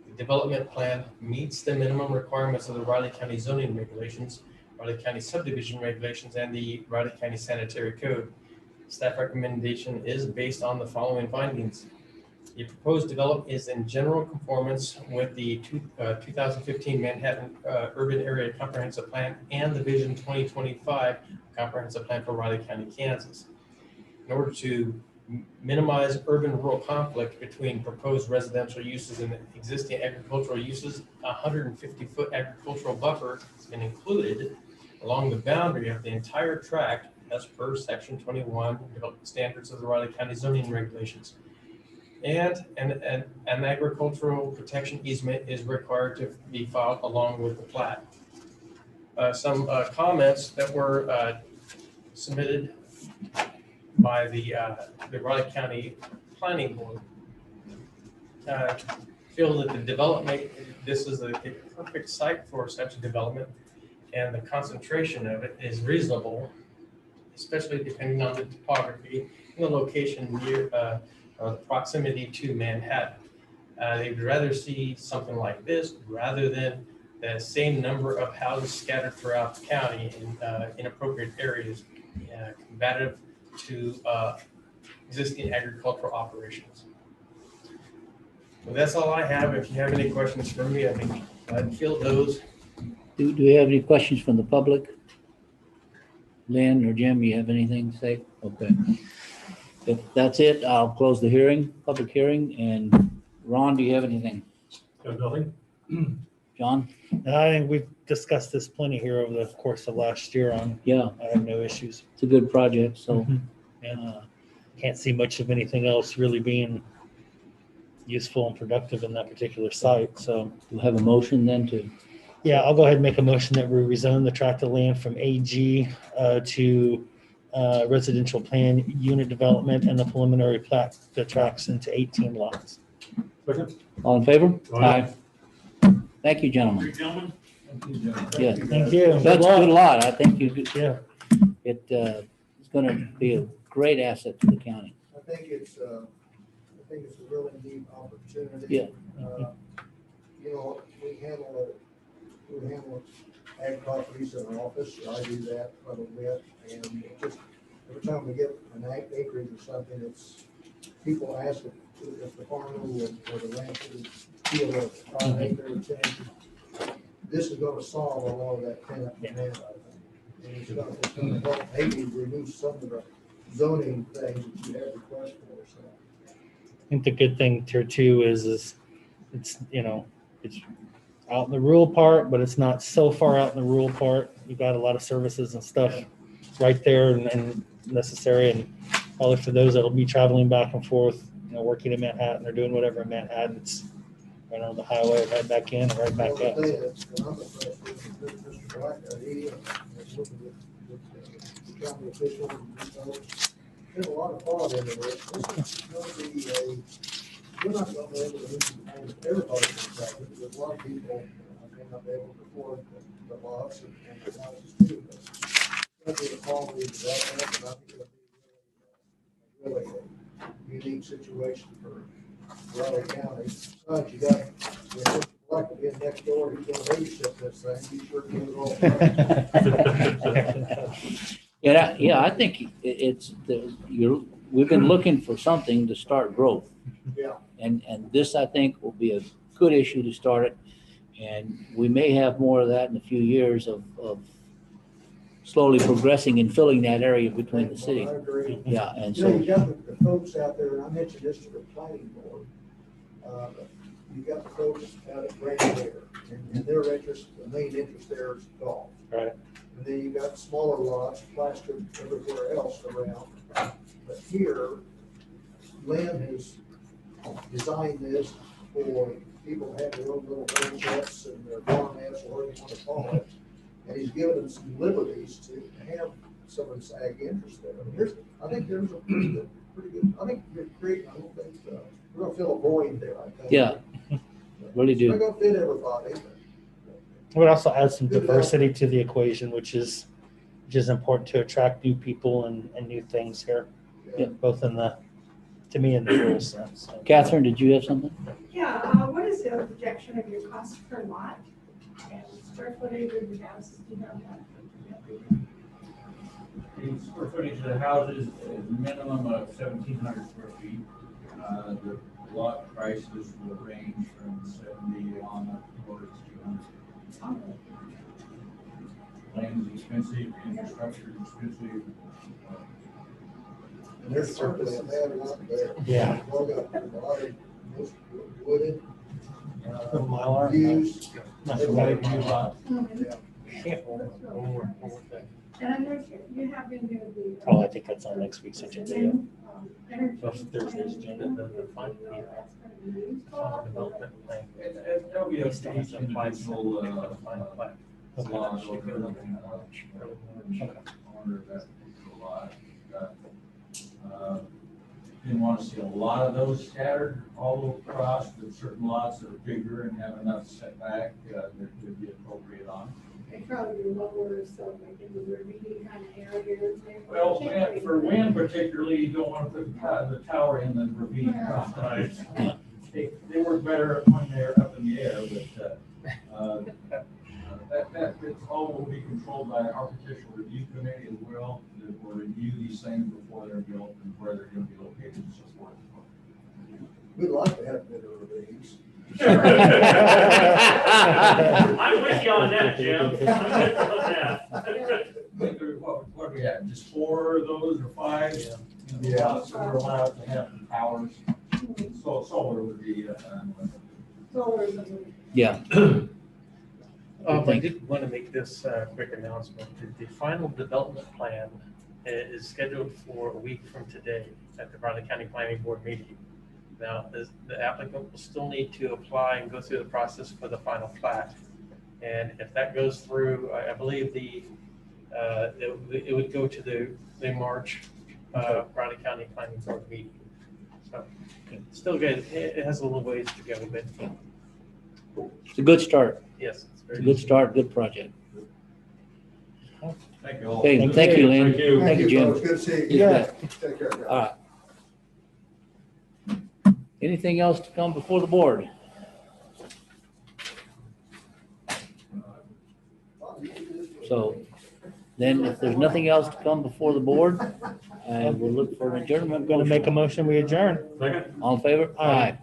the development plan meets the minimum requirements of the Raleigh County zoning regulations, Raleigh County subdivision regulations, and the Raleigh County sanitary code. Staff recommendation is based on the following findings. The proposed development is in general conformance with the 2015 Manhattan Urban Area Comprehensive Plan and the Vision 2025 Comprehensive Plan for Raleigh County, Kansas. In order to minimize urban-rural conflict between proposed residential uses and existing agricultural uses, a 150-foot agricultural buffer has been included along the boundary of the entire tract as per Section 21 Development Standards of the Raleigh County zoning regulations. And an agricultural protection easement is required to be filed along with the plat. Some comments that were submitted by the Raleigh County Planning Board feel that the development, this is a perfect site for such a development, and the concentration of it is reasonable, especially depending on the topography and the location near or the proximity to Manhattan. They would rather see something like this rather than the same number of houses scattered throughout the county in inappropriate areas, combative to existing agricultural operations. So that's all I have. If you have any questions for me, I'd field those. Do we have any questions from the public? Lynn or Jim, you have anything to say? Okay. If that's it, I'll close the hearing, public hearing. And Ron, do you have anything? Got nothing? John? I think we've discussed this plenty here over the course of last year on, Yeah, I have no issues. it's a good project, so. And can't see much of anything else really being useful and productive in that particular site. So We'll have a motion then to, yeah, I'll go ahead and make a motion that we rezone the tract of land from AG to residential plan unit development and the preliminary plat that tracks into 18 lots. Second? all in favor? Aye. Thank you, gentlemen. Gentlemen? Yeah, Thank you. that's a good lot. I think Yeah. it's gonna be a great asset to the county. I think it's a really neat opportunity. Yeah. You know, we handle ag properties in our office, I do that quite a bit, and it just, every time we get an acreage or something, it's, people ask if the farmer or the rancher would feel a 5 acre or 10 acre. This is gonna solve a lot of that pent-up demand, I think. And it's gonna help maybe reduce some of the zoning things that you have requests for, so. I think the good thing here too is it's, it's out in the rural part, but it's not so far out in the rural part. You've got a lot of services and stuff right there and necessary. And probably for those that'll be traveling back and forth, working in Manhattan or doing whatever in Manhattan, it's right on the highway, right back in and right back Well, out. the thing that's I'm impressed with Mr. Black, he is working with the county officials and these folks. There's a lot of thought into this. This is going to be we're not going to be able to meet everybody because a lot of people may not be able to afford the lots and the houses too. But it's going to be the quality of development, and I think it'll be really a unique situation for Raleigh County. Besides, you got Mr. Black will be next door. He's going to babysit this thing. He sure can do it all. Yeah, I think we've been looking for something to start growth. Yeah. And this, I think, will be a good issue to start it. And we may have more of that in a few years of slowly progressing and filling that area between the city. I agree. Yeah, and You know, so, you got the folks out there, and I mentioned this to the planning board. You got the folks out at Grand Air, and their interest, the main interest there is golf. Right. And then you got smaller lots plastered everywhere else around. But here, Lynn has designed this for people to have their own little home nets and their farm nets, or whatever you want to call it. And he's given them some liberties to have some of this ag interest there. I mean, I think there's a pretty good, I think you're creating, I don't think, we're gonna fill a void there, I think. yeah, really It's do. not gonna fit everybody, but. It would also add some diversity to the equation, which is important to attract new people and new things here. Yeah. Both to me, in the rural sense. So. Catherine, did you have something? Yeah, what is the projection of your cost per lot and square footage of your houses? Do you know that? The square footage of the houses is a minimum of 1,700 square feet. The lot prices will range from 70 on up towards 200. Land is expensive, infrastructure is expensive. And there's certainly a bad lot there. Yeah. Well, got a lot of most wooded, Mylar. views. And I know you have been doing the. Oh, I think that's on next week's agenda. Energy. Plus Thursday's agenda, the final development plan. There'll be a Still has to apply for regional, final plat. laws Should over go everything. in March, early March. Order that a lot. Didn't want to see a lot of those scattered all across, but certain lots that are bigger and have enough setback, that could be appropriate on. They probably do lower, so like in the ravine kind of areas. Well, for wind particularly, you don't want to put the tower in the ravine. Yeah. They work better when they're up in the air, but, it's all will be controlled by an architectural review committee as well, that will review these things before they're built and where they're going to be located and so forth. We'd like to have better ravines. I'm with you on that, Jim. I'm with you on that. What do we have, just 4 of those or 5? Yeah. So we're allowed to have towers, so solar would be, Solar. Yeah. I Thank did want to make this quick announcement. The final development plan is scheduled for a week from today at the Bradley County Planning Board meeting. Now, the applicant will still need to apply and go through the process for the final plat. And if that goes through, I believe it would go to the March Bradley County Planning Board meeting. So still good. It has a little ways to go, but It's a good start. yes, it's It's a very good start, good project. thank you all. Okay, thank you, Lynn. Thank you, Jim. folks. Good to see you. You bet. Take care, guys. All right. Anything else to come before the board? So then if there's nothing else to come before the board, we'll look for an adjournment. I'm going to make a motion, we adjourn. Second? All in favor? Aye.